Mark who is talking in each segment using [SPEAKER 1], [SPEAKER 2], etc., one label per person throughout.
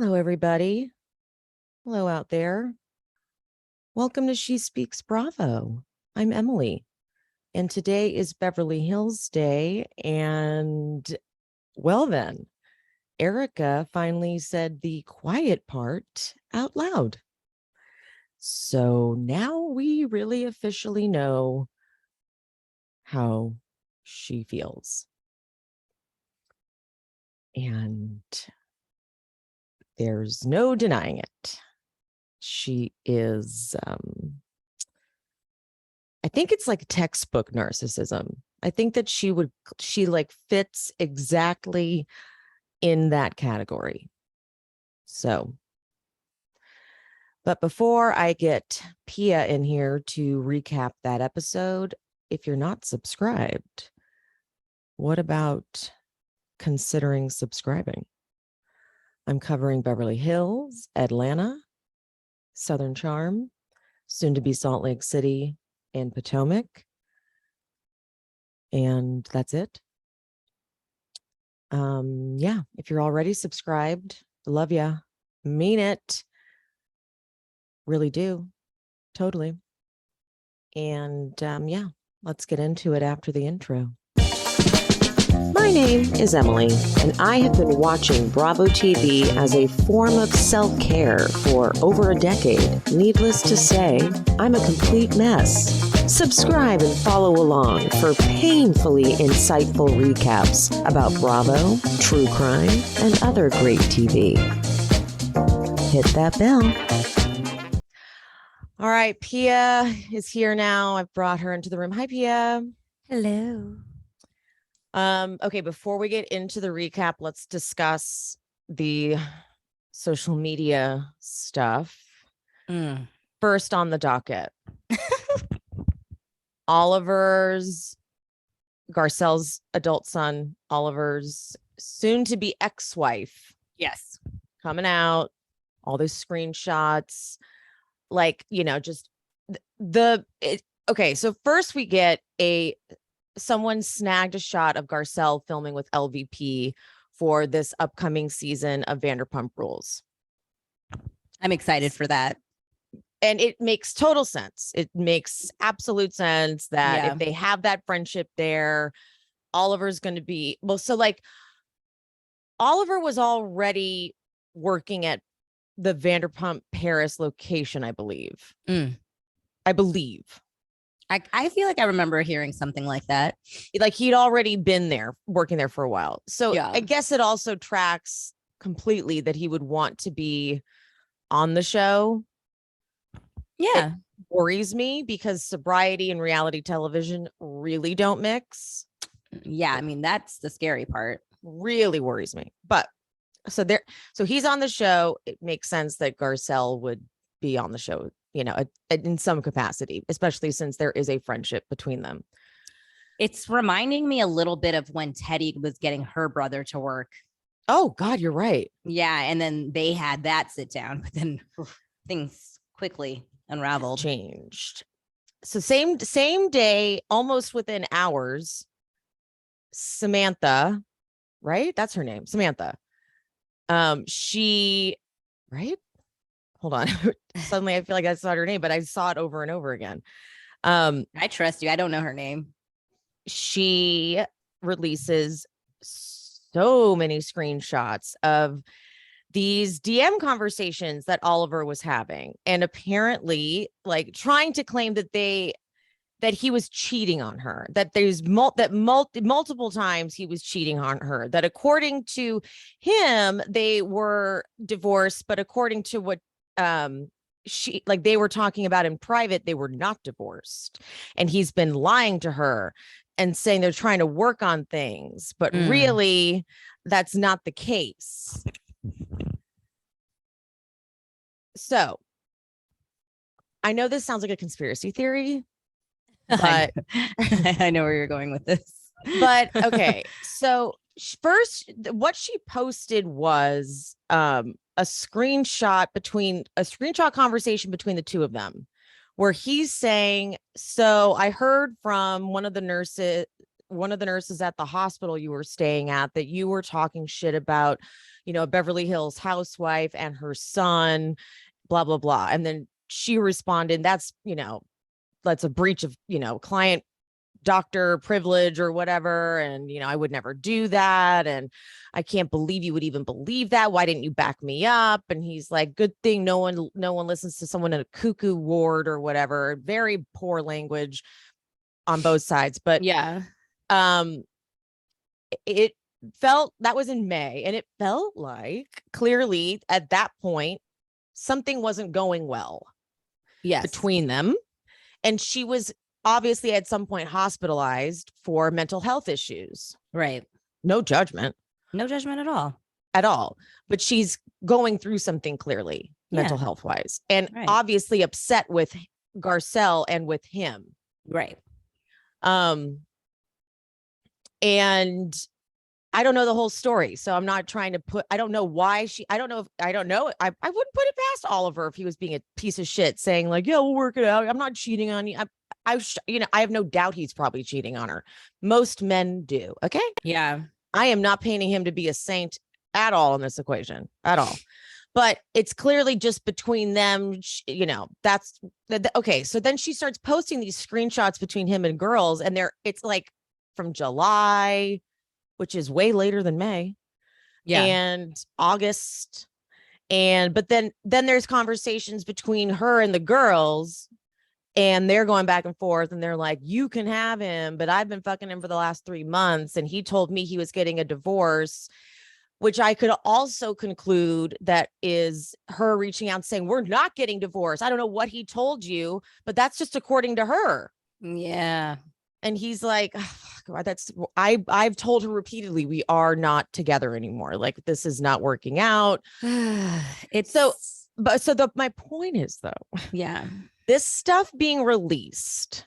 [SPEAKER 1] Hello, everybody. Hello out there. Welcome to She Speaks Bravo. I'm Emily, and today is Beverly Hills Day. And well, then, Erika finally said the quiet part out loud. So now we really officially know how she feels. And there's no denying it. She is, I think it's like textbook narcissism. I think that she fits exactly in that category. So, but before I get Pia in here to recap that episode, if you're not subscribed, what about considering subscribing? I'm covering Beverly Hills, Atlanta, Southern Charm, soon to be Salt Lake City and Potomac. And that's it. Yeah, if you're already subscribed, love ya. Mean it. Really do. Totally. And yeah, let's get into it after the intro. My name is Emily, and I have been watching Bravo TV as a form of self-care for over a decade. Needless to say, I'm a complete mess. Subscribe and follow along for painfully insightful recaps about Bravo, true crime, and other great TV. Hit that bell. All right, Pia is here now. I've brought her into the room. Hi, Pia.
[SPEAKER 2] Hello.
[SPEAKER 1] Okay, before we get into the recap, let's discuss the social media stuff. First on the docket. Garcelle's adult son, Oliver's soon-to-be ex-wife.
[SPEAKER 2] Yes.
[SPEAKER 1] Coming out, all those screenshots, okay, so first we get someone snagged a shot of Garcelle filming with LVP for this upcoming season of Vanderpump Rules.
[SPEAKER 2] I'm excited for that.
[SPEAKER 1] And it makes total sense. It makes absolute sense that if they have that friendship there, Oliver's going to be, Oliver was already working at the Vanderpump Paris location, I believe.
[SPEAKER 2] I feel like I remember hearing something like that.
[SPEAKER 1] Like he'd already been there, working there for a while. So I guess it also tracks completely that he would want to be on the show.
[SPEAKER 2] Yeah.
[SPEAKER 1] It worries me because sobriety and reality television really don't mix.
[SPEAKER 2] Yeah, I mean, that's the scary part.
[SPEAKER 1] Really worries me. But so he's on the show. It makes sense that Garcelle would be on the show, in some capacity, especially since there is a friendship between them.
[SPEAKER 2] It's reminding me a little bit of when Teddy was getting her brother to work.
[SPEAKER 1] Oh God, you're right.
[SPEAKER 2] Yeah. And then they had that sit down, but then things quickly unraveled.
[SPEAKER 1] Changed. So same day, almost within hours, Samantha, right? That's her name, Samantha. She, right? Hold on. Suddenly I feel like I saw her name, but I saw it over and over again.
[SPEAKER 2] I trust you. I don't know her name.
[SPEAKER 1] She releases so many screenshots of these DM conversations that Oliver was having, and apparently trying to claim that he was cheating on her, that there's multiple times he was cheating on her, that according to him, they were divorced, but according to what they were talking about in private, they were not divorced. And he's been lying to her and saying they're trying to work on things, but really that's not the case. So I know this sounds like a conspiracy theory, but
[SPEAKER 2] I know where you're going with this.
[SPEAKER 1] But okay, so first, what she posted was a screenshot conversation between the two of them, where he's saying, "So I heard from one of the nurses one of the nurses at the hospital you were staying at, that you were talking shit about, a Beverly Hills housewife and her son, blah, blah, blah. And then she responded, that's a breach of, client doctor privilege or whatever. And, I would never do that. And I can't believe you would even believe that. Why didn't you back me up? And he's like, good thing no one listens to someone in a cuckoo ward or whatever. Very poor language on both sides. But
[SPEAKER 2] yeah,
[SPEAKER 1] it felt, that was in May, and it felt like clearly at that point, something wasn't going well between them. And she was obviously at some point hospitalized for mental health issues.
[SPEAKER 2] Right.
[SPEAKER 1] No judgment.
[SPEAKER 2] No judgment at all.
[SPEAKER 1] At all. But she's going through something clearly, mental health wise, and obviously upset with Garcelle and with him.
[SPEAKER 2] Right.
[SPEAKER 1] And I don't know the whole story, so I'm not trying to I don't know why I don't know. I wouldn't put it past Oliver if he was being a piece of shit saying like, yeah, we'll work it out. I'm not cheating on you. I have no doubt he's probably cheating on her. Most men do. Okay.
[SPEAKER 2] Yeah. I
[SPEAKER 1] am not painting him to be a saint at all in this equation at all, but it's clearly just between them. That's okay. So then she starts posting these screenshots between him and girls, and it's like from July, which is way later than May, and August. But then there's conversations between her and the girls, and they're going back and forth, and they're like, you can have him, but I've been fucking him for the last 3 months. And he told me he was getting a divorce, which I could also conclude that is her reaching out and saying, we're not getting divorced. I don't know what he told you, but that's just according to her.
[SPEAKER 2] Yeah. And
[SPEAKER 1] he's like, oh, God, I've told her repeatedly, we are not together anymore. Like, this is not working out. My point is though, this stuff being released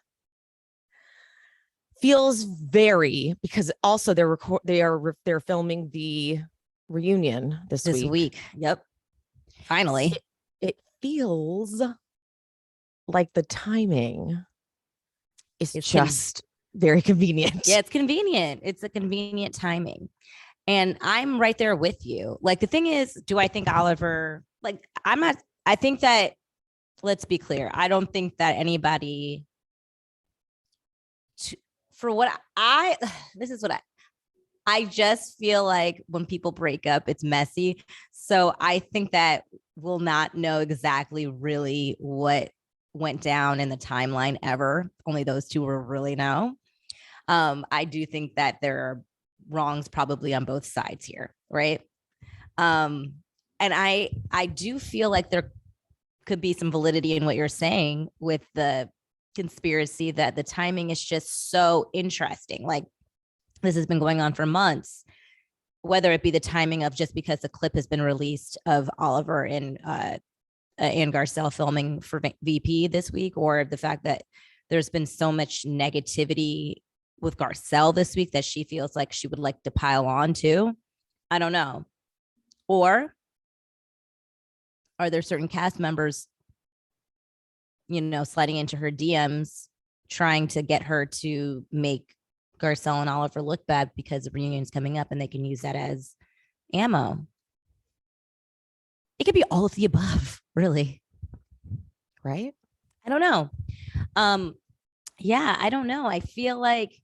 [SPEAKER 1] feels because also they're filming the reunion this week.
[SPEAKER 2] Yep. Finally.
[SPEAKER 1] It feels like the timing is just very convenient.
[SPEAKER 2] Yeah, it's convenient. It's a convenient timing. And I'm right there with you. Like, the thing is, do I think Oliver, I think that, let's be clear, I don't think that anybody, I just feel like when people break up, it's messy. So I think that we'll not know exactly really what went down in the timeline ever. Only those two will really know. I do think that there are wrongs probably on both sides here, right? And I do feel like there could be some validity in what you're saying with the conspiracy, that the timing is just so interesting. Like, this has been going on for months, whether it be the timing of just because the clip has been released of Oliver and Garcelle filming for VP this week, or the fact that there's been so much negativity with Garcelle this week that she feels like she would like to pile on to. I don't know. Or are there certain cast members, sliding into her DMs, trying to get her to make Garcelle and Oliver look bad because the reunion's coming up and they can use that as ammo? It could be all of the above, really.
[SPEAKER 1] Right?
[SPEAKER 2] I don't know. I don't know. I feel like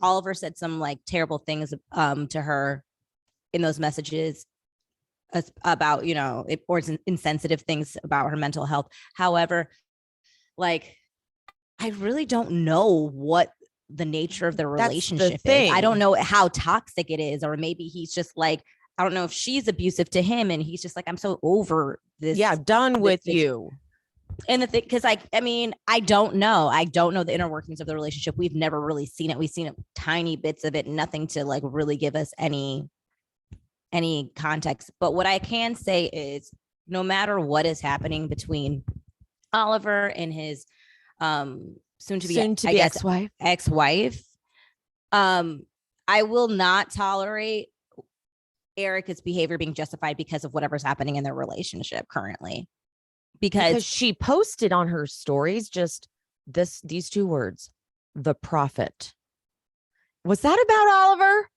[SPEAKER 2] Oliver said some terrible things to her in those messages about, or insensitive things about her mental health. However, I really don't know what the nature of the relationship is. I don't know how toxic it is, or maybe he's just I don't know if she's abusive to him and he's just I'm so over this.
[SPEAKER 1] Yeah, done with you.
[SPEAKER 2] And the thing, because I don't know. I don't know the inner workings of the relationship. We've never really seen it. We've seen tiny bits of it, nothing to really give us any context. But what I can say is, no matter what is happening between Oliver and his soon to be ex-wife, I will not tolerate Erika's behavior being justified because of whatever's happening in their relationship currently. Because
[SPEAKER 1] she posted on her stories just these two words, the prophet. Was that about Oliver?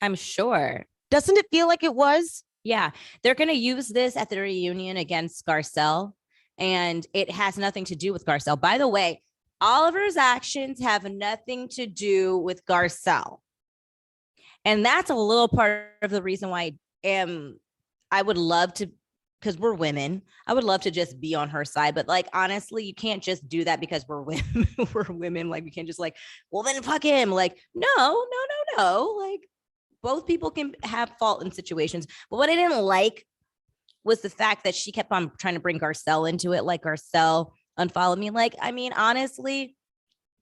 [SPEAKER 2] I'm sure.
[SPEAKER 1] Doesn't it feel like it was?
[SPEAKER 2] Yeah. They're going to use this at the reunion against Garcelle, and it has nothing to do with Garcelle. By the way, Oliver's actions have nothing to do with Garcelle. And that's a little part of the reason why I would love to, because we're women, I would love to just be on her side. But like, honestly, you can't just do that because we're women. We're women. Like, we can't just like, well, then fuck him. Like, no. Like, both people can have fault in situations. But what I didn't like was the fact that she kept on trying to bring Garcelle into it. Like, Garcelle unfollowed me. Like, I mean, honestly,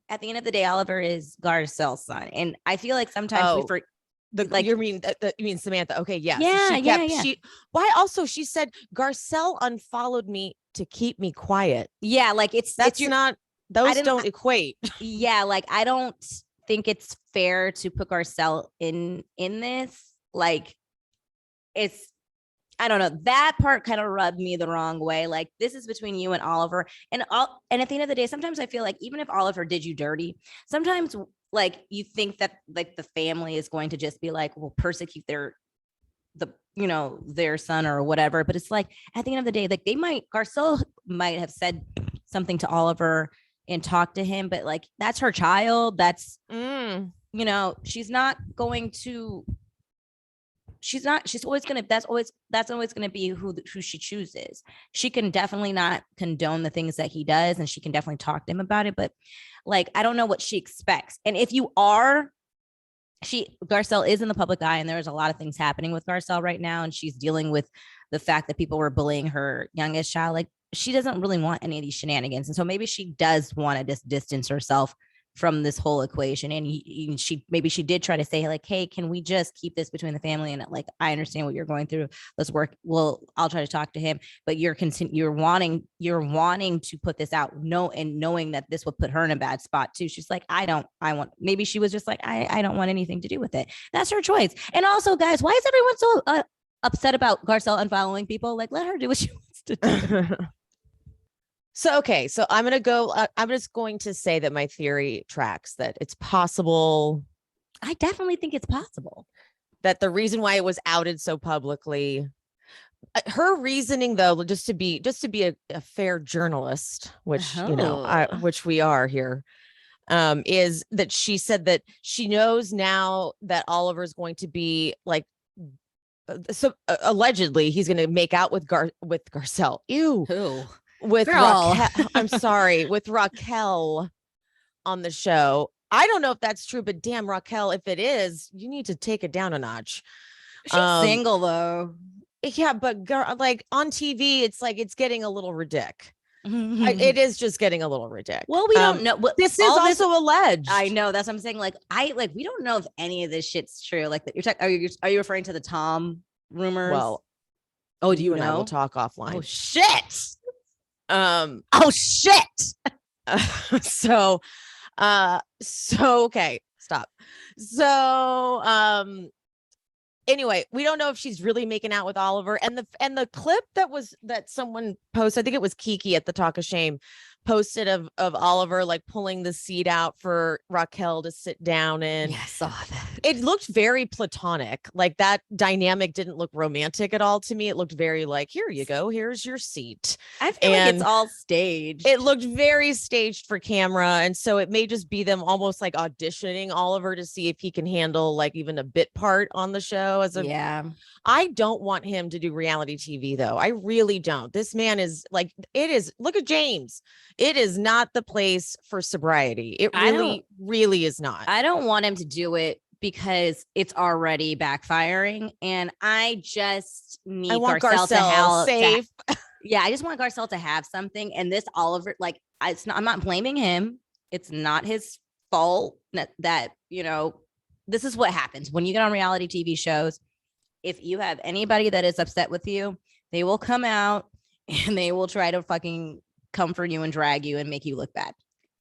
[SPEAKER 2] at the end of the day, Oliver is Garcelle's son. And I feel like sometimes we forget.
[SPEAKER 1] You mean Samantha? Okay, yes.
[SPEAKER 2] Yeah.
[SPEAKER 1] Why also she said Garcelle unfollowed me to keep me quiet.
[SPEAKER 2] Yeah, like
[SPEAKER 1] those don't equate.
[SPEAKER 2] Yeah, like I don't think it's fair to put Garcelle in this. Like, it's, I don't know. That part kind of rubbed me the wrong way. Like, this is between you and Oliver. And at the end of the day, sometimes I feel like even if Oliver did you dirty, sometimes like you think that like the family is going to just be like, well, persecute their son or whatever. But it's like, at the end of the day, like Garcelle might have said something to Oliver and talked to him, but like, that's her child. That's, she's not going to, she's always going to, that's always going to be who she chooses. She can definitely not condone the things that he does, and she can definitely talk to him about it. But like, I don't know what she expects. And if you are, Garcelle is in the public eye, and there's a lot of things happening with Garcelle right now. And she's dealing with the fact that people were bullying her youngest child. Like, she doesn't really want any of these shenanigans. And so maybe she does want to just distance herself from this whole equation. And she did try to say like, hey, can we just keep this between the family? And like, I understand what you're going through. Let's work. Well, I'll try to talk to him, but you're wanting to put this out. And knowing that this would put her in a bad spot too. She's like, maybe she was just like, I don't want anything to do with it. That's her choice. And also, guys, why is everyone so upset about Garcelle unfollowing people? Like, let her do what she wants to do.
[SPEAKER 1] So I'm just going to say that my theory tracks, that it's possible.
[SPEAKER 2] I definitely think it's possible
[SPEAKER 1] that the reason why it was outed so publicly, her reasoning though, just to be a fair journalist, which, which we are here, is that she said that she knows now that Oliver's going to be like, allegedly he's going to make out with Garcelle. Ew.
[SPEAKER 2] Who?
[SPEAKER 1] With Raquel, I'm sorry, with Raquel on the show. I don't know if that's true, but damn, Raquel, if it is, you need to take it down a notch.
[SPEAKER 2] She's single though.
[SPEAKER 1] Yeah, but like on TV, it's like it's getting a little ridiculous. It is just getting a little ridiculous.
[SPEAKER 2] Well, we don't know.
[SPEAKER 1] This is also alleged.
[SPEAKER 2] I know, that's what I'm saying. Like, we don't know if any of this shit's true. Like, are you referring to the Tom rumors?
[SPEAKER 1] Well,
[SPEAKER 2] do you know?
[SPEAKER 1] And I will talk offline.
[SPEAKER 2] Oh shit.
[SPEAKER 1] Okay, stop. So anyway, we don't know if she's really making out with Oliver, and the clip that someone posted, I think it was Kiki at the Talk of Shame, posted of Oliver like pulling the seat out for Raquel to sit down in.
[SPEAKER 2] Yeah, I saw that.
[SPEAKER 1] It looked very platonic. Like, that dynamic didn't look romantic at all to me. It looked very like, here you go, here's your seat.
[SPEAKER 2] I feel like it's all staged.
[SPEAKER 1] It looked very staged for camera, and so it may just be them almost like auditioning Oliver to see if he can handle like even a bit part on the show. I don't want him to do reality TV though. I really don't. This man is like, look at James. It is not the place for sobriety. It really is not.
[SPEAKER 2] I don't want him to do it because it's already backfiring. And I just need Garcelle to have safe. Yeah, I just want Garcelle to have something. And this Oliver, like, I'm not blaming him. It's not his fault that this is what happens when you get on reality TV shows. If you have anybody that is upset with you, they will come out and they will try to fucking comfort you and drag you and make you look bad.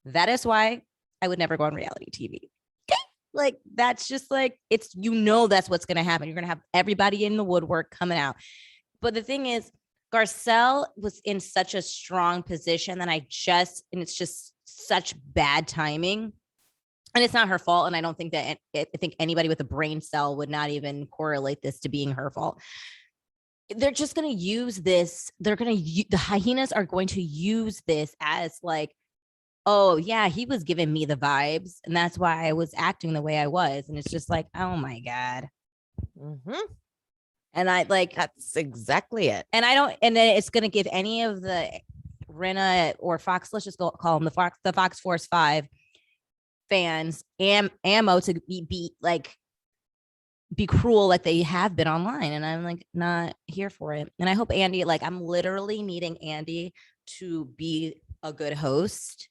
[SPEAKER 2] That is why I would never go on reality TV. Okay? Like, that's just like, that's what's going to happen. You're going to have everybody in the woodwork coming out. But the thing is, Garcelle was in such a strong position that and it's just such bad timing. And it's not her fault. And I don't think that, I think anybody with a brain cell would not even correlate this to being her fault. They're just going to use this. The hyenas are going to use this as like, oh yeah, he was giving me the vibes. And that's why I was acting the way I was. And it's just like, oh my God.
[SPEAKER 1] Mm-hmm.
[SPEAKER 2] And I like,
[SPEAKER 1] that's exactly it.
[SPEAKER 2] And I don't, and then it's going to give any of the Rinna or Fox, let's just call them the Fox Force 5 fans ammo to be cruel like they have been online. And I'm like not here for it. And I hope Andy, like I'm literally needing Andy to be a good host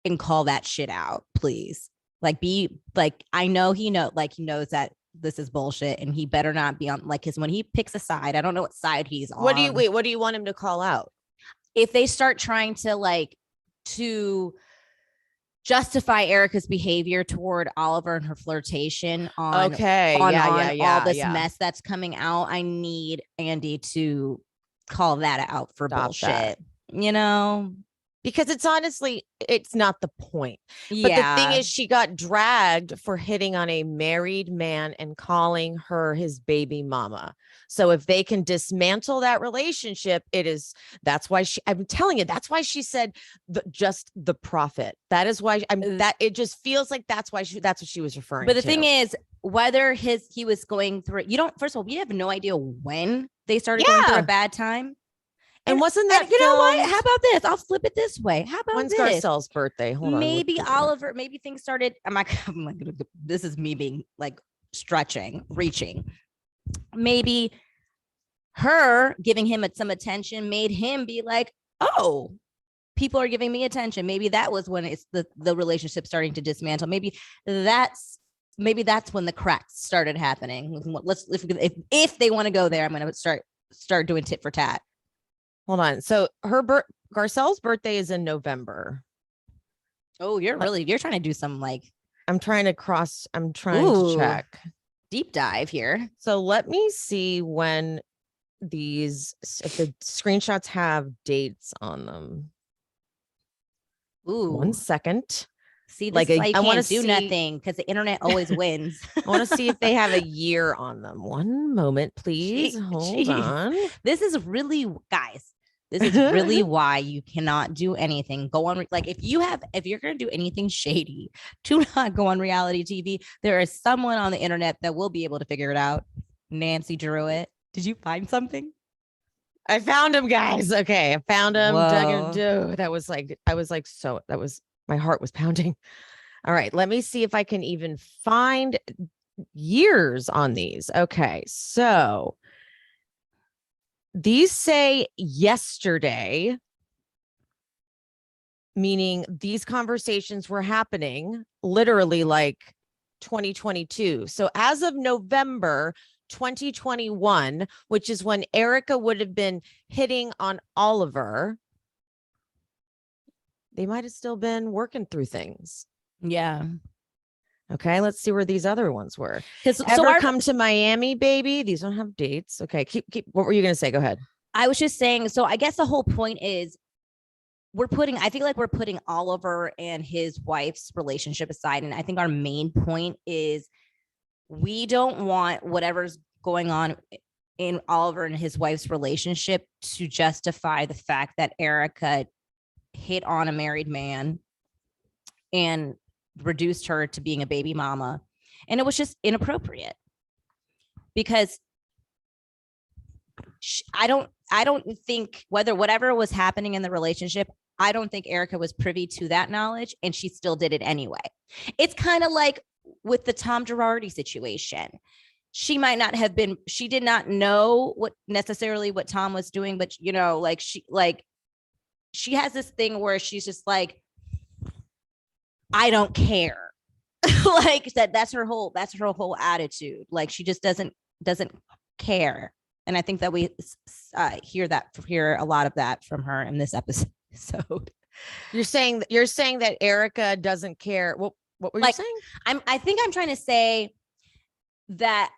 [SPEAKER 2] and call that shit out, please. Like be like, I know he knows that this is bullshit and he better not be on, like, because when he picks a side, I don't know what side he's on.
[SPEAKER 1] What do you want him to call out?
[SPEAKER 2] If they start trying to justify Erika's behavior toward Oliver and her flirtation on all this mess that's coming out, I need Andy to call that out for bullshit. You know,
[SPEAKER 1] because it's honestly, it's not the point. But the thing is, she got dragged for hitting on a married man and calling her his baby mama. So if they can dismantle that relationship, that's why I'm telling you, that's why she said just the prophet. That is why that it just feels like that's what she was referring to.
[SPEAKER 2] But the thing is, whether he was going through, first of all, we have no idea when they started going through a bad time.
[SPEAKER 1] And wasn't that,
[SPEAKER 2] you know what? How about this? I'll flip it this way. How about
[SPEAKER 1] when's
[SPEAKER 2] this?
[SPEAKER 1] Garcelle's birthday? Hold on.
[SPEAKER 2] Maybe Oliver, maybe things started. I'm like, this is me being like reaching. Maybe her giving him some attention made him be like, oh, people are giving me attention. Maybe that was when it's the relationship starting to dismantle. Maybe that's when the cracks started happening. If they want to go there, I'm going to start doing tit for tat.
[SPEAKER 1] Hold on. So Garcelle's birthday is in November.
[SPEAKER 2] Oh, you're trying to do some like.
[SPEAKER 1] I'm trying to check.
[SPEAKER 2] Deep dive here.
[SPEAKER 1] So let me see when if the screenshots have dates on them.
[SPEAKER 2] Ooh.
[SPEAKER 1] 1 second.
[SPEAKER 2] See, this is why you can't do nothing because the internet always wins.
[SPEAKER 1] I want to see if they have a year on them. One moment, please. Hold on.
[SPEAKER 2] This is really, guys. This is really why you cannot do anything. Go on, like if you're going to do anything shady, do not go on reality TV. There is someone on the internet that will be able to figure it out. Nancy drew it. Did you find something?
[SPEAKER 1] I found him, guys. Okay, I found him. My heart was pounding. All right, let me see if I can even find years on these. Okay, so these say yesterday, meaning these conversations were happening literally like 2022. So as of November 2021, which is when Erika would have been hitting on Oliver, they might have still been working through things.
[SPEAKER 2] Yeah.
[SPEAKER 1] Okay, let's see where these other ones were. Come to Miami, baby? These don't have dates. Okay, keep. What were you going to say? Go ahead.
[SPEAKER 2] I was just saying, so I guess the whole point is I feel like we're putting Oliver and his wife's relationship aside. And I think our main point is we don't want whatever's going on in Oliver and his wife's relationship to justify the fact that Erika hit on a married man and reduced her to being a baby mama. And it was just inappropriate because I don't think whatever was happening in the relationship, I don't think Erika was privy to that knowledge and she still did it anyway. It's kind of like with the Tom Girardi situation. She might not have been, she did not know what Tom was doing, but she has this thing where she's just like, I don't care. Like that's her whole attitude. Like she just doesn't care. And I think that we hear a lot of that from her in this episode. You're saying that Erika doesn't care. What were you saying? I think I'm trying to say that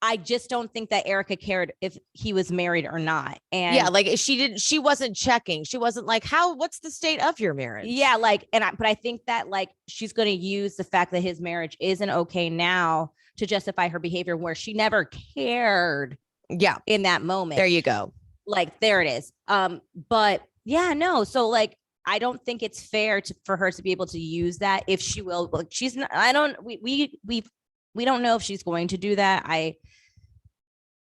[SPEAKER 2] I just don't think that Erika cared if he was married or not. And
[SPEAKER 1] yeah, like she wasn't checking. She wasn't like, what's the state of your marriage?
[SPEAKER 2] Yeah, like, but I think that like she's going to use the fact that his marriage isn't okay now to justify her behavior where she never cared.
[SPEAKER 1] Yeah.
[SPEAKER 2] In that moment.
[SPEAKER 1] There you go.
[SPEAKER 2] Like, there it is. But yeah, no. So like, I don't think it's fair for her to be able to use that if she will. Like, she's not, we don't know if she's going to do that.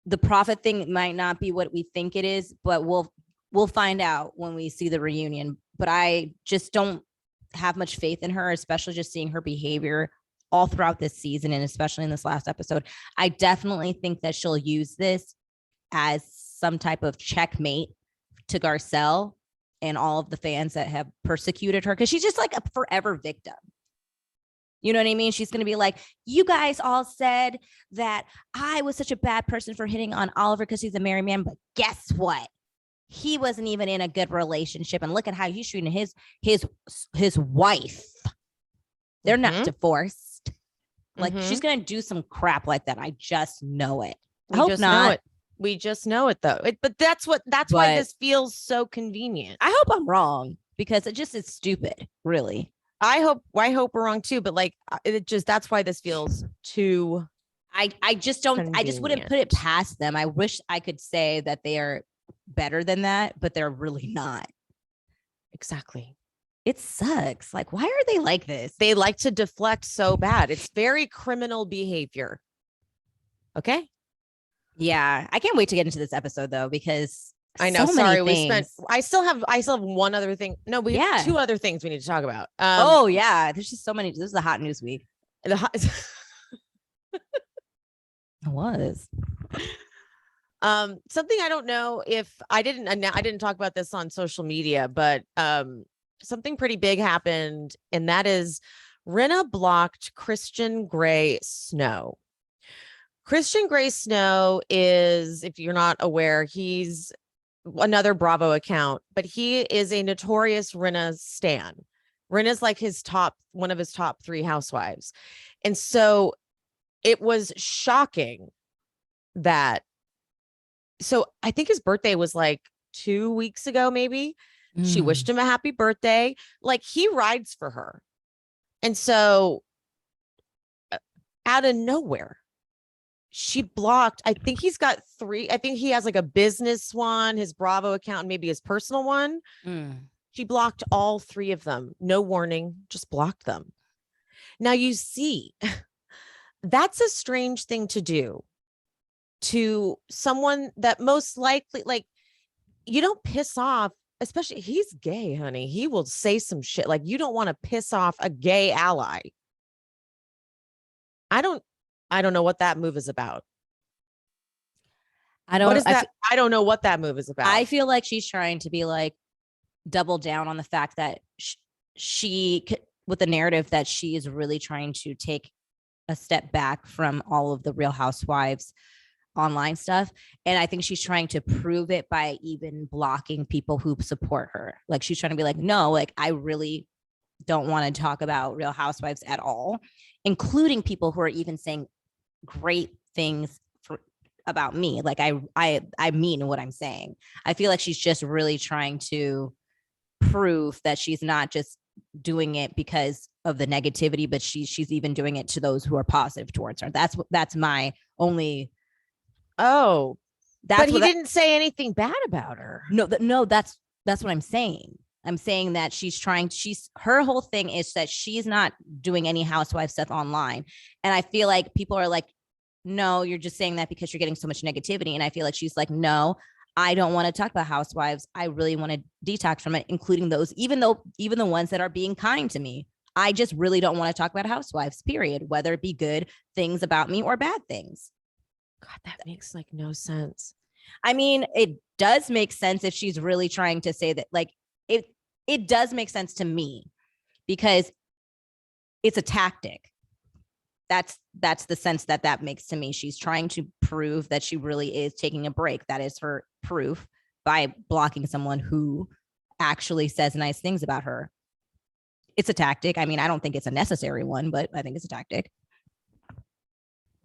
[SPEAKER 2] The profit thing might not be what we think it is, but we'll find out when we see the reunion. But I just don't have much faith in her, especially just seeing her behavior all throughout this season and especially in this last episode. I definitely think that she'll use this as some type of checkmate to Garcelle and all of the fans that have persecuted her, because she's just like a forever victim. You know what I mean? She's going to be like, you guys all said that I was such a bad person for hitting on Oliver because he's a married man. But guess what? He wasn't even in a good relationship. And look at how he's treating his wife. They're not divorced. Like, she's going to do some crap like that. I just know it. I hope not.
[SPEAKER 1] We just know it though. But that's why this feels so convenient.
[SPEAKER 2] I hope I'm wrong, because it just is stupid, really.
[SPEAKER 1] I hope we're wrong too, but like that's why this feels too.
[SPEAKER 2] I just wouldn't put it past them. I wish I could say that they are better than that, but they're really not.
[SPEAKER 1] Exactly.
[SPEAKER 2] It sucks. Like, why are they like this?
[SPEAKER 1] They like to deflect so bad. It's very criminal behavior. Okay.
[SPEAKER 2] Yeah. I can't wait to get into this episode though, because
[SPEAKER 1] I know. I still have one other thing. No, we have two other things we need to talk about.
[SPEAKER 2] Oh yeah. There's just so many. This is the hot news week. It was.
[SPEAKER 1] Something I don't know if I didn't talk about this on social media, but something pretty big happened, and that is Rinna blocked Christian Grey Snow. Christian Grey Snow is, if you're not aware, he's another Bravo account, but he is a notorious Rinna stan. Rinna's like one of his top 3 housewives. And so it was shocking that, so I think his birthday was like 2 weeks ago, maybe. She wished him a happy birthday. Like, he rides for her. And so out of nowhere, she blocked, I think he's got 3. I think he has like a business one, his Bravo account, and maybe his personal one. She blocked all 3 of them. No warning, just blocked them. Now you see, that's a strange thing to do to someone that most likely, like, you don't piss off, especially he's gay, honey. He will say some shit. Like, you don't want to piss off a gay ally. I don't know what that move is about. I don't know what that move is about.
[SPEAKER 2] I feel like she's trying to be like, double down on the fact that she with the narrative that she is really trying to take a step back from all of the Real Housewives online stuff. And I think she's trying to prove it by even blocking people who support her. Like, she's trying to be like, no, like, I really don't want to talk about Real Housewives at all, including people who are even saying great things about me. Like, I mean what I'm saying. I feel like she's just really trying to prove that she's not just doing it because of the negativity, but she's even doing it to those who are positive towards her. That's my only.
[SPEAKER 1] Oh, but he didn't say anything bad about her.
[SPEAKER 2] No, that's what I'm saying. I'm saying that her whole thing is that she's not doing any housewife stuff online. And I feel like people are like, no, you're just saying that because you're getting so much negativity. And I feel like she's like, no, I don't want to talk about housewives. I really want to detox from it, including those, even the ones that are being kind to me. I just really don't want to talk about housewives, period, whether it be good things about me or bad things.
[SPEAKER 1] God, that makes like no sense.
[SPEAKER 2] I mean, it does make sense if she's really trying to say that, like, it does make sense to me because it's a tactic. That's the sense that makes to me. She's trying to prove that she really is taking a break. That is her proof by blocking someone who actually says nice things about her. It's a tactic. I mean, I don't think it's a necessary one, but I think it's a tactic.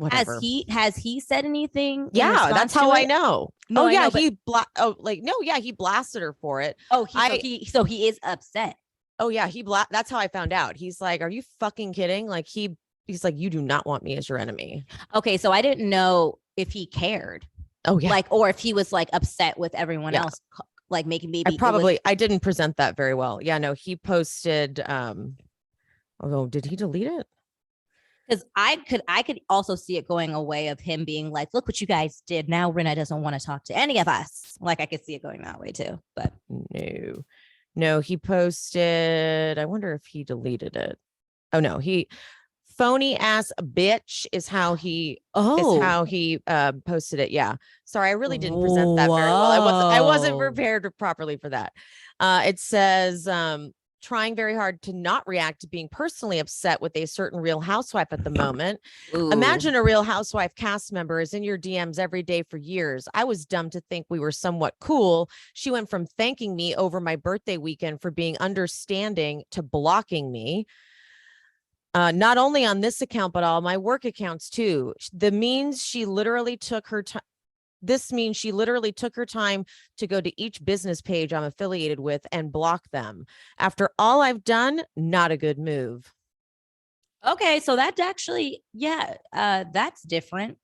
[SPEAKER 1] whatever.
[SPEAKER 2] Has he said anything?
[SPEAKER 1] Yeah, that's how I know.
[SPEAKER 2] No,
[SPEAKER 1] yeah,
[SPEAKER 2] know,
[SPEAKER 1] he blasted her for it.
[SPEAKER 2] So he is upset.
[SPEAKER 1] Oh yeah, that's how I found out. He's like, are you fucking kidding? Like he's like, you do not want me as your enemy.
[SPEAKER 2] Okay, so I didn't know if he cared.
[SPEAKER 1] Oh yeah.
[SPEAKER 2] Like, or if he was like upset with everyone else, like making maybe
[SPEAKER 1] I didn't present that very well. Yeah, no, he posted although did he delete it?
[SPEAKER 2] Because I could also see it going a way of him being like, look what you guys did. Now Rinna doesn't want to talk to any of us. Like I could see it going that way too. But
[SPEAKER 1] no, he posted. I wonder if he deleted it. Oh no, he phony ass bitch is how he posted it. Yeah. Sorry, I really didn't present that very well. I wasn't prepared properly for that. It says trying very hard to not react to being personally upset with a certain Real Housewife at the moment. Ooh. Imagine a Real Housewife cast member is in your DMs every day for years. I was dumb to think we were somewhat cool. She went from thanking me over my birthday weekend for being understanding to blocking me. Not only on this account, but all my work accounts too. This means she literally took her time to go to each business page I'm affiliated with and block them. After all I've done, not a good move.
[SPEAKER 2] Okay, so that's actually, that's different.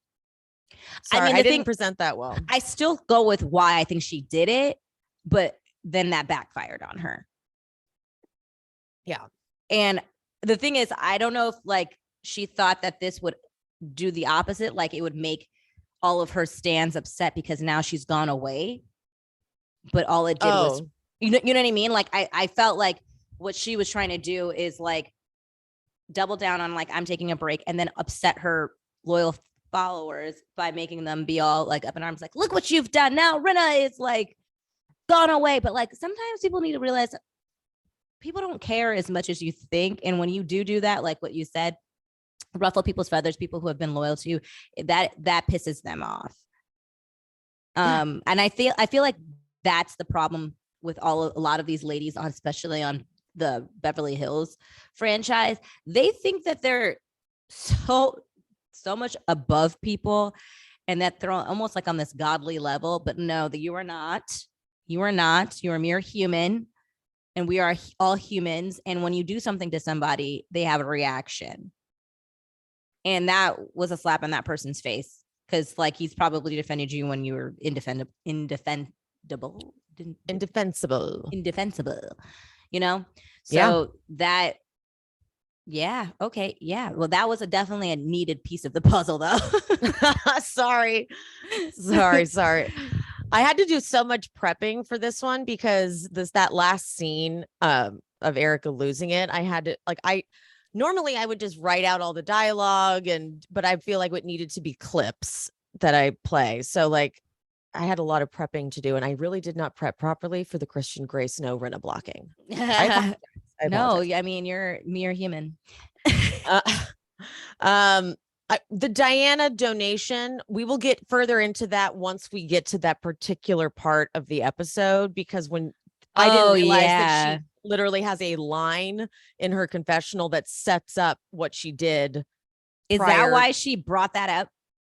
[SPEAKER 1] Sorry, I didn't present that well.
[SPEAKER 2] I still go with why I think she did it, but then that backfired on her.
[SPEAKER 1] Yeah.
[SPEAKER 2] And the thing is, I don't know if like she thought that this would do the opposite, like it would make all of her stans upset because now she's gone away. But all it did was, you know what I mean? Like I felt like what she was trying to do is like double down on like, I'm taking a break, and then upset her loyal followers by making them be all like up in arms, like, look what you've done. Now Rinna is like gone away. But like sometimes people need to realize people don't care as much as you think. And when you do that, like what you said, ruffle people's feathers, people who have been loyal to you, that pisses them off. And I feel like that's the problem with a lot of these ladies, especially on the Beverly Hills franchise. They think that they're so much above people and that they're almost like on this godly level, but no, that you are not. You're a mere human, and we are all humans. And when you do something to somebody, they have a reaction. And that was a slap in that person's face, because like he's probably defended you when you were indefensible, you know? So that, okay. Yeah. Well, that was definitely a needed piece of the puzzle though.
[SPEAKER 1] Sorry. I had to do so much prepping for this one because that last scene of Erika losing it, I had to normally I would just write out all the dialogue but I feel like it needed to be clips that I play. So like I had a lot of prepping to do, and I really did not prep properly for the Christian Grace Rinna blocking. I
[SPEAKER 2] no, I mean, you're human.
[SPEAKER 1] The Diana donation, we will get further into that once we get to that particular part of the episode, because when I didn't realize that she literally has a line in her confessional that sets up what she did.
[SPEAKER 2] Is that why she brought that up?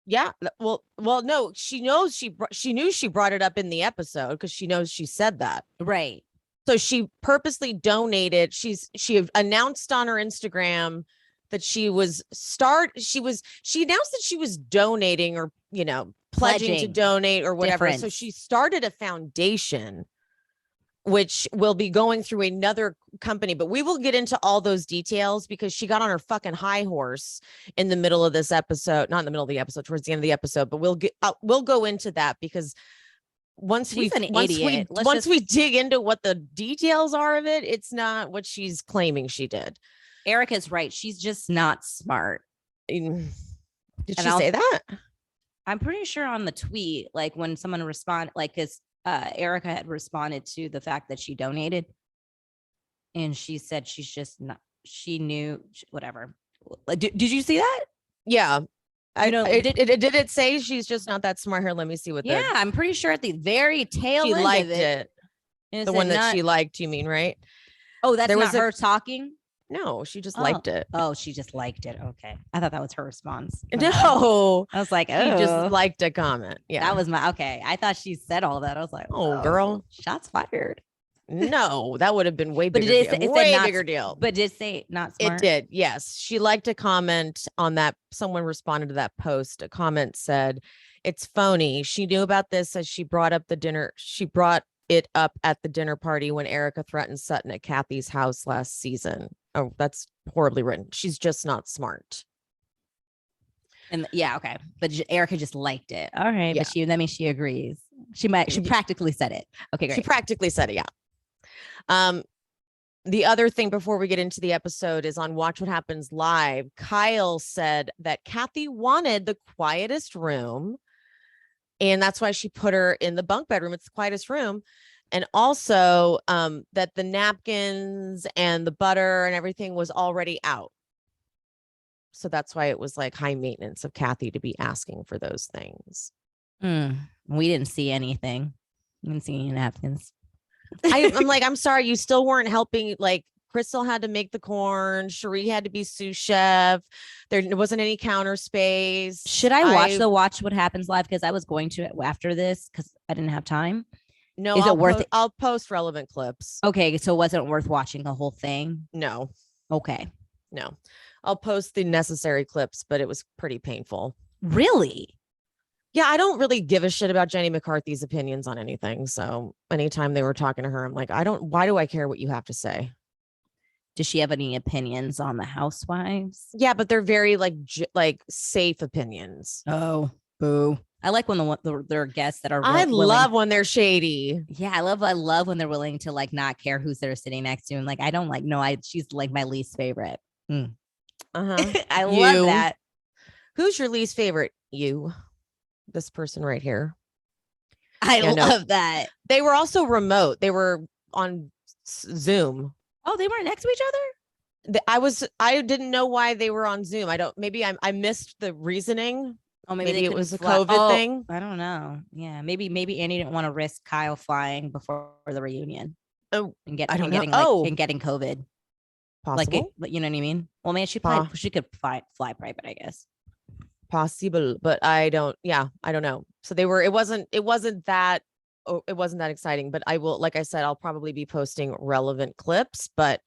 [SPEAKER 1] Yeah. Well, no, she knows she knew she brought it up in the episode because she knows she said that.
[SPEAKER 2] Right.
[SPEAKER 1] So she purposely donated. She announced on her Instagram that she announced that she was donating, or, pledging to donate or whatever. Difference. So she started a foundation, which will be going through another company, but we will get into all those details because she got on her fucking high horse in the middle of this episode, not in the middle of the episode, towards the end of the episode, but we'll go into that because once we dig into what the details are of it, it's not what she's claiming she did.
[SPEAKER 2] Erika's right. She's just not smart.
[SPEAKER 1] Did she say that?
[SPEAKER 2] I'm pretty sure on the tweet, like when someone responded, like, because Erika had responded to the fact that she donated, and she said she's just not, she knew, whatever. Did you see that?
[SPEAKER 1] Yeah. Did it say she's just not that smart? Here, let me see what.
[SPEAKER 2] I'm pretty sure at the very tail
[SPEAKER 1] she
[SPEAKER 2] end
[SPEAKER 1] liked
[SPEAKER 2] of it.
[SPEAKER 1] The one that she liked, you mean, right?
[SPEAKER 2] Oh, that's not her talking?
[SPEAKER 1] No, she just liked it.
[SPEAKER 2] Oh, she just liked it. Okay. I thought that was her response.
[SPEAKER 1] No,
[SPEAKER 2] I was like,
[SPEAKER 1] she just
[SPEAKER 2] oh,
[SPEAKER 1] liked a comment. Yeah,
[SPEAKER 2] that was okay. I thought she said all that. I was like,
[SPEAKER 1] oh, girl,
[SPEAKER 2] shots fired.
[SPEAKER 1] no, that would have been way
[SPEAKER 2] But
[SPEAKER 1] bigger.
[SPEAKER 2] it said
[SPEAKER 1] way
[SPEAKER 2] not,
[SPEAKER 1] bigger deal.
[SPEAKER 2] But did it say not
[SPEAKER 1] It
[SPEAKER 2] smart?
[SPEAKER 1] did. Yes, she liked a comment on that. Someone responded to that post. A comment said, "It's phony. She knew about this as she brought up the dinner. She brought it up at the dinner party when Erika threatened Sutton at Kathy's house last season." Oh, that's horribly written. She's just not smart.
[SPEAKER 2] And yeah, okay. But Erika just liked it. All right.
[SPEAKER 1] Yeah.
[SPEAKER 2] But that means she agrees. She practically said it. Okay, great.
[SPEAKER 1] She practically said it, yeah. The other thing before we get into the episode is on Watch What Happens Live. Kyle said that Kathy wanted the quietest room, and that's why she put her in the bunk bedroom. It's the quietest room. And also that the napkins and the butter and everything was already out. So that's why it was like high maintenance of Kathy to be asking for those things.
[SPEAKER 2] We didn't see anything. We didn't see any napkins.
[SPEAKER 1] I'm like, I'm sorry, you still weren't helping. Like, Crystal had to make the corn. Cherie had to be sous chef. There wasn't any counter space.
[SPEAKER 2] Should I watch What Happens Live? Because I was going to after this because I didn't have time.
[SPEAKER 1] No, is it worth it? I'll post relevant clips.
[SPEAKER 2] Okay, so it wasn't worth watching the whole thing?
[SPEAKER 1] No.
[SPEAKER 2] Okay.
[SPEAKER 1] No. I'll post the necessary clips, but it was pretty painful.
[SPEAKER 2] Really?
[SPEAKER 1] Yeah, I don't really give a shit about Jenny McCarthy's opinions on anything. So anytime they were talking to her, I'm like, why do I care what you have to say?
[SPEAKER 2] Does she have any opinions on the housewives?
[SPEAKER 1] Yeah, but they're very like safe opinions.
[SPEAKER 2] Oh, boo. I like when there are guests that are.
[SPEAKER 1] I love when they're shady.
[SPEAKER 2] Yeah, I love when they're willing to like not care who's they're sitting next to, and like I don't like she's like my least favorite. I love that.
[SPEAKER 1] Who's your least favorite? You, this person right here.
[SPEAKER 2] I love that.
[SPEAKER 1] They were also remote. They were on Zoom.
[SPEAKER 2] Oh, they weren't next to each other?
[SPEAKER 1] I didn't know why they were on Zoom. Maybe I missed the reasoning.
[SPEAKER 2] Oh,
[SPEAKER 1] maybe it was a COVID thing.
[SPEAKER 2] I don't know. Yeah, maybe Annie didn't want to risk Kyle flying before the reunion.
[SPEAKER 1] Oh,
[SPEAKER 2] and getting COVID.
[SPEAKER 1] Possible.
[SPEAKER 2] Like, you know what I mean? Well, man, she could fly private, I guess.
[SPEAKER 1] Possible, but I don't know. So it wasn't that exciting, but I will, like I said, I'll probably be posting relevant clips. But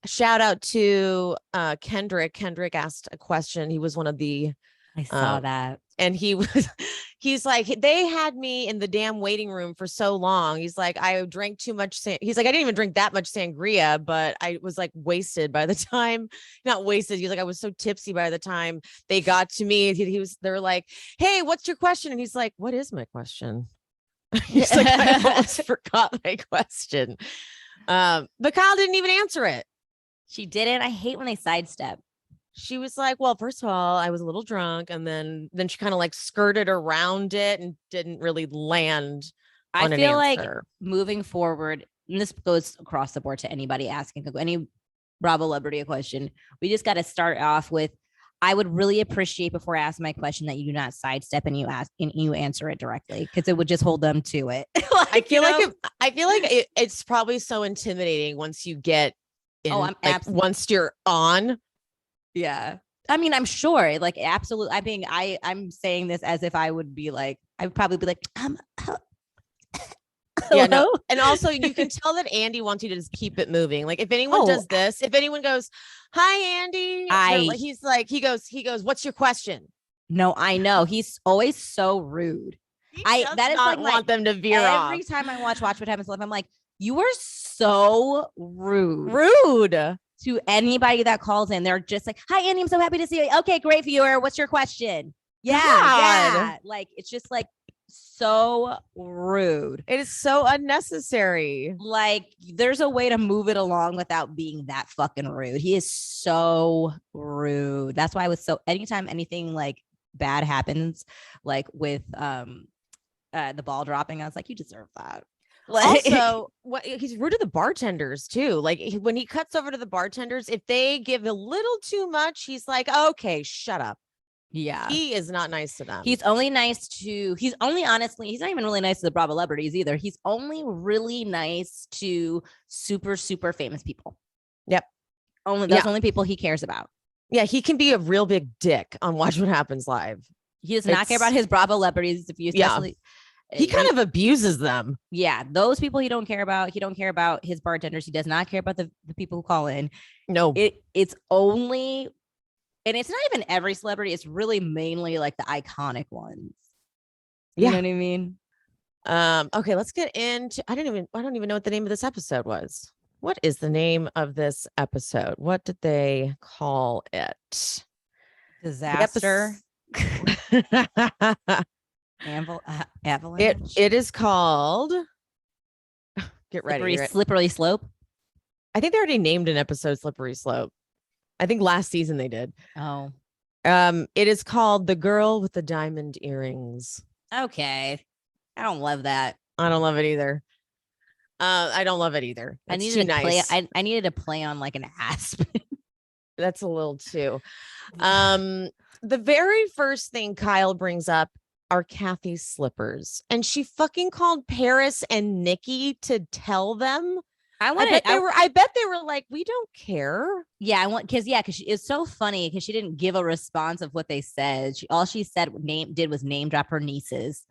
[SPEAKER 1] shout out to Kendrick. Kendrick asked a question. He was one of the
[SPEAKER 2] I saw that.
[SPEAKER 1] And he's like, they had me in the damn waiting room for so long. He's like, I drank too much. He's like, I didn't even drink that much sangria, but I was like wasted by the time, not wasted. He's like, I was so tipsy by the time they got to me. They're like, hey, what's your question? And he's like, what is my question? He's like, I almost forgot my question. But Kyle didn't even answer it.
[SPEAKER 2] She didn't. I hate when they sidestep.
[SPEAKER 1] She was like, well, first of all, I was a little drunk. And then she kind of like skirted around it and didn't really land on an answer. I feel like
[SPEAKER 2] moving forward, and this goes across the board to anybody asking any Bravo celebrity a question, we just got to start off with, I would really appreciate before I ask my question that you do not sidestep and you answer it directly, because it would just hold them to it.
[SPEAKER 1] I feel like it's probably so intimidating once you get in, once you're on.
[SPEAKER 2] Yeah. I mean, I'm sure, like, absolutely. I'm saying this as if I would be like, I would probably be like,
[SPEAKER 1] yeah, no. And also you can tell that Andy wants you to just keep it moving. Like if anyone does this, if anyone goes, hi, Andy, he goes, what's your question?
[SPEAKER 2] No, I know. He's always so rude.
[SPEAKER 1] That is like want them to veer off.
[SPEAKER 2] Every time I watch What Happens Live, I'm like, you are so rude. To anybody that calls in. They're just like, hi, Andy, I'm so happy to see you. Okay, great, viewer. What's your question? Yeah. Like, it's just like so rude.
[SPEAKER 1] It is so unnecessary.
[SPEAKER 2] Like, there's a way to move it along without being that fucking rude. He is so rude. That's why I was so, anytime anything like bad happens, like with the ball dropping, I was like, you deserve that. Like,
[SPEAKER 1] also, he's rude to the bartenders too. Like when he cuts over to the bartenders, if they give a little too much, he's like, okay, shut up.
[SPEAKER 2] Yeah.
[SPEAKER 1] He is not nice to them.
[SPEAKER 2] He's not even really nice to the Bravo celebrities either. He's only really nice to super, super famous people.
[SPEAKER 1] Yep.
[SPEAKER 2] Those only people he cares about.
[SPEAKER 1] Yeah, he can be a real big dick on Watch What Happens Live.
[SPEAKER 2] He does not care about his Bravo celebrities. If you especially,
[SPEAKER 1] he kind of abuses them.
[SPEAKER 2] Yeah, those people he don't care about. He don't care about his bartenders. He does not care about the people who call in.
[SPEAKER 1] No,
[SPEAKER 2] it's only, and it's not even every celebrity. It's really mainly like the iconic ones. You know what I mean?
[SPEAKER 1] Okay, let's get into. I don't even know what the name of this episode was. What is the name of this episode? What did they call it?
[SPEAKER 2] Disaster. Avalanche.
[SPEAKER 1] It is called. Get ready.
[SPEAKER 2] Slippery Slope.
[SPEAKER 1] I think they already named an episode Slippery Slope. I think last season they did.
[SPEAKER 2] Oh.
[SPEAKER 1] It is called The Girl with the Diamond Earrings.
[SPEAKER 2] Okay. I don't love that.
[SPEAKER 1] I don't love it either. I don't love it either. That's
[SPEAKER 2] I needed
[SPEAKER 1] too nice.
[SPEAKER 2] I needed to play on like an aspen.
[SPEAKER 1] That's a little too. The very first thing Kyle brings up are Kathy's slippers, and she fucking called Paris and Nicky to tell them. I bet they were like, we don't care.
[SPEAKER 2] Yeah, because it's so funny because she didn't give a response of what they said. All she said was name drop her nieces,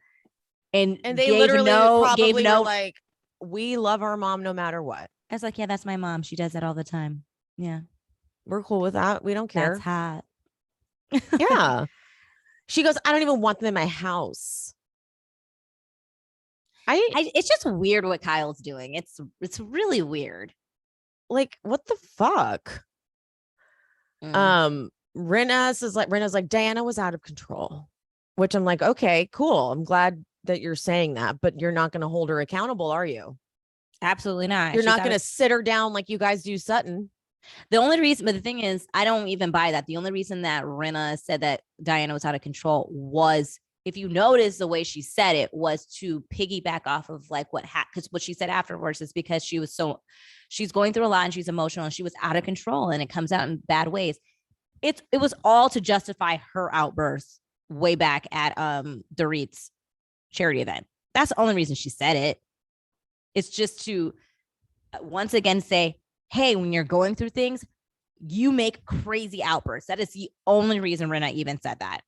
[SPEAKER 2] and
[SPEAKER 1] they literally probably were like, we love our mom no matter what.
[SPEAKER 2] I was like, yeah, that's my mom. She does that all the time. Yeah,
[SPEAKER 1] we're cool with that. We don't care.
[SPEAKER 2] That's hot.
[SPEAKER 1] Yeah. She goes, I don't even want them in my house.
[SPEAKER 2] It's just weird what Kyle's doing. It's really weird.
[SPEAKER 1] Like, what the fuck? Rinna's like, Diana was out of control, which I'm like, okay, cool. I'm glad that you're saying that, but you're not going to hold her accountable, are you?
[SPEAKER 2] Absolutely not.
[SPEAKER 1] You're not going to sit her down like you guys do Sutton.
[SPEAKER 2] The only reason, but the thing is, I don't even buy that. The only reason that Rinna said that Diana was out of control was, if you notice the way she said it, was to piggyback off of like because what she said afterwards is because she's going through a lot and she's emotional and she was out of control and it comes out in bad ways. It was all to justify her outburst way back at Dorit's charity event. That's the only reason she said it. It's just to once again say, hey, when you're going through things, you make crazy outbursts. That is the only reason Rinna even said that.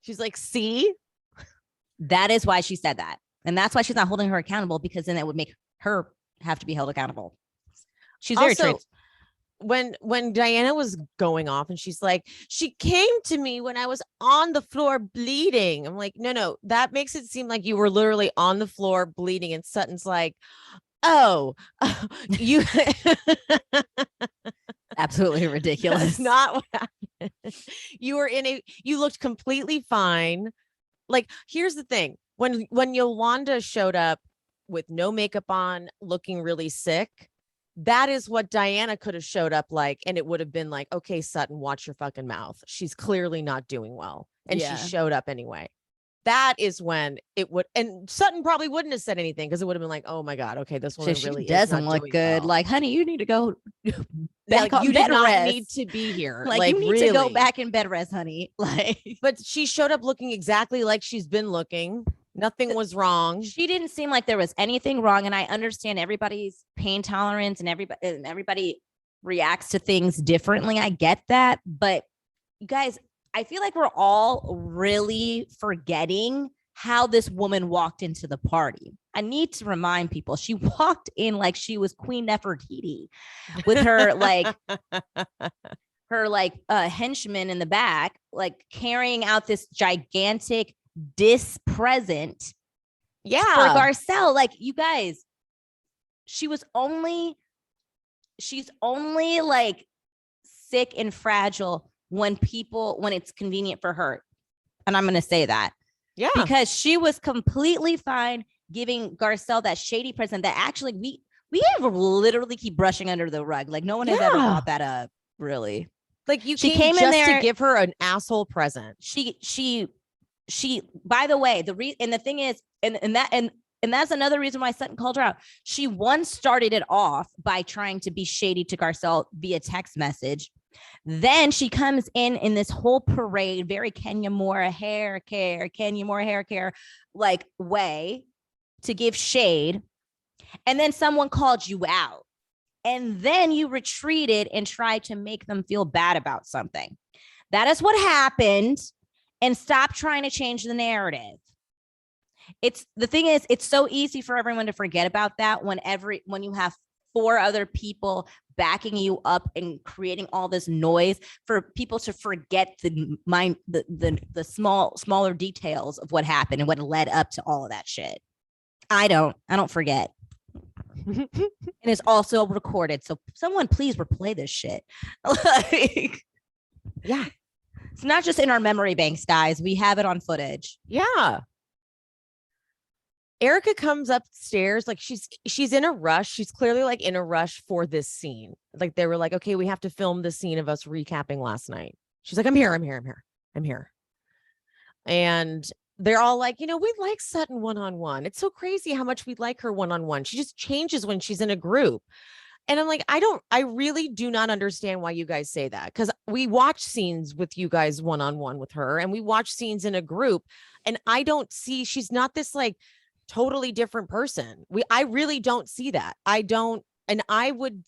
[SPEAKER 1] She's like, see?
[SPEAKER 2] That is why she said that. And that's why she's not holding her accountable, because then that would make her have to be held accountable. She's very true.
[SPEAKER 1] When Diana was going off and she's like, she came to me when I was on the floor bleeding. I'm like, no, that makes it seem like you were literally on the floor bleeding. And Sutton's like, oh, you
[SPEAKER 2] absolutely ridiculous.
[SPEAKER 1] That's not what happened. You looked completely fine. Like, here's the thing. When Yolanda showed up with no makeup on, looking really sick, that is what Diana could have showed up like, and it would have been like, okay, Sutton, watch your fucking mouth. She's clearly not doing well. And she showed up anyway. That is when it would, and Sutton probably wouldn't have said anything, because it would have been like, oh my God, okay, this one really
[SPEAKER 2] doesn't look good.
[SPEAKER 1] Well.
[SPEAKER 2] Like, honey, you need to go back on
[SPEAKER 1] you
[SPEAKER 2] bed
[SPEAKER 1] did not
[SPEAKER 2] rest.
[SPEAKER 1] Need to be here.
[SPEAKER 2] Like you need really to go back in bed rest, honey. Like,
[SPEAKER 1] but she showed up looking exactly like she's been looking. Nothing was wrong.
[SPEAKER 2] She didn't seem like there was anything wrong. And I understand everybody's pain tolerance and everybody reacts to things differently. I get that. But you guys, I feel like we're all really forgetting how this woman walked into the party. I need to remind people, she walked in like she was Queen Nefertiti with her henchman in the back, like carrying out this gigantic present for Garcelle. Like, you guys, she's only like sick and fragile when it's convenient for her. And I'm going to say that. Yeah. Because she was completely fine giving Garcelle that shady present that actually we have literally keep brushing under the rug. Like, no one has ever brought that up, really.
[SPEAKER 1] Like, she came in there to give her an asshole present.
[SPEAKER 2] She by the way, the thing is, and that's another reason why Sutton called her out. She once started it off by trying to be shady to Garcelle via text message. Then she comes in this whole parade, very Kenya Moore hair care like way to give shade. And then someone called you out. and then you retreated and tried to make them feel bad about something. That is what happened. And stop trying to change the narrative. The thing is, it's so easy for everyone to forget about that when you have 4 other people backing you up and creating all this noise, for people to forget the smaller details of what happened and what led up to all of that shit. I don't forget. And it's also recorded. So someone please replay this shit. Like,
[SPEAKER 1] yeah.
[SPEAKER 2] It's not just in our memory banks, guys. We have it on footage.
[SPEAKER 1] Yeah. Erika comes upstairs, like she's in a rush. She's clearly like in a rush for this scene. Like they were like, okay, we have to film the scene of us recapping last night. She's like, I'm here. And they're all like, we like Sutton one-on-one. It's so crazy how much we like her one-on-one. She just changes when she's in a group. And I'm like, I really do not understand why you guys say that. Because we watch scenes with you guys one-on-one with her, and we watch scenes in a group, and I don't see, she's not this like totally different person. I really don't see that. I don't. And I would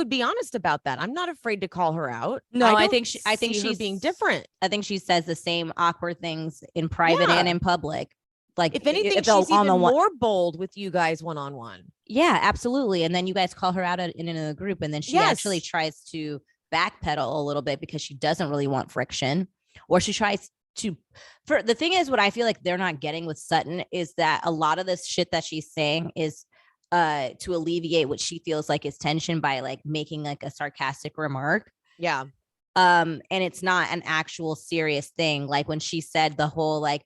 [SPEAKER 1] be honest about that. I'm not afraid to call her out.
[SPEAKER 2] No, I think she's
[SPEAKER 1] being different.
[SPEAKER 2] I think she says the same awkward things in private and in public. Like,
[SPEAKER 1] if anything, she's even more bold with you guys one-on-one.
[SPEAKER 2] Yeah, absolutely. And then you guys call her out in a group, and then she actually tries to backpedal a little bit because she doesn't really want friction, or she tries to. For the thing is, what I feel like they're not getting with Sutton is that a lot of this shit that she's saying is to alleviate what she feels like is tension by like making like a sarcastic remark.
[SPEAKER 1] Yeah.
[SPEAKER 2] And it's not an actual serious thing. Like when she said the whole, like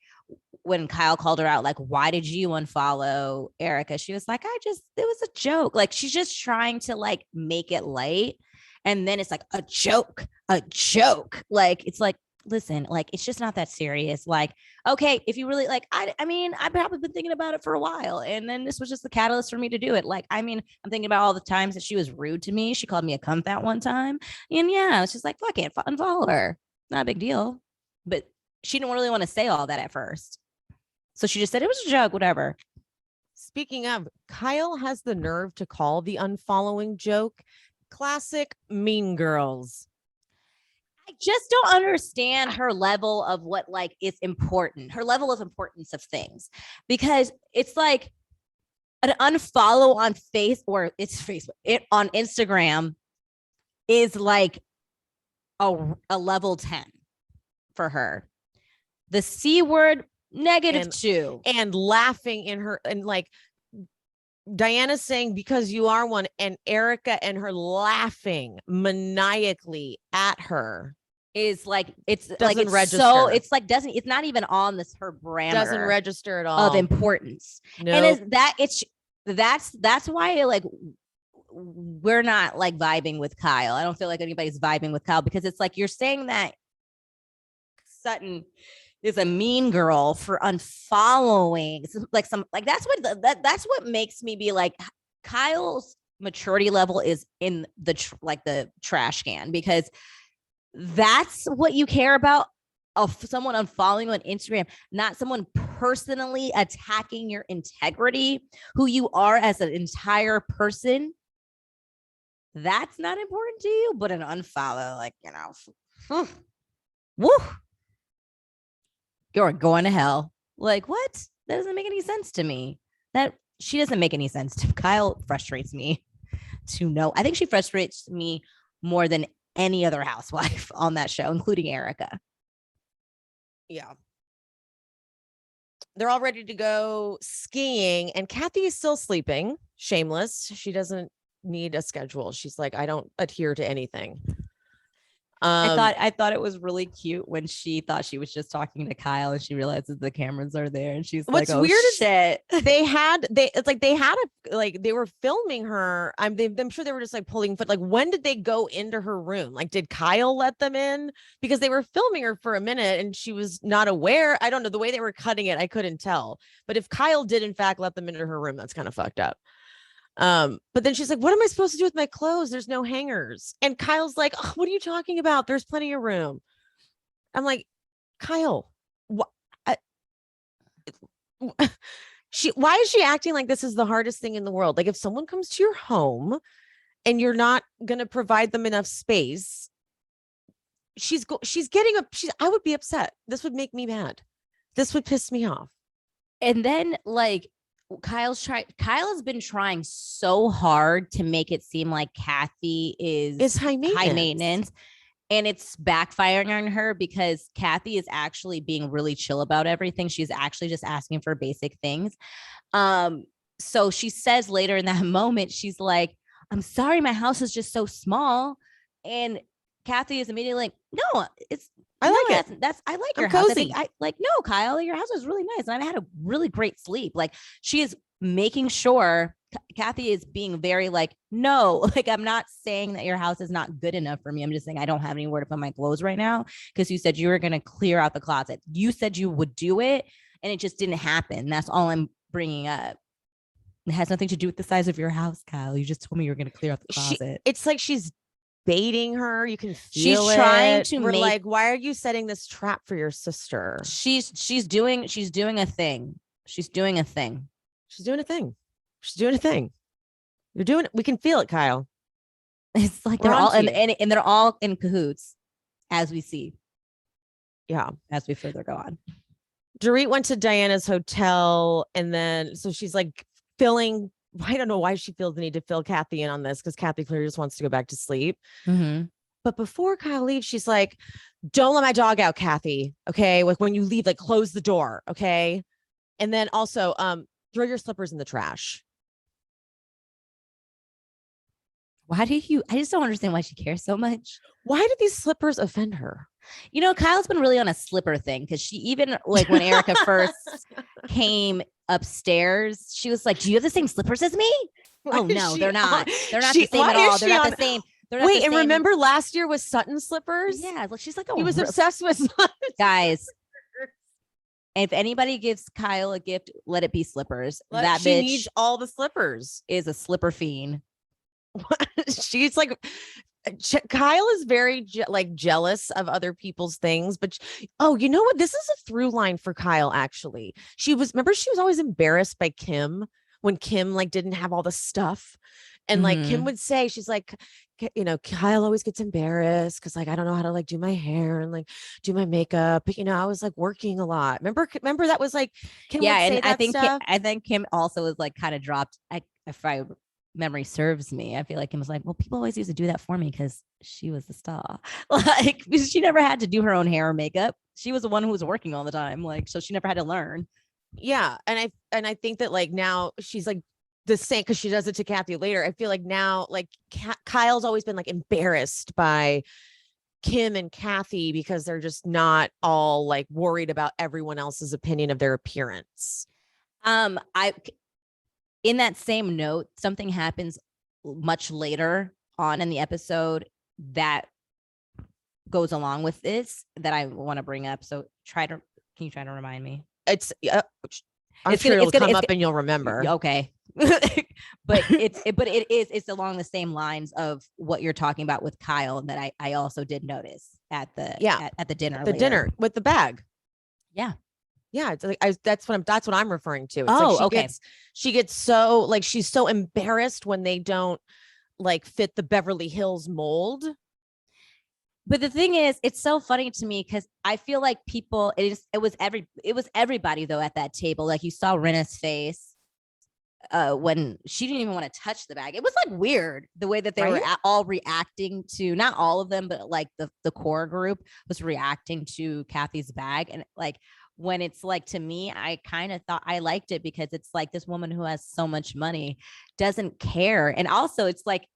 [SPEAKER 2] when Kyle called her out, like, why did you unfollow Erika? She was like, it was a joke. Like she's just trying to like make it light. And then it's like a joke. Like, it's like, listen, like, it's just not that serious. Like, okay, if you really like, I mean, I've probably been thinking about it for a while. And then this was just the catalyst for me to do it. Like, I mean, I'm thinking about all the times that she was rude to me. She called me a cunt that one time. And yeah, it's just like, fuck it, unfollow her. Not a big deal. But she didn't really want to say all that at first. So she just said it was a joke, whatever.
[SPEAKER 1] Speaking of, Kyle has the nerve to call the unfollowing joke classic Mean Girls.
[SPEAKER 2] I just don't understand her level of what like is important, her level of importance of things, because it's like an unfollow on Facebook, on Instagram is like a level 10 for her. The C word, -2.
[SPEAKER 1] And laughing in her, and like Diana saying, because you are one, and Erika and her laughing maniacally at her
[SPEAKER 2] is like, it's
[SPEAKER 1] doesn't
[SPEAKER 2] like, it's
[SPEAKER 1] register.
[SPEAKER 2] So it's like, it's not even on this, her parameter
[SPEAKER 1] doesn't register at all
[SPEAKER 2] of importance.
[SPEAKER 1] No.
[SPEAKER 2] And that's why like we're not like vibing with Kyle. I don't feel like anybody's vibing with Kyle, because it's like, you're saying that Sutton is a mean girl for unfollowing. So like that's what makes me be like, Kyle's maturity level is in the trash can, because that's what you care about of someone unfollowing on Instagram, not someone personally attacking your integrity, who you are as an entire person. That's not important to you, but an unfollow, like, woo. You're going to hell. Like, what? That doesn't make any sense to me. That she doesn't make any sense to Kyle. Frustrates me to know. I think she frustrates me more than any other housewife on that show, including Erika.
[SPEAKER 1] Yeah. They're all ready to go skiing, and Kathy is still sleeping. Shameless. She doesn't need a schedule. She's like, I don't adhere to anything.
[SPEAKER 2] I thought it was really cute when she thought she was just talking to Kyle, and she realizes the cameras are there, and she's like, "Oh weird shit!"
[SPEAKER 1] They were filming her. I'm sure they were just like pulling foot. Like, when did they go into her room? Like, did Kyle let them in? Because they were filming her for a minute, and she was not aware. I don't know, the way they were cutting it, I couldn't tell. But if Kyle did in fact let them into her room, that's kind of fucked up. But then she's like, what am I supposed to do with my clothes? There's no hangers. And Kyle's like, oh, what are you talking about? There's plenty of room. I'm like, Kyle, why is she acting like this is the hardest thing in the world? Like, if someone comes to your home, and you're not going to provide them enough space, she's getting I would be upset. This would make me mad. This would piss me off.
[SPEAKER 2] And then like Kyle has been trying so hard to make it seem like Kathy is
[SPEAKER 1] high maintenance.
[SPEAKER 2] And it's backfiring on her because Kathy is actually being really chill about everything. She's actually just asking for basic things. So she says later in that moment, she's like, I'm sorry, my house is just so small. And Kathy is immediately like, no, I like your house.
[SPEAKER 1] Cozy.
[SPEAKER 2] No, Kyle, your house is really nice. And I had a really great sleep. Like she is making sure Kathy is being very like, no, like I'm not saying that your house is not good enough for me. I'm just saying I don't have anywhere to put my clothes right now because you said you were going to clear out the closet. You said you would do it and it just didn't happen. That's all I'm bringing up. It has nothing to do with the size of your house, Kyle. You just told me you were going to clear out the closet.
[SPEAKER 1] It's like she's baiting her. You can feel
[SPEAKER 2] she's trying to
[SPEAKER 1] We're like, why are you setting this trap for your sister?
[SPEAKER 2] She's doing a thing. She's doing a thing.
[SPEAKER 1] We can feel it, Kyle.
[SPEAKER 2] It's like they're all and they're all in cahoots as we see.
[SPEAKER 1] Yeah.
[SPEAKER 2] As we further go on.
[SPEAKER 1] Dorit went to Diana's hotel and then so she's like filling. I don't know why she feels the need to fill Kathy in on this because Kathy clearly just wants to go back to sleep.
[SPEAKER 2] Mm-hmm.
[SPEAKER 1] But before Kyle leaves, she's like, don't let my dog out, Kathy. Okay. Like when you leave, like close the door. Okay. And then also throw your slippers in the trash.
[SPEAKER 2] I just don't understand why she cares so much.
[SPEAKER 1] Why did these slippers offend her?
[SPEAKER 2] You know, Kyle's been really on a slipper thing because she even like when Erika first came upstairs, she was like, do you have the same slippers as me? Oh, no, they're not. They're not the same at all. They're not the same.
[SPEAKER 1] Wait, and remember last year was Sutton's slippers?
[SPEAKER 2] Yeah, she's like,
[SPEAKER 1] he was obsessed with Sutton's
[SPEAKER 2] guys. If anybody gives Kyle a gift, let it be slippers. That
[SPEAKER 1] she
[SPEAKER 2] bitch
[SPEAKER 1] needs all the slippers.
[SPEAKER 2] Is a slipper fiend.
[SPEAKER 1] She's like, Kyle is very jealous of other people's things, but you know what? This is a through line for Kyle. Actually, she was always embarrassed by Kim when Kim like didn't have all the stuff. And like Kim would say, she's like, you know, Kyle always gets embarrassed because like I don't know how to like do my hair and like do my makeup. But you know, I was like working a lot. Remember that was like
[SPEAKER 2] Kim. Yeah, and I think Kim also was like kind of dropped. If I memory serves me, I feel like Kim was like, well, people always used to do that for me because she was the star. Like she never had to do her own hair or makeup. She was the one who was working all the time. Like so, she never had to learn.
[SPEAKER 1] Yeah, and I think that like now she's like the same because she does it to Kathy later. I feel like now like Kyle's always been like embarrassed by Kim and Kathy because they're just not all like worried about everyone else's opinion of their appearance.
[SPEAKER 2] In that same note, something happens much later on in the episode that goes along with this that I want to bring up. So can you try to remind me?
[SPEAKER 1] I'm sure it'll come up and you'll remember.
[SPEAKER 2] Okay. but it's along the same lines of what you're talking about with Kyle that I also did notice at the dinner.
[SPEAKER 1] The dinner with the bag.
[SPEAKER 2] Yeah.
[SPEAKER 1] Yeah, it's like that's what I'm referring to. It's
[SPEAKER 2] okay.
[SPEAKER 1] She gets so like she's so embarrassed when they don't like fit the Beverly Hills mold.
[SPEAKER 2] But the thing is, it's so funny to me because I feel like people. It was everybody though at that table. Like you saw Rinna's face when she didn't even want to touch the bag. It was like weird the way that they were all reacting to, not all of them, but like the core group was reacting to Kathy's bag and like. When it's like, to me, I kind of thought I liked it because it's like this woman who has so much money doesn't care. And also it's like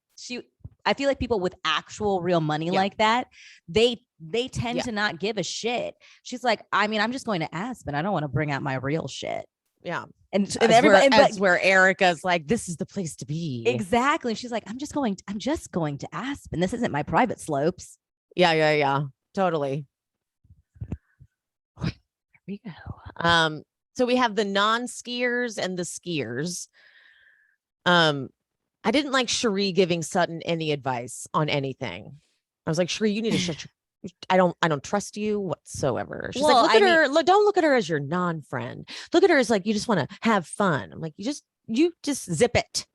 [SPEAKER 2] I feel like people with actual real money like that, they tend to not give a shit. She's like, I mean, I'm just going to Aspen. I don't want to bring out my real shit.
[SPEAKER 1] Yeah.
[SPEAKER 2] And everybody,
[SPEAKER 1] where Erika's like, this is the place to be.
[SPEAKER 2] Exactly. And she's like, I'm just going to Aspen. This isn't my private slopes.
[SPEAKER 1] Yeah. Totally. We go. So we have the non-skiers and the skiers. I didn't like Cherie giving Sutton any advice on anything. I was like, Cherie, you need to shut your I don't trust you whatsoever. She's like, don't look at her as your non-friend. Look at her as like you just want to have fun. I'm like, you just zip it.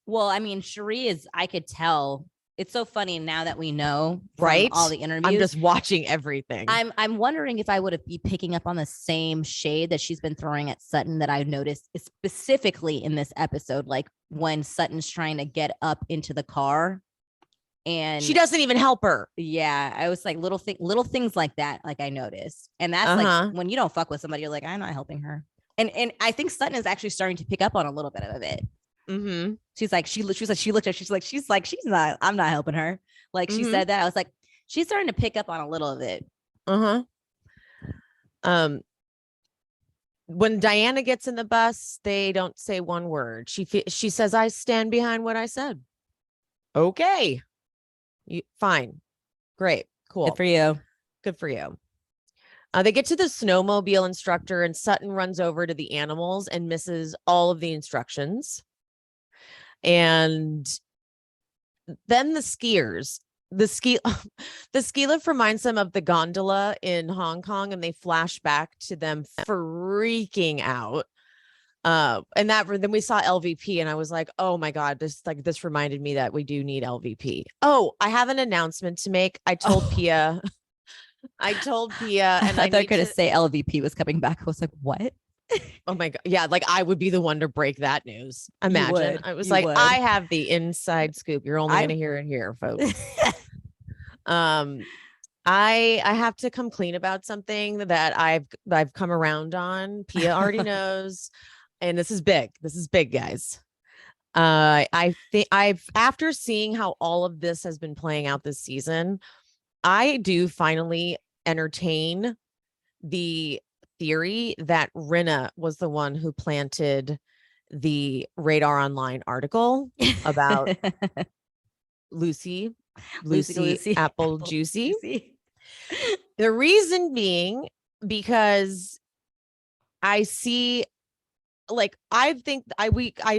[SPEAKER 2] Well, I mean, Cherie is, I could tell. It's so funny now that we know from
[SPEAKER 1] Right?
[SPEAKER 2] all the interviews.
[SPEAKER 1] I'm just watching everything.
[SPEAKER 2] I'm wondering if I would be picking up on the same shade that she's been throwing at Sutton that I've noticed specifically in this episode, like when Sutton's trying to get up into the car and
[SPEAKER 1] she doesn't even help her.
[SPEAKER 2] Yeah, I was like little things like that, like I noticed. And that's like when you don't fuck with somebody, you're like, I'm not helping her. And I think Sutton is actually starting to pick up on a little bit of it.
[SPEAKER 1] Mm-hmm.
[SPEAKER 2] She's like, she looked at her, she's not, I'm not helping her. Like she said that. I was like, she's starting to pick up on a little of it.
[SPEAKER 1] When Diana gets in the bus, they don't say one word. She says, I stand behind what I said. Okay. Fine. Great. Cool.
[SPEAKER 2] Good for you.
[SPEAKER 1] Good for you. They get to the snowmobile instructor and Sutton runs over to the animals and misses all of the instructions. And then the skiers, the ski lift reminds them of the gondola in Hong Kong, and they flash back to them freaking out. And then we saw LVP and I was like, oh my God, this reminded me that we do need LVP. Oh, I have an announcement to make. I told Pia and
[SPEAKER 2] I thought you were going to say LVP was coming back. I was like, what?
[SPEAKER 1] Oh my God. Yeah. Like I would be the one to break that news. Imagine. I was like, I have the inside scoop. You're only going to hear it here, folks. I have to come clean about something that I've come around on. Pia already knows. And this is big. This is big, guys. I think after seeing how all of this has been playing out this season, I do finally entertain the theory that Rinna was the one who planted the Radar Online article about Lucy Apple Juicy. The reason being because I see, like, I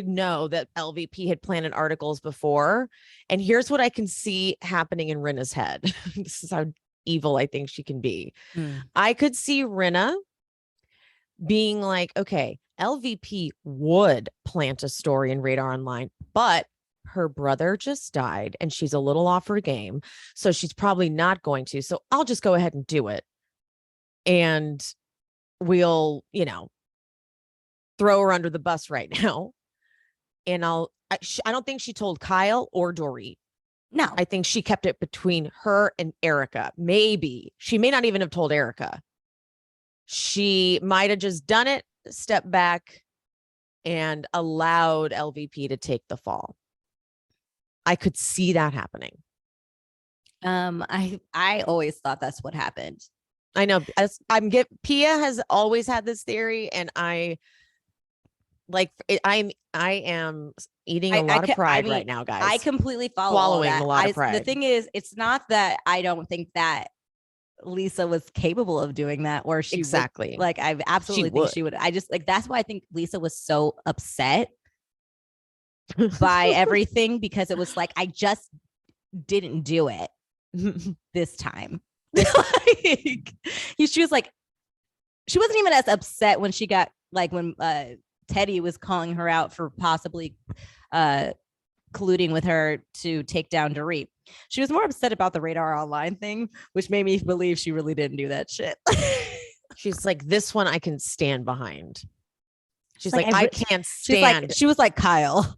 [SPEAKER 1] know that LVP had planted articles before, and here's what I can see happening in Rinna's head. This is how evil I think she can be. I could see Rinna being like, okay, LVP would plant a story in Radar Online, but her brother just died and she's a little off her game. So she's probably not going to. So I'll just go ahead and do it. And we'll, throw her under the bus right now. And I don't think she told Kyle or Dorit.
[SPEAKER 2] No,
[SPEAKER 1] I think she kept it between her and Erika. Maybe she may not even have told Erika. She might have just done it, stepped back, and allowed LVP to take the fall. I could see that happening.
[SPEAKER 2] I always thought that's what happened.
[SPEAKER 1] I know. Pia has always had this theory, and I am eating a lot of pride right now, guys.
[SPEAKER 2] I completely
[SPEAKER 1] swallowing a lot of pride.
[SPEAKER 2] The thing is, it's not that I don't think that Lisa was capable of doing that, or she
[SPEAKER 1] exactly
[SPEAKER 2] would, I absolutely think she would. I just that's why I think Lisa was so upset by everything, because it was like, I just didn't do it this time. She was like, she wasn't even as upset when she got when Teddy was calling her out for possibly colluding with her to take down Dorit. She was more upset about the Radar Online thing, which made me believe she really didn't do that shit.
[SPEAKER 1] She's like, this one I can stand behind. She's like, I can't stand.
[SPEAKER 2] She was like, Kyle,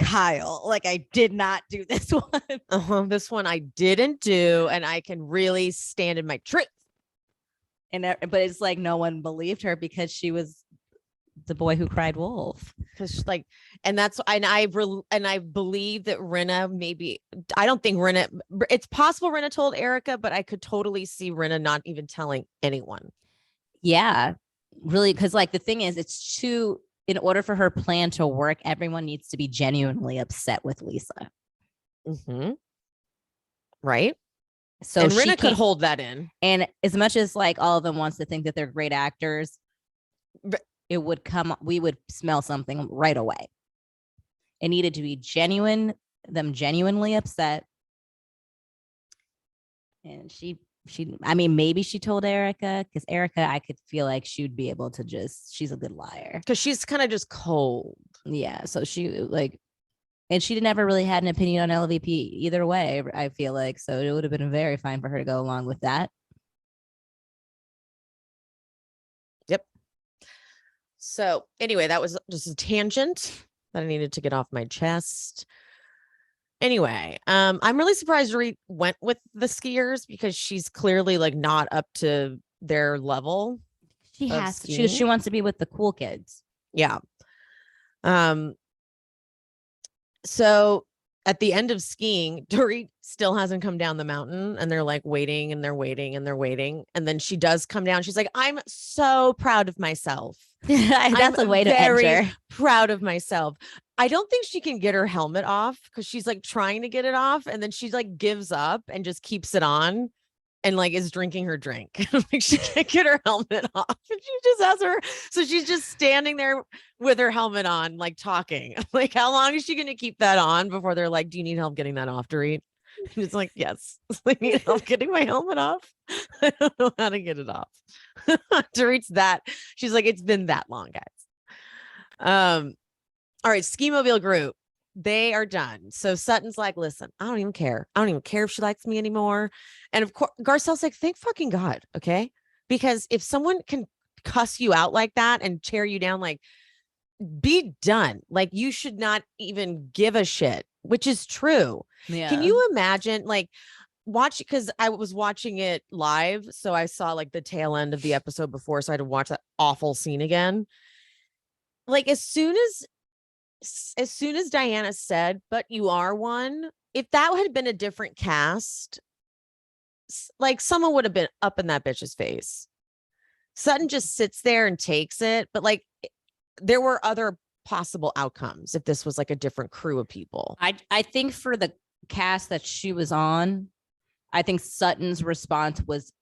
[SPEAKER 2] I did not do this one.
[SPEAKER 1] This one I didn't do, and I can really stand in my truth.
[SPEAKER 2] But it's like no one believed her because she was the boy who cried wolf.
[SPEAKER 1] Because I believe that Rinna, maybe, I don't think Rinna, it's possible Rinna told Erika, but I could totally see Rinna not even telling anyone.
[SPEAKER 2] Yeah, really. Because the thing is, in order for her plan to work, everyone needs to be genuinely upset with Lisa.
[SPEAKER 1] Mm-hmm. Right.
[SPEAKER 2] So
[SPEAKER 1] and Rinna could hold that in.
[SPEAKER 2] And as much as all of them wants to think that they're great actors, it would we would smell something right away. It needed to be genuine, them genuinely upset. And maybe she told Erika, because Erika, I could feel like she would be able to she's a good liar.
[SPEAKER 1] Because she's kind of just cold.
[SPEAKER 2] Yeah. So she And she never really had an opinion on LVP either way, I feel like. So it would have been very fine for her to go along with that.
[SPEAKER 1] Yep. So anyway, that was just a tangent that I needed to get off my chest. Anyway, I'm really surprised Dorit went with the skiers because she's clearly like not up to their level.
[SPEAKER 2] She has to. She wants to be with the cool kids.
[SPEAKER 1] Yeah. So at the end of skiing, Dorit still hasn't come down the mountain, and they're like waiting and they're waiting and they're waiting. And then she does come down. She's like, I'm so proud of myself.
[SPEAKER 2] That's a way to enter.
[SPEAKER 1] Proud of myself. I don't think she can get her helmet off because she's like trying to get it off. And then she like gives up and just keeps it on and like is drinking her drink. Like she can't get her helmet off. And she just has her. So she's just standing there with her helmet on, like talking. Like, how long is she going to keep that on before they're like, do you need help getting that off, Dorit? And it's like, yes, I need help getting my helmet off. I don't know how to get it off. Dorit's that. She's like, it's been that long, guys. All right, Ski Mobile group. They are done. So Sutton's like, listen, I don't even care. I don't even care if she likes me anymore. And of course, Garcelle's like, thank fucking God. Okay. Because if someone can cuss you out like that and tear you down, like, be done. Like, you should not even give a shit, which is true. Yeah. Can you imagine, like, watch, because I was watching it live. So I saw like the tail end of the episode before. So I had to watch that awful scene again. Like, as soon as Diana said, but you are one, if that had been a different cast, like someone would have been up in that bitch's face. Sutton just sits there and takes it. But like, there were other possible outcomes if this was like a different crew of people.
[SPEAKER 2] I think for the cast that she was on, I think Sutton's response was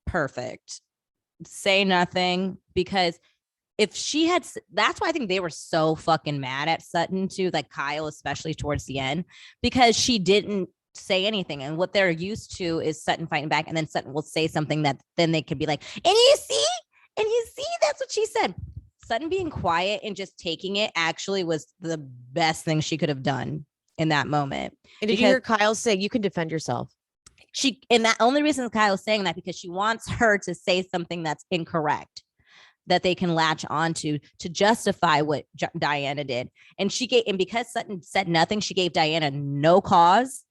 [SPEAKER 2] perfect. Say nothing, because if she had, that's why I think they were so fucking mad at Sutton too, like Kyle, especially towards the end, because she didn't say anything. And what they're used to is Sutton fighting back, and then Sutton will say something that then they could be like, and you see, that's what she said. Sutton being quiet and just taking it actually was the best thing she could have done in that moment.
[SPEAKER 1] And did you hear Kyle say, you can defend yourself?
[SPEAKER 2] And that only reason Kyle's saying that, because she wants her to say something that's incorrect, that they can latch onto to justify what Diana did. And because Sutton said nothing, she gave Diana no cause.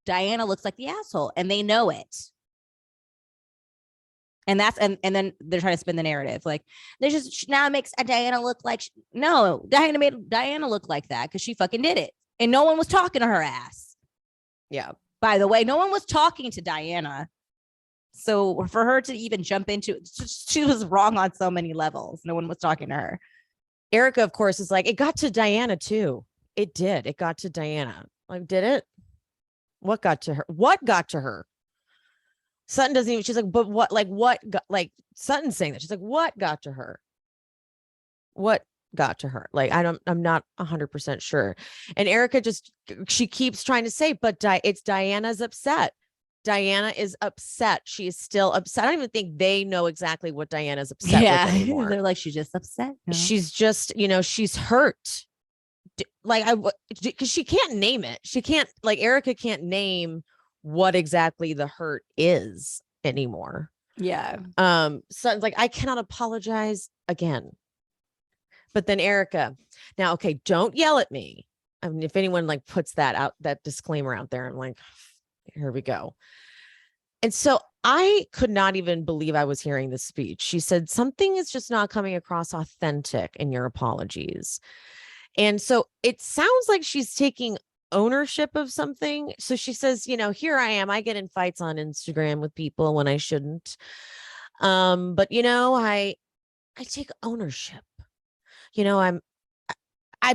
[SPEAKER 2] Diana looks like the asshole, and they know it. And that's, and then they're trying to spin the narrative. Like, they just, now it makes Diana look like, no, Diana made Diana look like that because she fucking did it. And no one was talking to her ass.
[SPEAKER 1] Yeah.
[SPEAKER 2] By the way, no one was talking to Diana. So for her to even jump into it, she was wrong on so many levels. No one was talking to her.
[SPEAKER 1] Erika, of course, is like, it got to Diana too. It did. It got to Diana. Like, did it? What got to her? What got to her? Sutton doesn't even, she's like, but what, like, what got, like, Sutton's saying that. She's like, what got to her? What got to her? Like, I'm not 100% sure. And Erika she keeps trying to say, but it's Diana's upset. Diana is upset. She is still upset. I don't even think they know exactly what Diana's upset with anymore.
[SPEAKER 2] They're like, she's just upset.
[SPEAKER 1] No? She's just, she's hurt. Like, because she can't name it. She can't, like, Erika can't name what exactly the hurt is anymore.
[SPEAKER 2] Yeah.
[SPEAKER 1] Sutton's like, I cannot apologize again. But then Erika, now, okay, don't yell at me. I mean, if anyone like puts that disclaimer out there, I'm like, here we go. And so I could not even believe I was hearing this speech. She said, something is just not coming across authentic in your apologies. And so it sounds like she's taking ownership of something. So she says, here I am. I get in fights on Instagram with people when I shouldn't. But I take ownership. I'm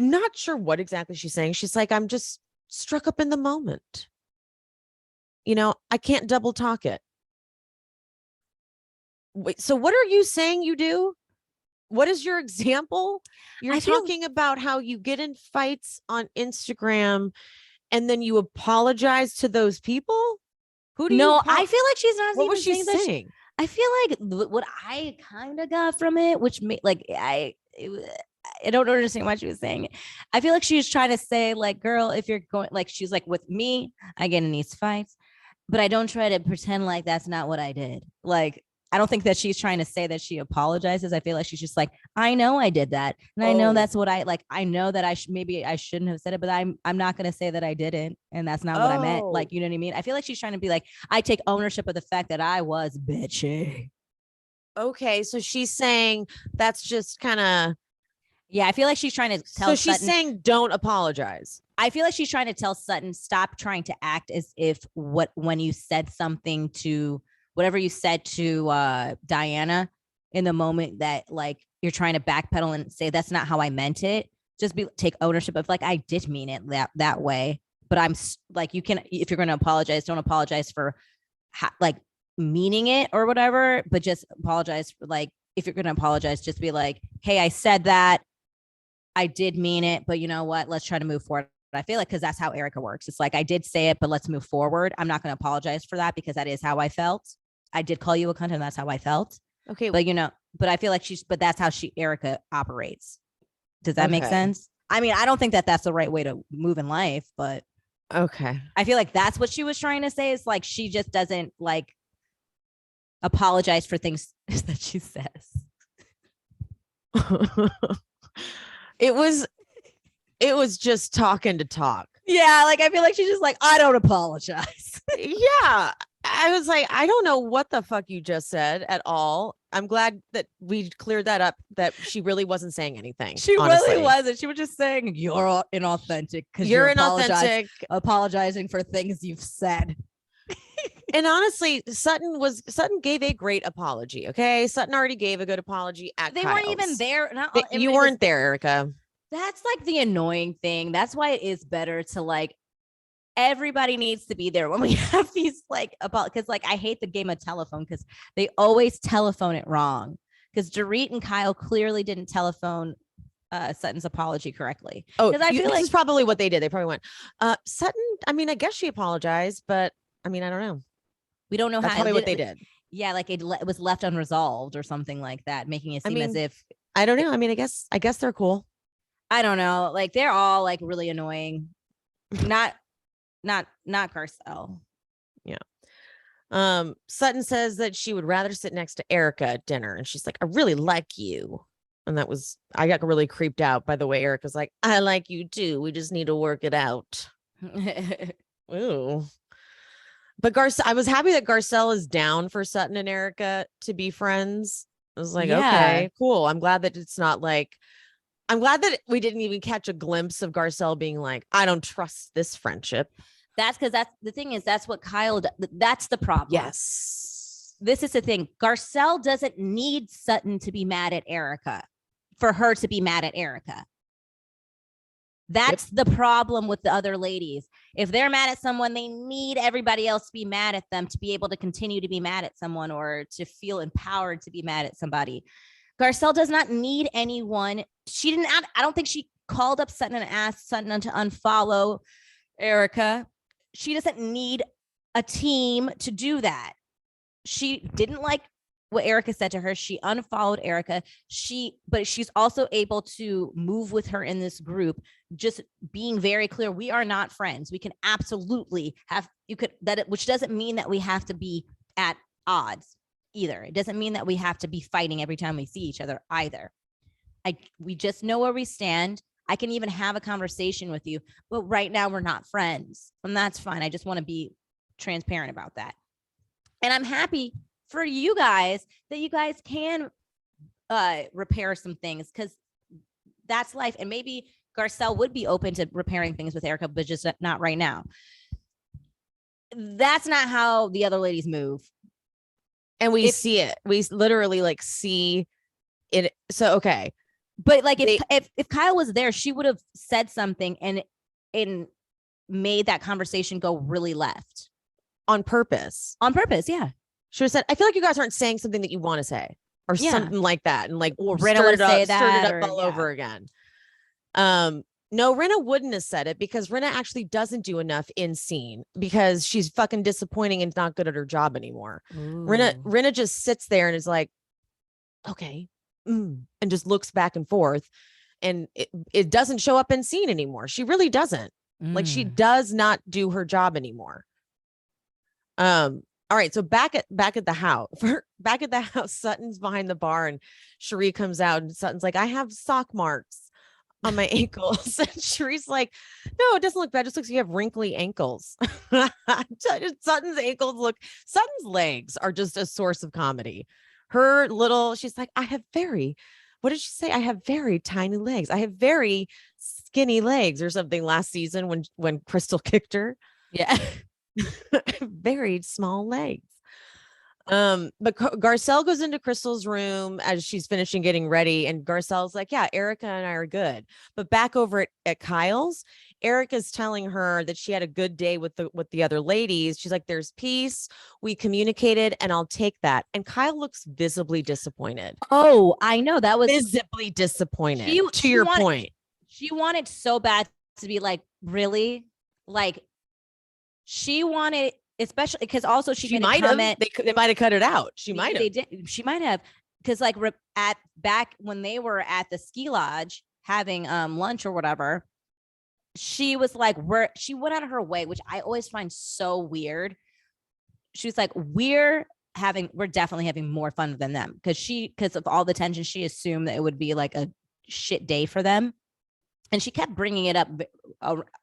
[SPEAKER 1] not sure what exactly she's saying. She's like, I'm just struck up in the moment. I can't double talk it. Wait, so what are you saying you do? What is your example? You're talking about how you get in fights on Instagram and then you apologize to those people? Who do you?
[SPEAKER 2] No, I feel like she's not.
[SPEAKER 1] What was she saying?
[SPEAKER 2] I feel like what I kind of got from it, which made like I don't understand why she was saying it. I feel like she was trying to say, like, girl, if you're going, like, she's like, with me, I get in these fights, but I don't try to pretend like that's not what I did. Like, I don't think that she's trying to say that she apologizes. I feel like she's just like, I know I did that, and I know that's what I like. I know that maybe I shouldn't have said it, but I'm not gonna say that I didn't, and that's not what I meant. Like, you know what I mean? I feel like she's trying to be like, I take ownership of the fact that I was bitchy.
[SPEAKER 1] Okay, so she's saying that's just kind of.
[SPEAKER 2] Yeah, I feel like she's trying to tell.
[SPEAKER 1] So she's
[SPEAKER 2] Sutton,
[SPEAKER 1] saying don't apologize.
[SPEAKER 2] I feel like she's trying to tell Sutton, stop trying to act as if when you said something to whatever you said to Diana in the moment that like you're trying to backpedal and say that's not how I meant it. Just take ownership of like I did mean it that way, but I'm like you can if you're going to apologize, don't apologize for like meaning it or whatever, but just apologize for like if you're going to apologize, just be like, hey, I said that. I did mean it, but you know what? Let's try to move forward. I feel like because that's how Erika works. It's like I did say it, but let's move forward. I'm not going to apologize for that because that is how I felt. I did call you a cunt, and that's how I felt.
[SPEAKER 1] Okay,
[SPEAKER 2] but but I feel like but that's how Erika operates. Does that make sense? I mean, I don't think that that's the right way to move in life, but
[SPEAKER 1] okay.
[SPEAKER 2] I feel like that's what she was trying to say. Is like she just doesn't like apologize for things that she says.
[SPEAKER 1] It was just talking to talk.
[SPEAKER 2] Yeah, like I feel like she's just like, I don't apologize.
[SPEAKER 1] Yeah. I was like, I don't know what the fuck you just said at all. I'm glad that we cleared that up, that she really wasn't saying anything.
[SPEAKER 2] She
[SPEAKER 1] honestly.
[SPEAKER 2] really wasn't. She was just saying you're inauthentic because you're inauthentic, apologizing for things you've said.
[SPEAKER 1] And honestly, Sutton gave a great apology. Okay. Sutton already gave a good apology at
[SPEAKER 2] They
[SPEAKER 1] Kyle's.
[SPEAKER 2] weren't even there.
[SPEAKER 1] You weren't there, Erika.
[SPEAKER 2] That's like the annoying thing. That's why it is better to like, everybody needs to be there when we have these like, because like, I hate the game of telephone because they always telephone it wrong. Because Dorit and Kyle clearly didn't telephone Sutton's apology correctly.
[SPEAKER 1] Oh,
[SPEAKER 2] I feel like
[SPEAKER 1] this is probably what they did. They probably went, Sutton, I mean, I guess she apologized, but I mean, I don't know.
[SPEAKER 2] We don't know
[SPEAKER 1] That's probably what they did.
[SPEAKER 2] Yeah, like it was left unresolved or something like that, making it seem as if
[SPEAKER 1] I don't know. I mean, I guess they're cool.
[SPEAKER 2] I don't know. Like they're all like really annoying. Not Garcelle.
[SPEAKER 1] Yeah. Sutton says that she would rather sit next to Erika at dinner, and she's like, I really like you. And I got really creeped out by the way Erika's like, I like you too. We just need to work it out. Ooh. But I was happy that Garcelle is down for Sutton and Erika to be friends. I was like, okay, cool. I'm glad that it's not like, I'm glad that we didn't even catch a glimpse of Garcelle being like, I don't trust this friendship.
[SPEAKER 2] That's because that's the thing is that's what Kyle, that's the problem.
[SPEAKER 1] Yes.
[SPEAKER 2] This is the thing. Garcelle doesn't need Sutton to be mad at Erika for her to be mad at Erika. That's the problem with the other ladies. If they're mad at someone, they need everybody else to be mad at them to be able to continue to be mad at someone or to feel empowered to be mad at somebody. Garcelle does not need anyone. I don't think she called up Sutton and asked Sutton to unfollow Erika. She doesn't need a team to do that. She didn't like what Erika said to her. She unfollowed Erika. But she's also able to move with her in this group, just being very clear. We are not friends. We can absolutely which doesn't mean that we have to be at odds either. It doesn't mean that we have to be fighting every time we see each other either. We just know where we stand. I can even have a conversation with you, but right now we're not friends, and that's fine. I just want to be transparent about that. And I'm happy for you guys that you guys can repair some things because that's life. And maybe Garcelle would be open to repairing things with Erika, but just not right now. That's not how the other ladies move.
[SPEAKER 1] And we see it. We literally like see it. So, okay.
[SPEAKER 2] But like if Kyle was there, she would have said something and made that conversation go really left.
[SPEAKER 1] On purpose.
[SPEAKER 2] On purpose, yeah.
[SPEAKER 1] Should have said, I feel like you guys aren't saying something that you want to say or something like that. And like,
[SPEAKER 2] Rinna would say that
[SPEAKER 1] stirred it up all over again. No, Rinna wouldn't have said it because Rinna actually doesn't do enough in scene because she's fucking disappointing and not good at her job anymore. Ooh. Rinna just sits there and is like, okay, and just looks back and forth. and it doesn't show up in scene anymore. She really doesn't. Like, she does not do her job anymore. All right, so back at the house, Sutton's behind the bar, and Cherie comes out, and Sutton's like, I have sock marks on my ankles. And Cherie's like, no, it doesn't look bad. It just looks like you have wrinkly ankles. Sutton's legs are just a source of comedy. She's like, what did she say? I have very tiny legs. I have very skinny legs or something last season when Crystal kicked her.
[SPEAKER 2] Yeah.
[SPEAKER 1] Very small legs. But Garcelle goes into Crystal's room as she's finishing getting ready, and Garcelle's like, yeah, Erika and I are good. But back over at Kyle's, Erika's telling her that she had a good day with the other ladies. She's like, there's peace, we communicated, and I'll take that. And Kyle looks visibly disappointed.
[SPEAKER 2] Oh, I know, that was
[SPEAKER 1] visibly disappointed. To your point,
[SPEAKER 2] she wanted so bad to be like, really, like she wanted, especially because also she might have,
[SPEAKER 1] they might have cut it out. She might
[SPEAKER 2] have, because like back when they were at the ski lodge having lunch or whatever, she was like, she went out of her way, which I always find so weird. She was like, we're definitely having more fun than them, because of all the tension. She assumed that it would be like a shit day for them. And she kept bringing it up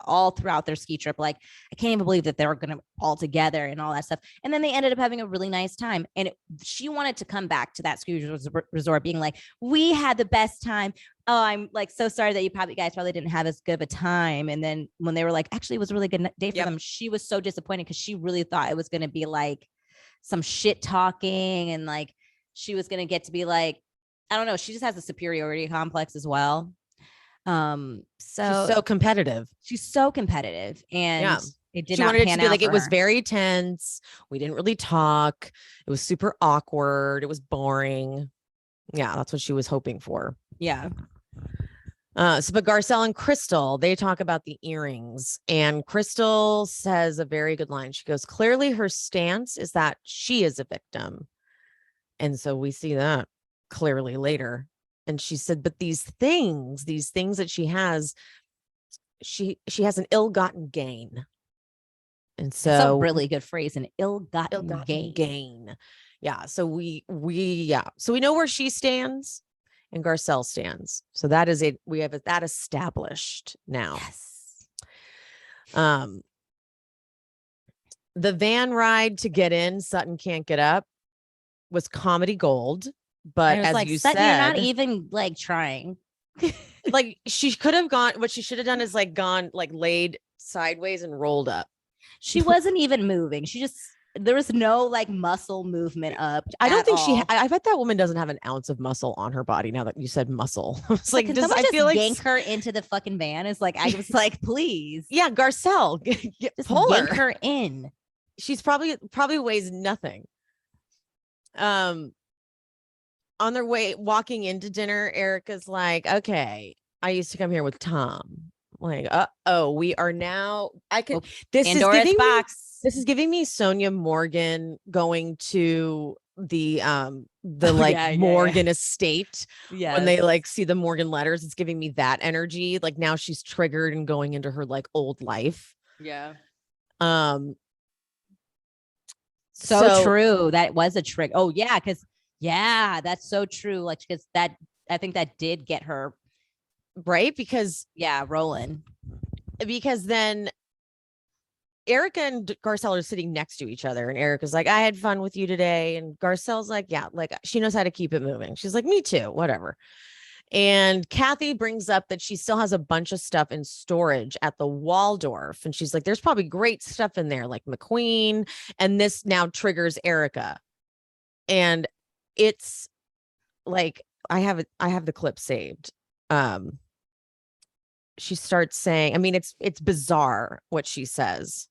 [SPEAKER 2] all throughout their ski trip. Like, I can't even believe that they were going to all together and all that stuff. And then they ended up having a really nice time. And she wanted to come back to that ski resort being like, we had the best time. Oh, I'm like, so sorry that you guys probably didn't have as good of a time. And then when they were like, actually, it was a really good day for them, she was so disappointed because she really thought it was going to be like some shit talking. And like, she was going to get to be like, I don't know. She just has a superiority complex as well. So
[SPEAKER 1] she's so competitive.
[SPEAKER 2] And it did
[SPEAKER 1] she
[SPEAKER 2] not
[SPEAKER 1] wanted
[SPEAKER 2] pan
[SPEAKER 1] it to be
[SPEAKER 2] out
[SPEAKER 1] like, it was
[SPEAKER 2] her.
[SPEAKER 1] very tense. We didn't really talk. It was super awkward. It was boring. Yeah, that's what she was hoping for.
[SPEAKER 2] Yeah.
[SPEAKER 1] But Garcelle and Crystal, they talk about the earrings, and Crystal says a very good line. She goes, clearly her stance is that she is a victim. And so we see that clearly later. And she said, but these things that she has an ill-gotten gain. And so
[SPEAKER 2] that's a really good phrase, an ill-gotten
[SPEAKER 1] gain. Yeah. So we know where she stands and Garcelle stands. So we have that established now.
[SPEAKER 2] Yes.
[SPEAKER 1] The van ride to get in, Sutton can't get up, was comedy gold. But as
[SPEAKER 2] like,
[SPEAKER 1] you
[SPEAKER 2] Sutton,
[SPEAKER 1] said,
[SPEAKER 2] you're not even like trying.
[SPEAKER 1] Like, she could have gone, what she should have done is like gone, like laid sideways and rolled up.
[SPEAKER 2] She wasn't even moving. There was no like muscle movement up.
[SPEAKER 1] I don't think I bet that woman doesn't have an ounce of muscle on her body now that you said muscle. It's like,
[SPEAKER 2] can someone just yank her into the fucking van? It's like, I was like, please.
[SPEAKER 1] Yeah, Garcelle,
[SPEAKER 2] just yank her in.
[SPEAKER 1] She's probably weighs nothing. On their way walking into dinner, Erika's like, okay, I used to come here with Tom. Like, we are now. This is giving me Sonia Morgan going to the Morgan estate. Yeah, when they like see the Morgan letters, it's giving me that energy. Like, now she's triggered and going into her like old life.
[SPEAKER 2] Yeah. So true. That was a trick. Oh yeah, because that's so true. Like, because that, I think that did get her
[SPEAKER 1] right, because
[SPEAKER 2] rolling.
[SPEAKER 1] Because then Erika and Garcelle are sitting next to each other, and Erika's like, I had fun with you today, and Garcelle's like, yeah, like she knows how to keep it moving. She's like, me too, whatever. And Kathy brings up that she still has a bunch of stuff in storage at the Waldorf, and she's like, there's probably great stuff in there, like McQueen, and this now triggers Erika. And it's like, I have the clip saved. She starts saying, I mean, it's bizarre what she says.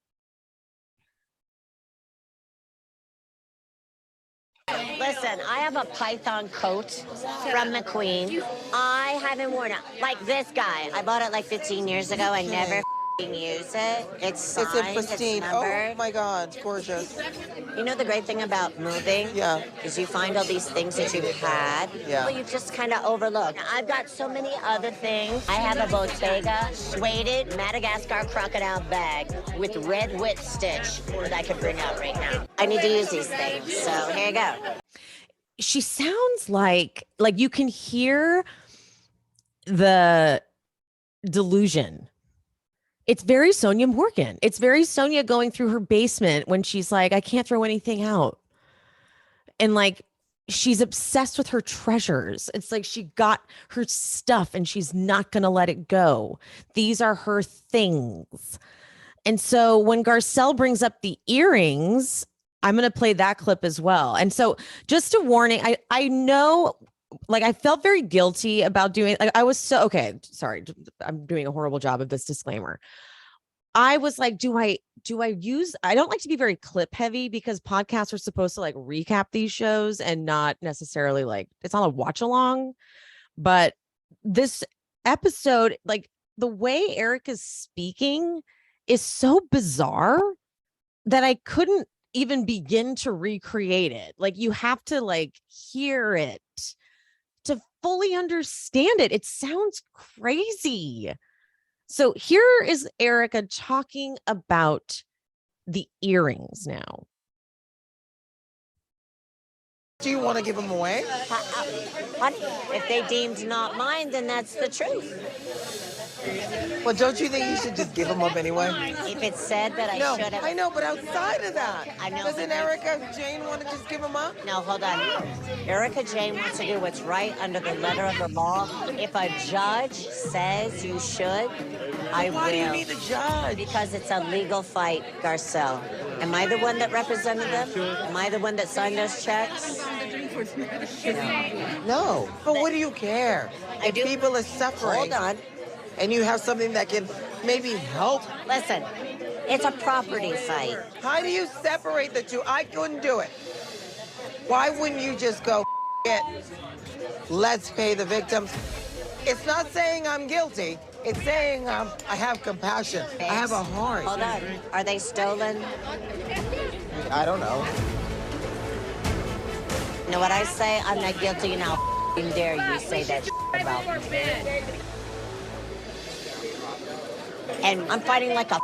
[SPEAKER 3] Listen, I have a python coat from McQueen. I haven't worn it. Like this guy. I bought it like 15 years ago. I never use it. It's signed,
[SPEAKER 4] It's in pristine.
[SPEAKER 3] it's
[SPEAKER 4] Oh
[SPEAKER 3] numbered.
[SPEAKER 4] my God, it's gorgeous.
[SPEAKER 3] You know the great thing about moving?
[SPEAKER 4] Yeah.
[SPEAKER 3] Is you find all these things that you've had.
[SPEAKER 4] Yeah.
[SPEAKER 3] Well, you just kind of overlook. I've got so many other things. I have a Bottega weighted Madagascar crocodile bag with red whip stitch that I could bring out right now. I need to use these things, so here you go.
[SPEAKER 1] She sounds like you can hear the delusion. It's very Sonia Morgan. It's very Sonia going through her basement when she's like, I can't throw anything out. And like, she's obsessed with her treasures. It's like she got her stuff and she's not going to let it go. These are her things. And so when Garcelle brings up the earrings, I'm going to play that clip as well. And so just a warning, I know, like, I felt very guilty about doing, like, I was so, okay, sorry, I'm doing a horrible job of this disclaimer. I was like, do I use, I don't like to be very clip heavy because podcasts are supposed to like recap these shows and not necessarily like, it's not a watch along. But this episode, like the way Erika's speaking is so bizarre that I couldn't even begin to recreate it. Like you have to like hear it to fully understand it. It sounds crazy. So here is Erika talking about the earrings now.
[SPEAKER 4] Do you want to give them away?
[SPEAKER 3] Honey, if they deemed not mine, then that's the truth.
[SPEAKER 4] Well, don't you think you should just give them up anyway?
[SPEAKER 3] If it said that I
[SPEAKER 4] No,
[SPEAKER 3] should have.
[SPEAKER 4] I know, but outside of that,
[SPEAKER 3] I know,
[SPEAKER 4] doesn't
[SPEAKER 3] but-
[SPEAKER 4] Erika Jane want to just give them up?
[SPEAKER 3] No, hold on. Erika Jane wants to do what's right under the letter of the law. If a judge says you should, I will.
[SPEAKER 4] Why do you need the judge?
[SPEAKER 3] Because it's a legal fight, Garcelle. Am I the one that represented them? Am I the one that signed those checks?
[SPEAKER 4] No, but what do you care?
[SPEAKER 3] I
[SPEAKER 4] If
[SPEAKER 3] do.
[SPEAKER 4] people are suffering.
[SPEAKER 3] Hold on.
[SPEAKER 4] And you have something that can maybe help.
[SPEAKER 3] Listen, it's a property fight.
[SPEAKER 4] How do you separate the two? I couldn't do it. Why wouldn't you just go, it, let's pay the victims? It's not saying I'm guilty. It's saying I have compassion. I have a heart.
[SPEAKER 3] Hold on. Are they stolen?
[SPEAKER 4] I don't know.
[SPEAKER 3] You know what I say? I'm not guilty, and how dare you say that about me. And I'm fighting like a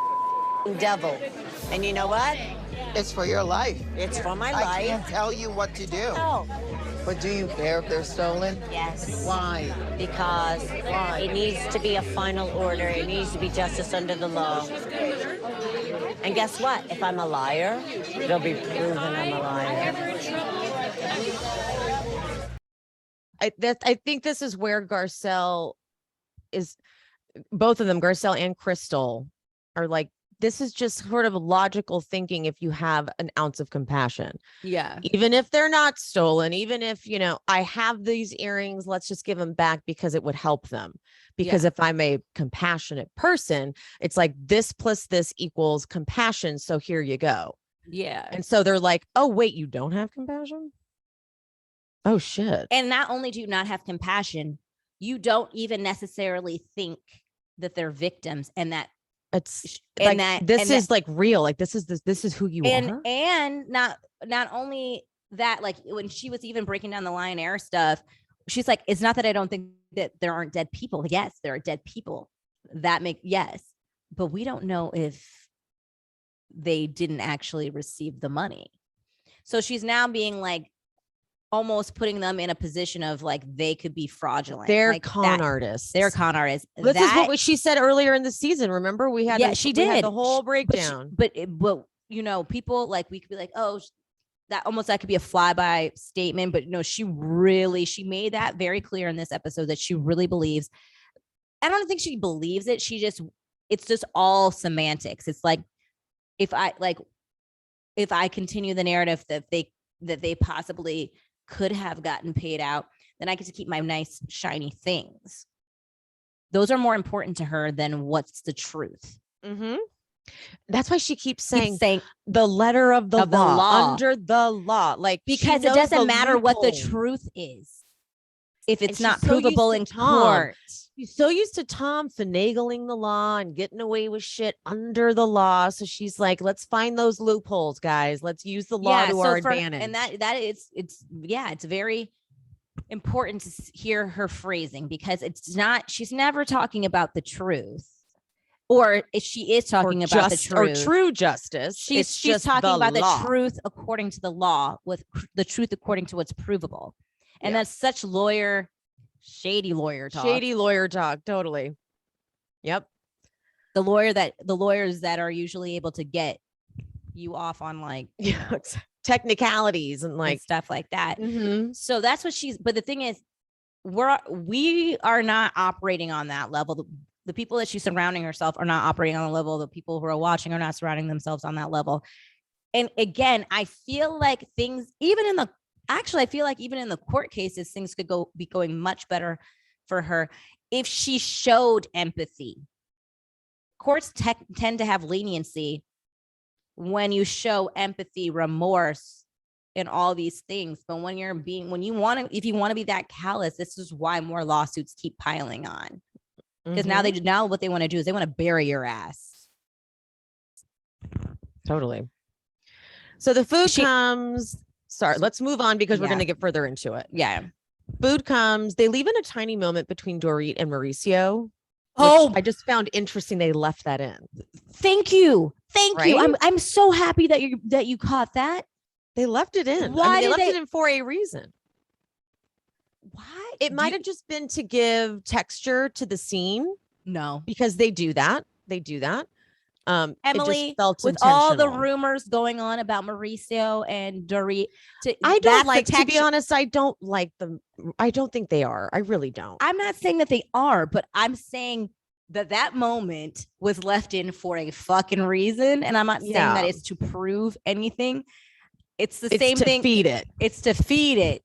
[SPEAKER 3] devil. And you know what?
[SPEAKER 4] It's for your life.
[SPEAKER 3] It's for my
[SPEAKER 4] I
[SPEAKER 3] life.
[SPEAKER 4] can't tell you what to do.
[SPEAKER 3] No.
[SPEAKER 4] But do you care if they're stolen?
[SPEAKER 3] Yes.
[SPEAKER 4] Why?
[SPEAKER 3] Because it needs to be a final order. It needs to be justice under the law. And guess what? If I'm a liar, it'll be proven I'm a liar.
[SPEAKER 1] I think this is where Garcelle is, both of them, Garcelle and Crystal, are like, this is just sort of logical thinking if you have an ounce of compassion.
[SPEAKER 2] Yeah.
[SPEAKER 1] Even if they're not stolen, even if, you know, I have these earrings, let's just give them back because it would help them. Because if I'm a compassionate person, it's like this plus this equals compassion. So here you go.
[SPEAKER 2] Yeah.
[SPEAKER 1] And so they're like, oh, wait, you don't have compassion? Oh, shit.
[SPEAKER 2] And not only do you not have compassion, you don't even necessarily think that they're victims, and that
[SPEAKER 1] It's
[SPEAKER 2] and
[SPEAKER 1] like,
[SPEAKER 2] that
[SPEAKER 1] this
[SPEAKER 2] and
[SPEAKER 1] is like real. Like this is who you are.
[SPEAKER 2] And not only that, like when she was even breaking down the Lion Air stuff, she's like, it's not that I don't think that there aren't dead people. Yes, there are dead people yes, but we don't know if they didn't actually receive the money. So she's now being like, almost putting them in a position of like they could be fraudulent.
[SPEAKER 1] They're
[SPEAKER 2] like
[SPEAKER 1] con artists.
[SPEAKER 2] They're con artists.
[SPEAKER 1] This is what she said earlier in the season. Remember, we had
[SPEAKER 2] she
[SPEAKER 1] we had
[SPEAKER 2] did
[SPEAKER 1] the whole breakdown.
[SPEAKER 2] But you know, people like, we could be like, oh, that could be a flyby statement. But no, she made that very clear in this episode that she really believes. I don't think she believes it. It's just all semantics. It's like, if I continue the narrative that they possibly could have gotten paid out, then I get to keep my nice shiny things. Those are more important to her than what's the truth.
[SPEAKER 1] Mm-hmm. That's why she keeps saying the letter of the
[SPEAKER 2] law,
[SPEAKER 1] under the law, like,
[SPEAKER 2] because it doesn't matter what the truth is if it's not provable in court.
[SPEAKER 1] she's so used to Tom finagling the law and getting away with shit under the law. So she's like, let's find those loopholes, guys. Let's use the law to our advantage.
[SPEAKER 2] And it's very important to hear her phrasing, because she's never talking about the truth. Or if she is talking about the truth
[SPEAKER 1] or true justice,
[SPEAKER 2] she's talking about the truth according to the law, with the truth according to what's provable. And that's such shady lawyer talk.
[SPEAKER 1] Totally. Yep.
[SPEAKER 2] The lawyers that are usually able to get you off on like
[SPEAKER 1] technicalities and like
[SPEAKER 2] stuff like that.
[SPEAKER 1] Mm-hmm.
[SPEAKER 2] So that's what but the thing is, we are not operating on that level. The people that she's surrounding herself are not operating on the level. The people who are watching are not surrounding themselves on that level. And again, I feel like even in the court cases, things could be going much better for her if she showed empathy. Courts tend to have leniency when you show empathy, remorse, and all these things. But if you want to be that callous, this is why more lawsuits keep piling on. Because now what they want to do is they want to bury your ass.
[SPEAKER 1] Totally. So the food comes. Sorry, let's move on because we're going to get further into it.
[SPEAKER 2] Yeah.
[SPEAKER 1] Food comes. They leave in a tiny moment between Dorit and Mauricio. I just found interesting they left that in.
[SPEAKER 2] Thank you. I'm so happy that you caught that.
[SPEAKER 1] They left it in. They left it in for a reason.
[SPEAKER 2] Why?
[SPEAKER 1] It might have just been to give texture to the scene.
[SPEAKER 2] No,
[SPEAKER 1] because they do that.
[SPEAKER 2] Emily, with all the rumors going on about Mauricio and Dorit,
[SPEAKER 1] to be honest, I don't like them. I don't think they are. I really don't.
[SPEAKER 2] I'm not saying that they are, but I'm saying that moment was left in for a fucking reason. And I'm not saying that it's to prove anything. It's the same thing. It's to feed it.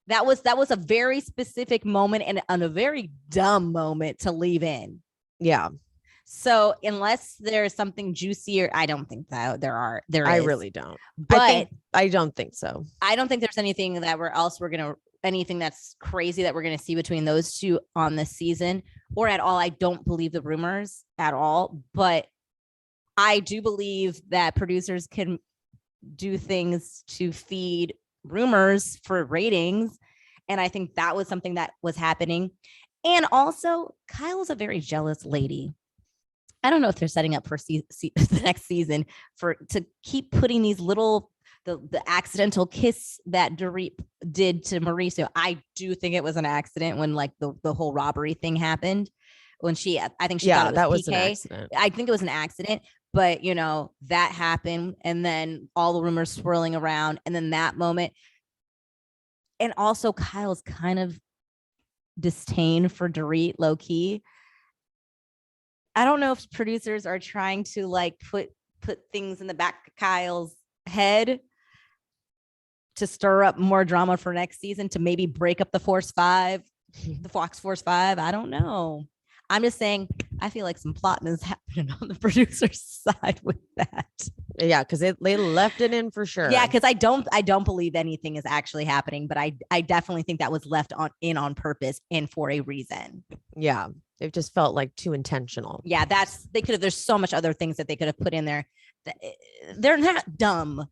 [SPEAKER 2] That was a very specific moment and a very dumb moment to leave in.
[SPEAKER 1] Yeah.
[SPEAKER 2] So unless there's something juicier, I don't think that there is.
[SPEAKER 1] I really don't.
[SPEAKER 2] But
[SPEAKER 1] I don't think so.
[SPEAKER 2] I don't think there's anything anything that's crazy that we're gonna see between those two on this season or at all. I don't believe the rumors at all, but I do believe that producers can do things to feed rumors for ratings. And I think that was something that was happening. And also, Kyle's a very jealous lady. I don't know if they're setting up for the next season to keep putting these little the accidental kiss that Dorit did to Mauricio. I do think it was an accident when like the whole robbery thing happened. When I think she thought it was
[SPEAKER 1] that
[SPEAKER 2] PK.
[SPEAKER 1] Was an accident.
[SPEAKER 2] I think it was an accident, but that happened, and then all the rumors swirling around, and then that moment, and also Kyle's kind of disdain for Dorit, low key. I don't know if producers are trying to like put things in the back of Kyle's head to stir up more drama for next season, to maybe break up the Fox Force 5. I don't know. I'm just saying, I feel like some plotting is happening on the producer's side with that.
[SPEAKER 1] Yeah, because they left it in for sure.
[SPEAKER 2] Yeah, because I don't believe anything is actually happening, but I definitely think that was left on purpose and for a reason.
[SPEAKER 1] Yeah, it just felt like too intentional.
[SPEAKER 2] Yeah, there's so much other things that they could have put in there. They're not dumb.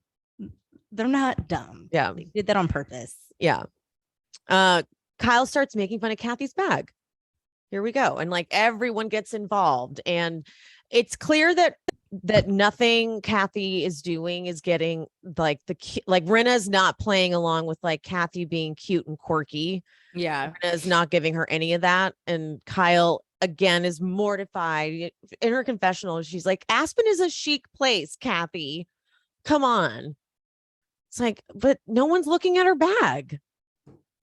[SPEAKER 1] Yeah,
[SPEAKER 2] they did that on purpose.
[SPEAKER 1] Yeah. Kyle starts making fun of Kathy's bag. Here we go. And like everyone gets involved, and it's clear that nothing Kathy is doing is getting like Rinna's not playing along with like Kathy being cute and quirky.
[SPEAKER 2] Yeah.
[SPEAKER 1] Rinna's not giving her any of that. And Kyle again is mortified in her confessional. She's like, Aspen is a chic place, Kathy. Come on. It's like, but no one's looking at her bag.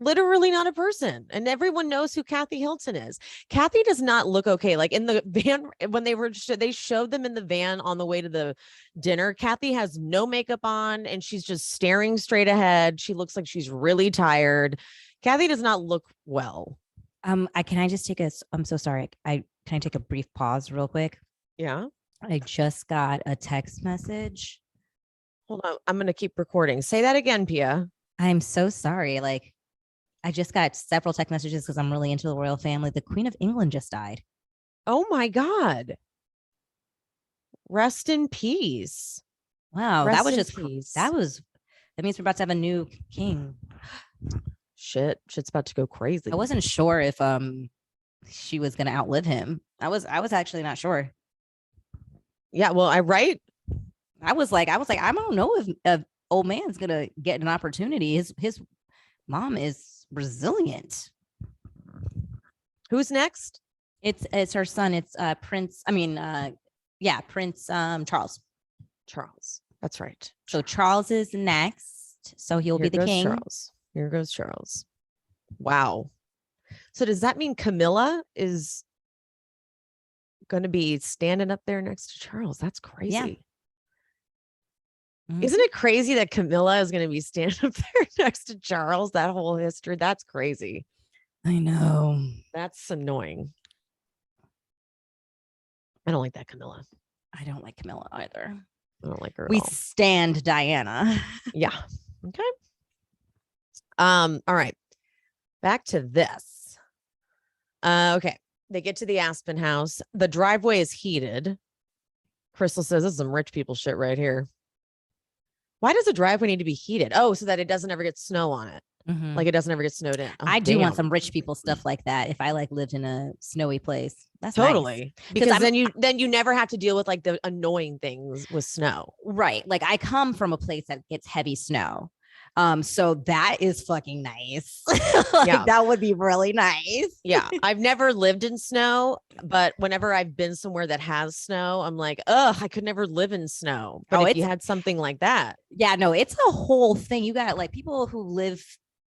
[SPEAKER 1] Literally not a person. And everyone knows who Kathy Hilton is. Kathy does not look okay. Like in the van, when they showed them in the van on the way to the dinner, Kathy has no makeup on and she's just staring straight ahead. She looks like she's really tired. Kathy does not look well.
[SPEAKER 2] I'm so sorry. Can I take a brief pause real quick?
[SPEAKER 1] Yeah.
[SPEAKER 2] I just got a text message.
[SPEAKER 1] Hold on. I'm going to keep recording. Say that again, Pia.
[SPEAKER 2] I'm so sorry. Like, I just got several text messages because I'm really into the royal family. The Queen of England just died.
[SPEAKER 1] Oh my God. Rest in peace.
[SPEAKER 2] Wow,
[SPEAKER 1] Rest
[SPEAKER 2] that was
[SPEAKER 1] in
[SPEAKER 2] just
[SPEAKER 1] peace.
[SPEAKER 2] that means we're about to have a new king.
[SPEAKER 1] Shit's about to go crazy.
[SPEAKER 2] I wasn't sure if she was gonna outlive him. I was actually not sure.
[SPEAKER 1] Yeah, well, I
[SPEAKER 2] was like, I don't know if old man's gonna get an opportunity. His mom is resilient.
[SPEAKER 1] Who's next?
[SPEAKER 2] It's her son. It's Prince. Prince Charles.
[SPEAKER 1] Charles. That's right.
[SPEAKER 2] So Charles is next. So he'll be the king.
[SPEAKER 1] Charles. Here goes Charles. Wow. So does that mean Camilla is going to be standing up there next to Charles? That's crazy.
[SPEAKER 2] Yeah. Mm-hmm.
[SPEAKER 1] Isn't it crazy that Camilla is going to be standing up there next to Charles? That whole history. That's crazy.
[SPEAKER 2] I know.
[SPEAKER 1] That's annoying. I don't like that Camilla.
[SPEAKER 2] I don't like Camilla either.
[SPEAKER 1] I don't like her.
[SPEAKER 2] We stand Diana.
[SPEAKER 1] Yeah. Okay. All right. Back to this. Okay. They get to the Aspen house. The driveway is heated. Crystal says this is some rich people shit right here. Why does the driveway need to be heated? Oh, so that it doesn't ever get snow on it.
[SPEAKER 2] Mm-hmm.
[SPEAKER 1] Like it doesn't ever get snowed in. Oh,
[SPEAKER 2] I do want some rich people stuff like that. If I lived in a snowy place, that's
[SPEAKER 1] totally
[SPEAKER 2] nice.
[SPEAKER 1] Because then you never have to deal with like the annoying things with snow.
[SPEAKER 2] Right. Like I come from a place that gets heavy snow. So that is fucking nice. That would be really nice.
[SPEAKER 1] Yeah. I've never lived in snow, but whenever I've been somewhere that has snow, I'm like, ugh, I could never live in snow. But if you had something like that.
[SPEAKER 2] Yeah, no, it's a whole thing. You got like people who live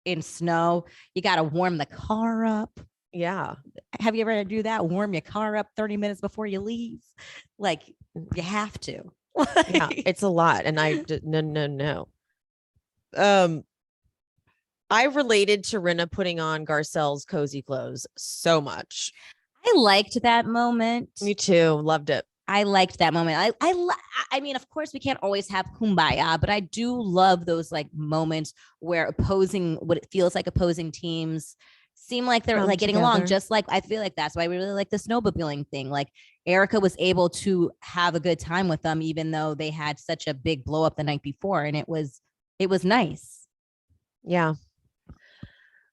[SPEAKER 2] in snow, you got to warm the car up.
[SPEAKER 1] Yeah.
[SPEAKER 2] Have you ever do that? Warm your car up 30 minutes before you leave. Like you have to.
[SPEAKER 1] Yeah, it's a lot. And no. I related to Rinna putting on Garcelle's cozy clothes so much.
[SPEAKER 2] I liked that moment.
[SPEAKER 1] Me too. Loved it.
[SPEAKER 2] I liked that moment. I mean, of course, we can't always have kumbaya, but I do love those like moments where what it feels like opposing teams seem like they're like getting along. Just like I feel like that's why we really like the snowmobiling thing. Like Erika was able to have a good time with them, even though they had such a big blow up the night before, and it was nice.
[SPEAKER 1] Yeah.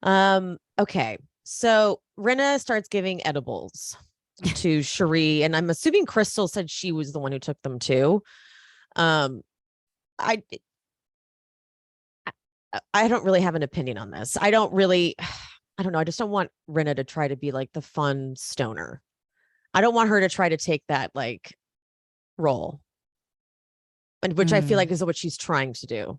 [SPEAKER 1] Okay. So Rinna starts giving edibles to Cherie, and I'm assuming Crystal said she was the one who took them too. I don't really have an opinion on this. I don't know. I just don't want Rinna to try to be like the fun stoner. I don't want her to try to take that like role, and which I feel like is what she's trying to do.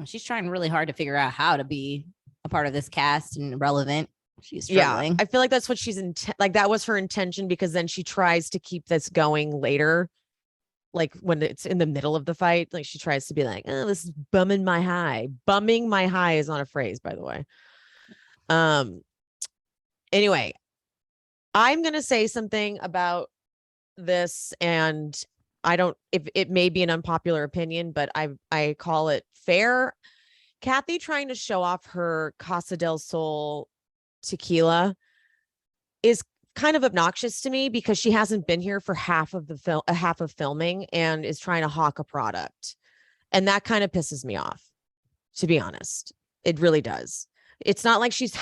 [SPEAKER 2] She's trying really hard to figure out how to be a part of this cast and relevant. She's struggling.
[SPEAKER 1] Yeah, I feel like that's what she's like that was her intention, because then she tries to keep this going later. Like when it's in the middle of the fight, like she tries to be like, oh, this is bumming my high. Bumming my high is not a phrase, by the way. Anyway, I'm going to say something about this, and if it may be an unpopular opinion, but I call it fair. Kathy trying to show off her Casa del Sol tequila is kind of obnoxious to me, because she hasn't been here for half of filming and is trying to hawk a product. And that kind of pisses me off, to be honest. It really does. It's not like she's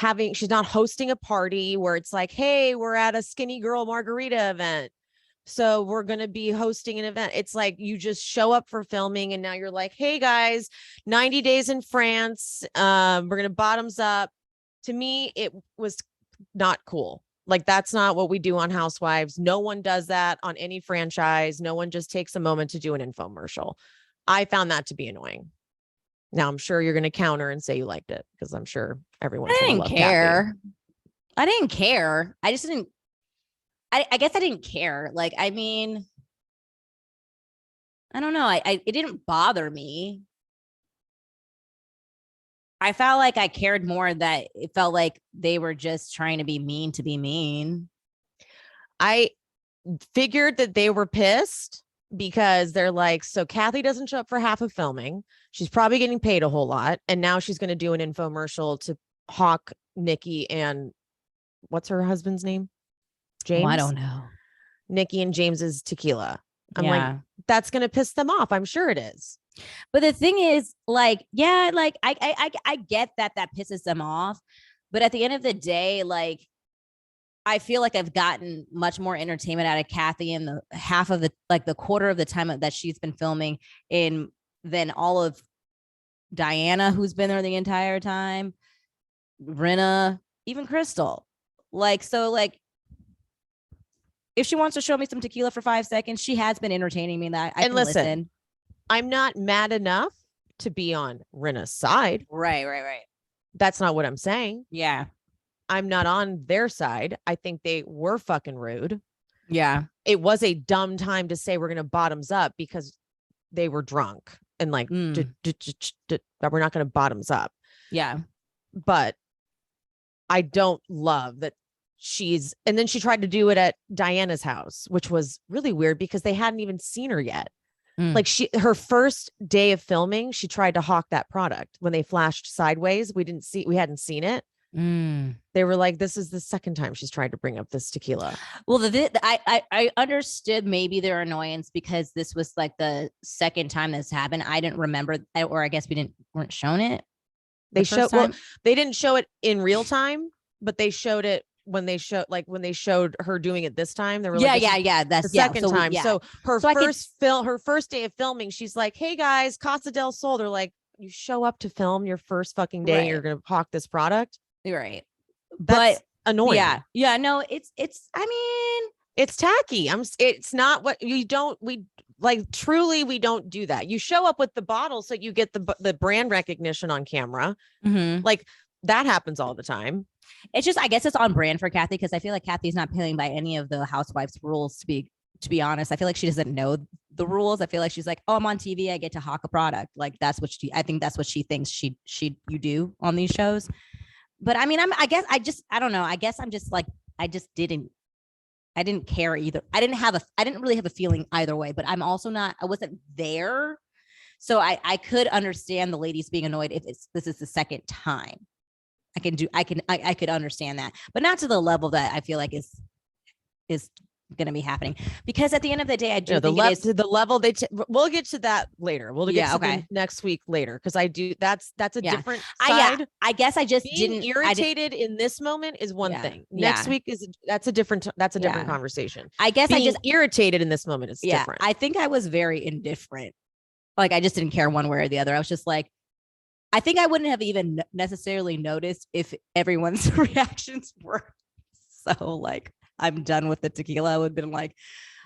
[SPEAKER 1] not hosting a party where it's like, hey, we're at a skinny girl margarita event, so we're going to be hosting an event. It's like you just show up for filming, and now you're like, hey guys, 90 days in France. We're going to bottoms up. To me, it was not cool. Like, that's not what we do on Housewives. No one does that on any franchise. No one just takes a moment to do an infomercial. I found that to be annoying. Now, I'm sure you're going to counter and say you liked it, because I'm sure everyone's going to love
[SPEAKER 2] care.
[SPEAKER 1] Kathy.
[SPEAKER 2] I didn't care. I just didn't. I guess I didn't care. Like, I mean, I don't know. It didn't bother me. I felt like I cared more that it felt like they were just trying to be mean to be mean.
[SPEAKER 1] I figured that they were pissed because they're like, so Kathy doesn't show up for half of filming. She's probably getting paid a whole lot. And now she's going to do an infomercial to hawk Nicky and what's her husband's name? James.
[SPEAKER 2] Oh, I don't know.
[SPEAKER 1] Nicky and James's tequila. I'm like, that's gonna piss them off. I'm sure it is.
[SPEAKER 2] But the thing is, like, yeah, like I get that pisses them off. But at the end of the day, like, I feel like I've gotten much more entertainment out of Kathy in the half of the, like the quarter of the time that she's been filming than all of Diana, who's been there the entire time, Rinna, even Crystal. Like, so like, if she wants to show me some tequila for 5 seconds, she has been entertaining me. That I can listen.
[SPEAKER 1] I'm not mad enough to be on Rinna's side.
[SPEAKER 2] Right.
[SPEAKER 1] That's not what I'm saying.
[SPEAKER 2] Yeah.
[SPEAKER 1] I'm not on their side. I think they were fucking rude.
[SPEAKER 2] Yeah.
[SPEAKER 1] It was a dumb time to say we're going to bottoms up because they were drunk and like, we're not going to bottoms up.
[SPEAKER 2] Yeah.
[SPEAKER 1] But I don't love that and then she tried to do it at Diana's house, which was really weird because they hadn't even seen her yet. Like her first day of filming, she tried to hawk that product when they flashed sideways. We hadn't seen it. They were like, this is the second time she's tried to bring up this tequila.
[SPEAKER 2] Well, I understood maybe their annoyance because this was like the second time this happened. I didn't remember, or I guess weren't shown it.
[SPEAKER 1] They didn't show it in real time, but they showed it when they showed her doing it this time. They were like,
[SPEAKER 2] that's
[SPEAKER 1] the second time. So her first day of filming, she's like, hey guys, Casa del Sol. They're like, you show up to film your first fucking day, you're gonna hawk this product.
[SPEAKER 2] Right.
[SPEAKER 1] That's annoying.
[SPEAKER 2] Yeah. No, it's I mean,
[SPEAKER 1] it's tacky. It's not what we truly, we don't do that. You show up with the bottle so you get the brand recognition on camera. Like that happens all the time.
[SPEAKER 2] It's just, I guess it's on brand for Kathy because I feel like Kathy's not playing by any of the housewives rules to be honest. I feel like she doesn't know the rules. I feel like she's like, oh, I'm on TV, I get to hawk a product. Like I think that's what she thinks you do on these shows. But I mean, I don't know. I guess I'm just like, I didn't care either. I didn't really have a feeling either way, but I wasn't there. So I could understand the ladies being annoyed if this is the second time. I could understand that, but not to the level that I feel like is going to be happening, because at the end of the day, I do think
[SPEAKER 1] the level we'll get to that later. We'll get to next week later. Cause that's a different side.
[SPEAKER 2] I guess I just
[SPEAKER 1] being irritated in this moment is one thing. Next week that's a different conversation.
[SPEAKER 2] I guess
[SPEAKER 1] being I just irritated in this moment is different.
[SPEAKER 2] I think I was very indifferent. Like I just didn't care one way or the other. I was just like, I think I wouldn't have even necessarily noticed if everyone's reactions were so like, I'm done with the tequila. I would have been like,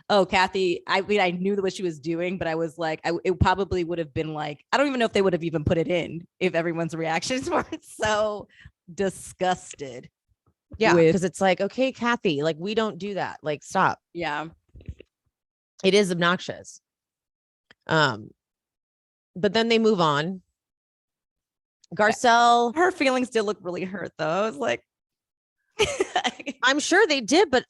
[SPEAKER 2] oh, Kathy, I mean, I knew what she was doing, but I was like, it probably would have been like, I don't even know if they would have even put it in if everyone's reactions weren't so disgusted.
[SPEAKER 1] Yeah, because it's like, okay, Kathy, like we don't do that. Like, stop.
[SPEAKER 2] Yeah.
[SPEAKER 1] It is obnoxious. But then they move on. Garcelle,
[SPEAKER 2] her feelings did look really hurt though. I was like,
[SPEAKER 1] I'm sure they did, but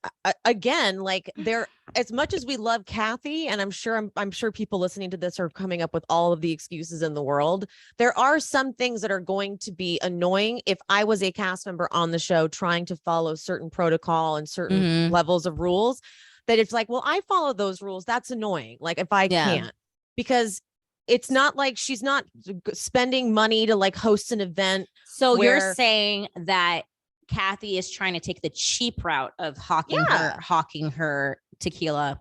[SPEAKER 1] again, like they're, as much as we love Kathy, and I'm sure people listening to this are coming up with all of the excuses in the world, there are some things that are going to be annoying if I was a cast member on the show trying to follow certain protocol and certain levels of rules, that it's like, well, I follow those rules. That's annoying. Like if I can't, because it's not like she's not spending money to like host an event.
[SPEAKER 2] So you're saying that Kathy is trying to take the cheap route of hawking her tequila,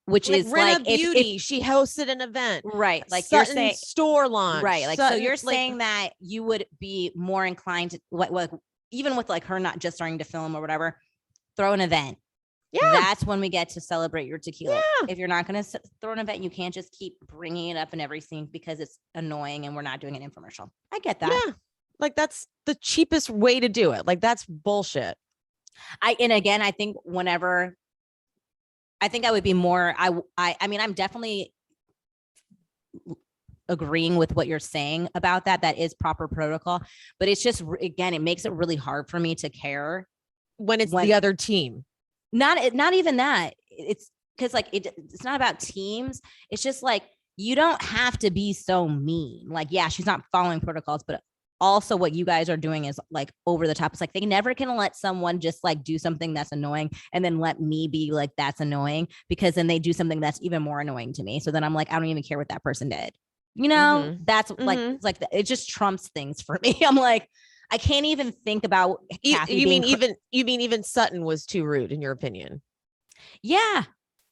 [SPEAKER 2] which like is
[SPEAKER 1] Rinna
[SPEAKER 2] like
[SPEAKER 1] Beauty. She hosted an event,
[SPEAKER 2] right? Like
[SPEAKER 1] Sutton
[SPEAKER 2] you're saying
[SPEAKER 1] store launch,
[SPEAKER 2] right? Like
[SPEAKER 1] Sutton,
[SPEAKER 2] so you're saying that you would be more inclined to like even with like her not just starting to film or whatever, throw an event. Yeah, that's when we get to celebrate your tequila. Yeah. If you're not going to throw an event, you can't just keep bringing it up in every scene because it's annoying and we're not doing an infomercial. I get that.
[SPEAKER 1] Yeah. Like that's the cheapest way to do it. Like that's bullshit.
[SPEAKER 2] And again, I think I would be more, I mean, I'm definitely agreeing with what you're saying about that. That is proper protocol, but it's just, again, it makes it really hard for me to care
[SPEAKER 1] when it's the other team.
[SPEAKER 2] Not even that. It's because like, it's not about teams. It's just like, you don't have to be so mean. Like, yeah, she's not following protocols, but also what you guys are doing is like over the top. It's like they never can let someone just like do something that's annoying and then let me be like, that's annoying, because then they do something that's even more annoying to me. So then I'm like, I don't even care what that person did. You know, that's like, it's like, it just trumps things for me. I'm like, I can't even think about
[SPEAKER 1] you mean even Sutton was too rude in your opinion?
[SPEAKER 2] Yeah.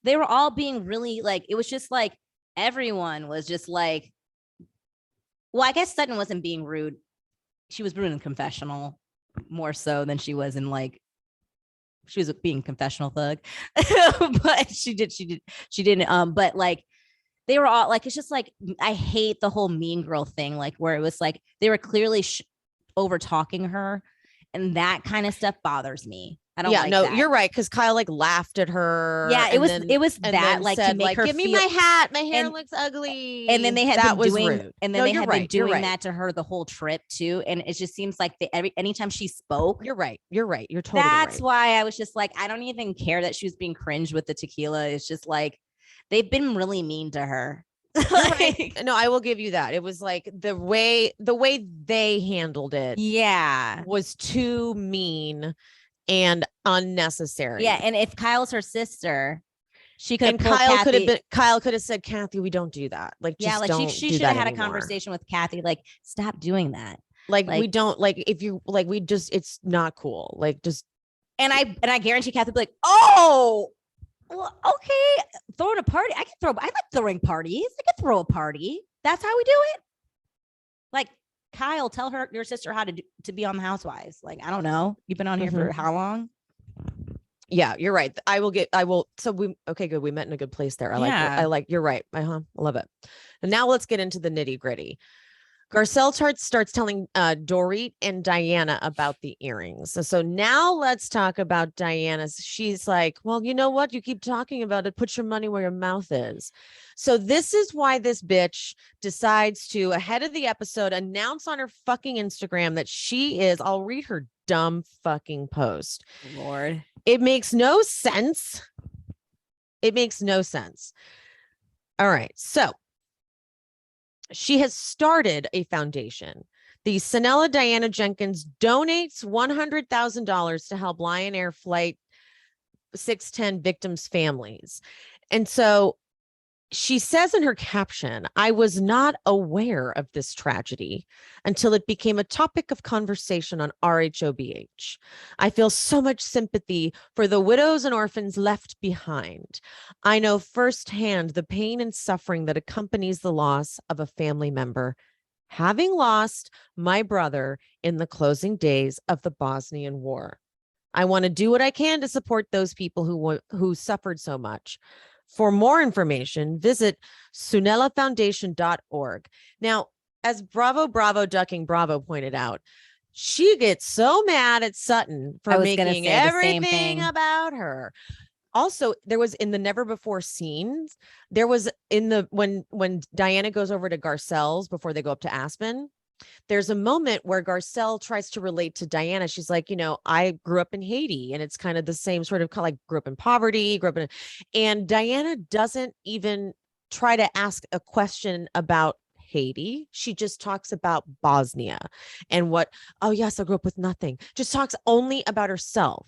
[SPEAKER 2] They were all being really like, it was just like, everyone was just like, well, I guess Sutton wasn't being rude. She was rude in confessional more so than she was in like, she was being confessional thug, but she didn't. But like, they were all like, it's just like, I hate the whole mean girl thing, like where it was like, they were clearly over talking her, and that kind of stuff bothers me. I don't like that.
[SPEAKER 1] You're right, because Kyle like laughed at her.
[SPEAKER 2] Yeah, it was that like
[SPEAKER 1] said,
[SPEAKER 2] to make
[SPEAKER 1] like,
[SPEAKER 2] her
[SPEAKER 1] give me my hat, my hair looks ugly.
[SPEAKER 2] And then they had
[SPEAKER 1] that
[SPEAKER 2] been
[SPEAKER 1] was
[SPEAKER 2] doing,
[SPEAKER 1] rude.
[SPEAKER 2] and then they had been doing that to her the whole trip too. And it just seems like anytime she spoke,
[SPEAKER 1] you're right. You're totally
[SPEAKER 2] that's
[SPEAKER 1] right.
[SPEAKER 2] why I was just like, I don't even care that she was being cringe with the tequila. It's just like they've been really mean to her.
[SPEAKER 1] Like, no, I will give you that. It was like the way they handled it, was too mean and unnecessary.
[SPEAKER 2] Yeah, and if Kyle's her sister, she could.
[SPEAKER 1] And Kyle could have said, Kathy, we don't do that. Like, just like
[SPEAKER 2] she should have had a conversation with Kathy. Like, stop doing that.
[SPEAKER 1] Like we don't like if you like we just it's not cool. Like just
[SPEAKER 2] and I guarantee Kathy would be like, oh. Well, okay, throwing a party. I like throwing parties. I can throw a party. That's how we do it. Like, Kyle, tell your sister how to be on the Housewives. Like, I don't know. You've been on here for how long?
[SPEAKER 1] Yeah, you're right. So good. We met in a good place there. You're right. I love it. And now let's get into the nitty gritty. Garcelle starts telling Dorit and Diana about the earrings. So now let's talk about Diana. She's like, well, you know what? You keep talking about it. Put your money where your mouth is. So this is why this bitch decides to, ahead of the episode, announce on her fucking Instagram that she is, I'll read her dumb fucking post.
[SPEAKER 2] Lord.
[SPEAKER 1] It makes no sense. All right. So she has started a foundation. The Sanella Diana Jenkins donates $100,000 to help Lion Air Flight 610 victims' families. And so she says in her caption, I was not aware of this tragedy until it became a topic of conversation on RHOBH. I feel so much sympathy for the widows and orphans left behind. I know firsthand the pain and suffering that accompanies the loss of a family member, having lost my brother in the closing days of the Bosnian War. I want to do what I can to support those people who suffered so much. For more information, visit sunellafoundation.org. Now, as Bravo Ducking Bravo pointed out, she gets so mad at Sutton for making everything about her. Also, there was in the never before scenes, there was in the when Diana goes over to Garcelle's before they go up to Aspen, there's a moment where Garcelle tries to relate to Diana. She's like, I grew up in Haiti, and it's kind of the same sort of like grew up in poverty, and Diana doesn't even try to ask a question about Haiti. She just talks about Bosnia and oh yes, I grew up with nothing. Just talks only about herself.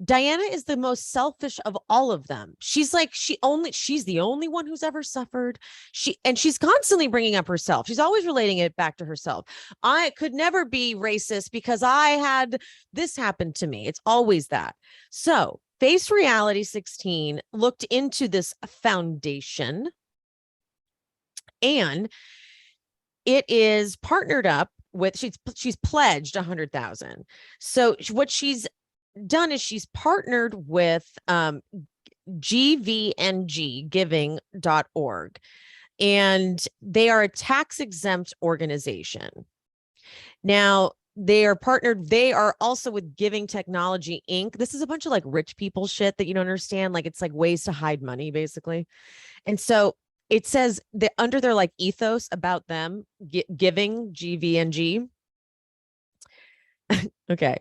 [SPEAKER 1] Diana is the most selfish of all of them. She's like, she's the only one who's ever suffered. She's constantly bringing up herself. She's always relating it back to herself. I could never be racist because I had this happen to me. It's always that. So Face Reality 16 looked into this foundation, and it is partnered up with, she's pledged 100,000. So what she's done is she's partnered with gvnggiving.org, and they are a tax exempt organization. Now they are also with Giving Technology Inc. This is a bunch of like rich people shit that you don't understand. Like it's like ways to hide money basically. And so it says that under their like ethos about them giving GVNG. Okay.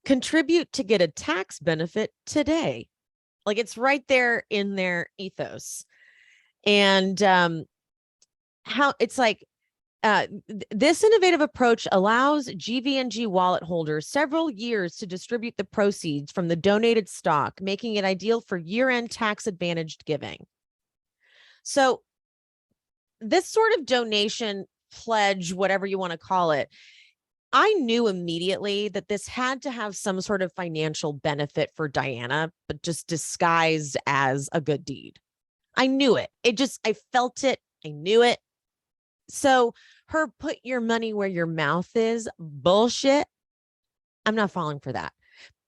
[SPEAKER 1] Contribute to get a tax benefit today. Like it's right there in their ethos. And how it's like This innovative approach allows GV&G wallet holders several years to distribute the proceeds from the donated stock, making it ideal for year-end tax-advantaged giving. So this sort of donation, pledge, whatever you want to call it, I knew immediately that this had to have some sort of financial benefit for Diana, but just disguised as a good deed. I knew it. I felt it. I knew it. So her put your money where your mouth is bullshit. I'm not falling for that.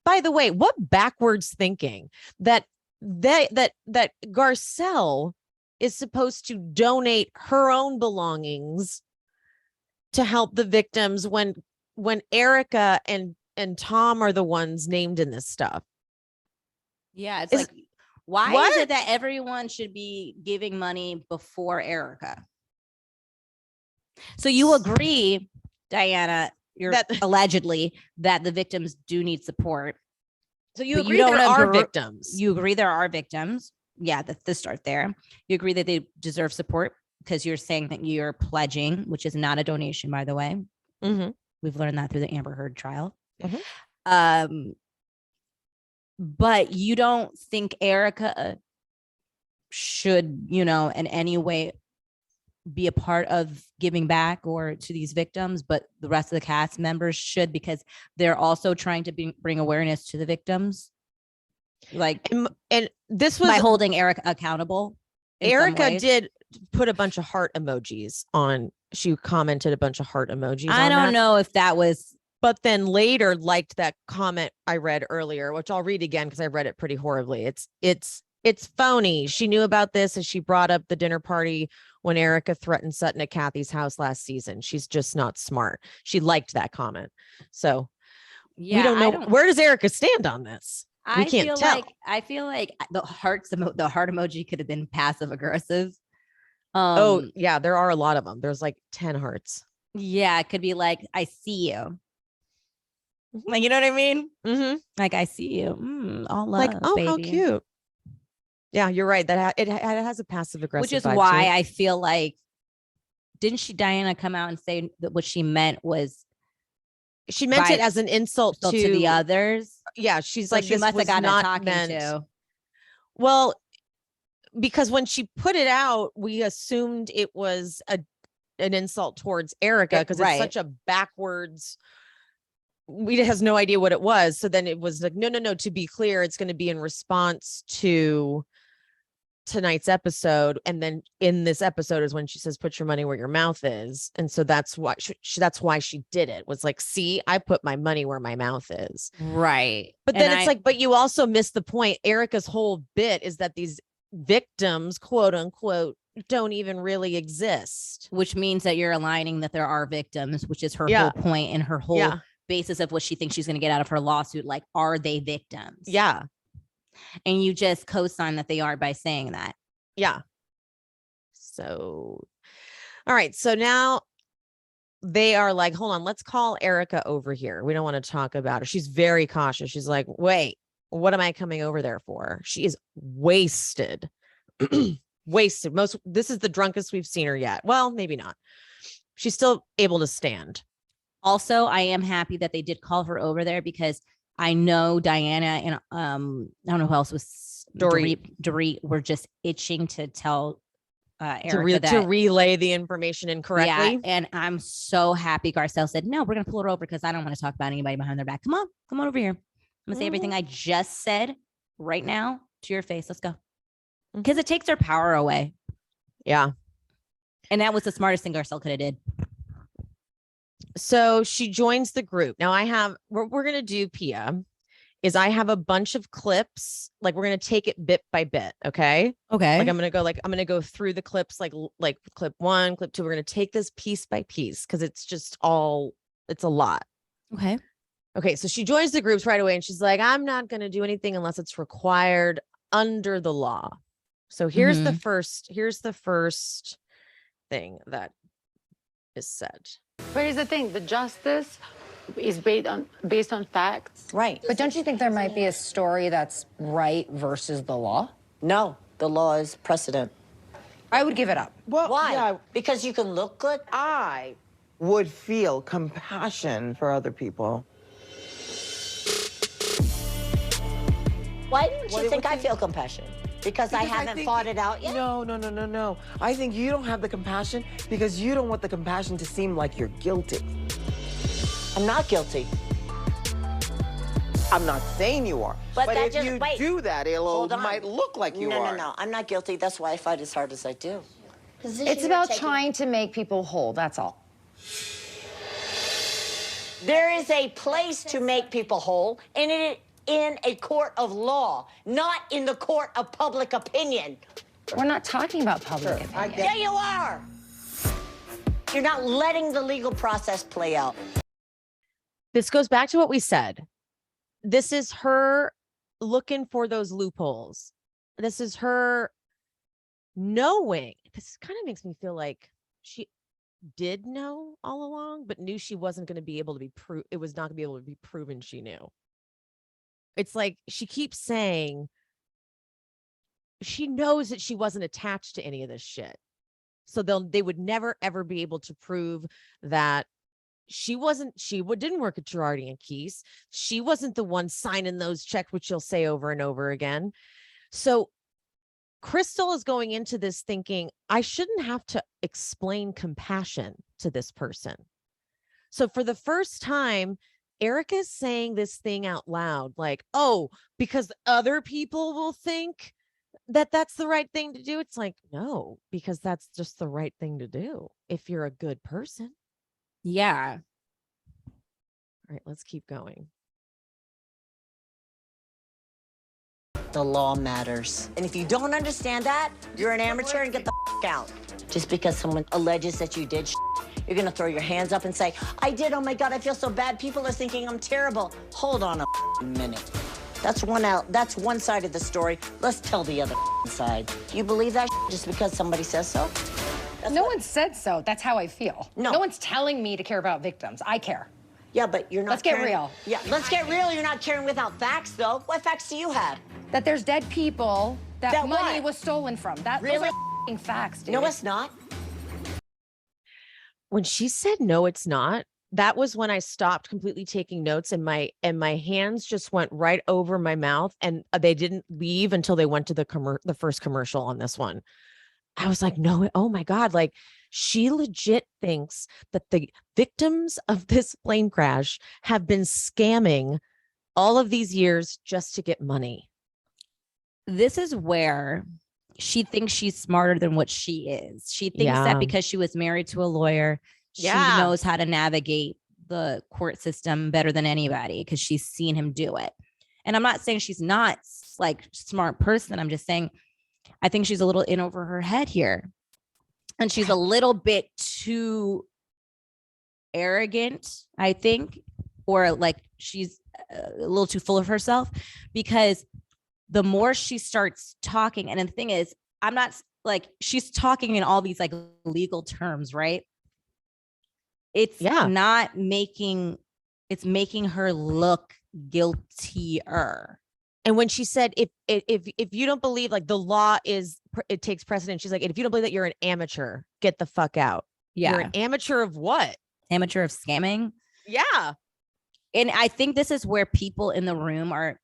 [SPEAKER 1] By the way, what backwards thinking that Garcelle is supposed to donate her own belongings to help the victims when Erika and Tom are the ones named in this stuff.
[SPEAKER 2] Yeah, it's like, why is it that everyone should be giving money before Erika? So you agree, Diana, allegedly that the victims do need support.
[SPEAKER 1] So you agree there are victims.
[SPEAKER 2] You agree there are victims. Yeah, the start there. You agree that they deserve support because you're saying that you're pledging, which is not a donation, by the way.
[SPEAKER 1] Mm-hmm.
[SPEAKER 2] We've learned that through the Amber Heard trial.
[SPEAKER 1] Mm-hmm.
[SPEAKER 2] But you don't think Erika should, in any way be a part of giving back or to these victims, but the rest of the cast members should, because they're also trying to bring awareness to the victims. Like,
[SPEAKER 1] and this was
[SPEAKER 2] by holding Erika accountable.
[SPEAKER 1] Erika did put a bunch of heart emojis on. She commented a bunch of heart emojis.
[SPEAKER 2] I don't know if that was,
[SPEAKER 1] but then later liked that comment I read earlier, which I'll read again because I read it pretty horribly. It's phony. She knew about this as she brought up the dinner party when Erika threatened Sutton at Kathy's house last season. She's just not smart. She liked that comment. So
[SPEAKER 2] yeah,
[SPEAKER 1] we don't know. Where does Erika stand on this? We can't tell.
[SPEAKER 2] I feel like the heart emoji could have been passive aggressive.
[SPEAKER 1] Oh yeah, there are a lot of them. There's like 10 hearts.
[SPEAKER 2] Yeah, it could be like, I see you. Like, you know what I mean?
[SPEAKER 1] Mm-hmm.
[SPEAKER 2] Like, I see you. All love,
[SPEAKER 1] like, oh,
[SPEAKER 2] baby.
[SPEAKER 1] how cute. Yeah, you're right. That it has a passive aggressive,
[SPEAKER 2] which is
[SPEAKER 1] vibe
[SPEAKER 2] why
[SPEAKER 1] too.
[SPEAKER 2] I feel like, didn't Diana come out and say that what she meant was,
[SPEAKER 1] she meant it as an insult to
[SPEAKER 2] the others?
[SPEAKER 1] Yeah, she's
[SPEAKER 2] So
[SPEAKER 1] like,
[SPEAKER 2] she
[SPEAKER 1] this
[SPEAKER 2] must
[SPEAKER 1] was
[SPEAKER 2] have gotten
[SPEAKER 1] not
[SPEAKER 2] talking
[SPEAKER 1] meant.
[SPEAKER 2] to.
[SPEAKER 1] Well, because when she put it out, we assumed it was an insult towards Erika because it's such a backwards. We has no idea what it was. So then it was like, no. To be clear, it's going to be in response to tonight's episode, and then in this episode is when she says, "Put your money where your mouth is," and so that's why she did it. Was like, see, I put my money where my mouth is.
[SPEAKER 2] Right.
[SPEAKER 1] But then it's like, but you also missed the point. Erika's whole bit is that these victims, quote unquote, don't even really exist,
[SPEAKER 2] which means that you're aligning that there are victims, which is her whole point and her whole basis of what she thinks she's going to get out of her lawsuit. Like, are they victims?
[SPEAKER 1] Yeah.
[SPEAKER 2] And you just co-sign that they are by saying that.
[SPEAKER 1] Yeah. So, all right. So now they are like, hold on, let's call Erika over here. We don't want to talk about her. She's very cautious. She's like, wait, what am I coming over there for? She is wasted. Wasted. This is the drunkest we've seen her yet. Well, maybe not. She's still able to stand.
[SPEAKER 2] Also, I am happy that they did call her over there because I know Diana and I don't know who else was Dorit were just itching to tell Erika
[SPEAKER 1] to relay the information incorrectly.
[SPEAKER 2] Yeah, and I'm so happy Garcelle said, no, we're gonna pull her over because I don't want to talk about anybody behind their back. Come on over here. I'm gonna say everything I just said right now to your face. Let's go. Because it takes her power away.
[SPEAKER 1] Yeah.
[SPEAKER 2] And that was the smartest thing Garcelle could have did.
[SPEAKER 1] So she joins the group. Now what we're going to do, Pia, is I have a bunch of clips. Like, we're going to take it bit by bit. Okay.
[SPEAKER 2] Okay.
[SPEAKER 1] Like, I'm going to go through the clips, like clip 1, clip 2. We're going to take this piece by piece because it's just it's a lot.
[SPEAKER 2] Okay.
[SPEAKER 1] Okay. So she joins the groups right away and she's like, I'm not going to do anything unless it's required under the law. So here's the first thing that is said.
[SPEAKER 5] But here's the thing, the justice is based on facts.
[SPEAKER 6] Right. But don't you think there might be a story that's right versus the law?
[SPEAKER 3] No, the law is precedent.
[SPEAKER 6] I would give it up.
[SPEAKER 4] Well,
[SPEAKER 3] Why?
[SPEAKER 4] yeah,
[SPEAKER 3] Because you can look good?
[SPEAKER 4] I would feel compassion for other people.
[SPEAKER 3] Why didn't you think I feel compassion? Because I haven't
[SPEAKER 4] think-
[SPEAKER 3] fought it out yet?
[SPEAKER 4] No. I think you don't have the compassion because you don't want the compassion to seem like you're guilty.
[SPEAKER 3] I'm not guilty.
[SPEAKER 4] I'm not saying you are.
[SPEAKER 3] But that
[SPEAKER 4] if
[SPEAKER 3] just-
[SPEAKER 4] you
[SPEAKER 3] wait.
[SPEAKER 4] do that, it
[SPEAKER 3] Hold on.
[SPEAKER 4] might look like you are.
[SPEAKER 3] No. I'm not guilty. That's why I fight as hard as I do.
[SPEAKER 6] It's about trying to make people whole. That's all.
[SPEAKER 3] There is a place to make people whole, and it in a court of law, not in the court of public opinion.
[SPEAKER 6] We're not talking about public opinion.
[SPEAKER 4] I get-
[SPEAKER 3] Yeah, you are. You're not letting the legal process play out.
[SPEAKER 1] This goes back to what we said. This is her looking for those loopholes. This is her knowing. This kind of makes me feel like she did know all along, but knew she wasn't going to be able to be it was not going to be able to be proven she knew. It's like she keeps saying she knows that she wasn't attached to any of this shit. So they would never, ever be able to prove that she didn't work at Girardi and Keese. She wasn't the one signing those checks, which she'll say over and over again. So Crystal is going into this thinking, I shouldn't have to explain compassion to this person. So for the first time, Erika's saying this thing out loud, like, oh, because other people will think that that's the right thing to do. It's like, no, because that's just the right thing to do if you're a good person.
[SPEAKER 2] Yeah.
[SPEAKER 1] All right, let's keep going.
[SPEAKER 3] The law matters. And if you don't understand that, you're an amateur and get the out. Just because someone alleges that you did you're gonna throw your hands up and say, I did, oh my God, I feel so bad. People are thinking I'm terrible. Hold on a minute. That's one side of the story. Let's tell the other side. You believe that just because somebody says so?
[SPEAKER 6] No one said so. That's how I feel.
[SPEAKER 3] No.
[SPEAKER 6] No one's telling me to care about victims. I care.
[SPEAKER 3] Yeah, but you're not
[SPEAKER 6] Let's get
[SPEAKER 3] caring.
[SPEAKER 6] real.
[SPEAKER 3] Yeah, let's get real. You're not caring without facts, though. What facts do you have?
[SPEAKER 6] That there's dead people that money
[SPEAKER 3] what?
[SPEAKER 6] was stolen from. Those
[SPEAKER 3] Really?
[SPEAKER 6] are f***ing facts, dude.
[SPEAKER 3] No, it's not.
[SPEAKER 1] When she said no, it's not, that was when I stopped completely taking notes and my hands just went right over my mouth and they didn't leave until they went to the first commercial on this one. I was like, no, oh my God. Like she legit thinks that the victims of this plane crash have been scamming all of these years just to get money.
[SPEAKER 2] This is where she thinks she's smarter than what she is. She thinks
[SPEAKER 1] Yeah.
[SPEAKER 2] that because she was married to a lawyer,
[SPEAKER 1] Yeah.
[SPEAKER 2] she knows how to navigate the court system better than anybody because she's seen him do it. And I'm not saying she's not like smart person. I'm just saying I think she's a little in over her head here. And she's a little bit too arrogant, I think, or like she's a little too full of herself because the more she starts talking, and the thing is, I'm not like she's talking in all these like legal terms, right? It's not making, it's making her look guiltier.
[SPEAKER 1] And when she said, if you don't believe like the law it takes precedent, she's like, if you don't believe that you're an amateur, get the fuck out.
[SPEAKER 2] Yeah.
[SPEAKER 1] You're an amateur of what?
[SPEAKER 2] Amateur of scamming.
[SPEAKER 1] Yeah.
[SPEAKER 2] And I think this is where people in the room are,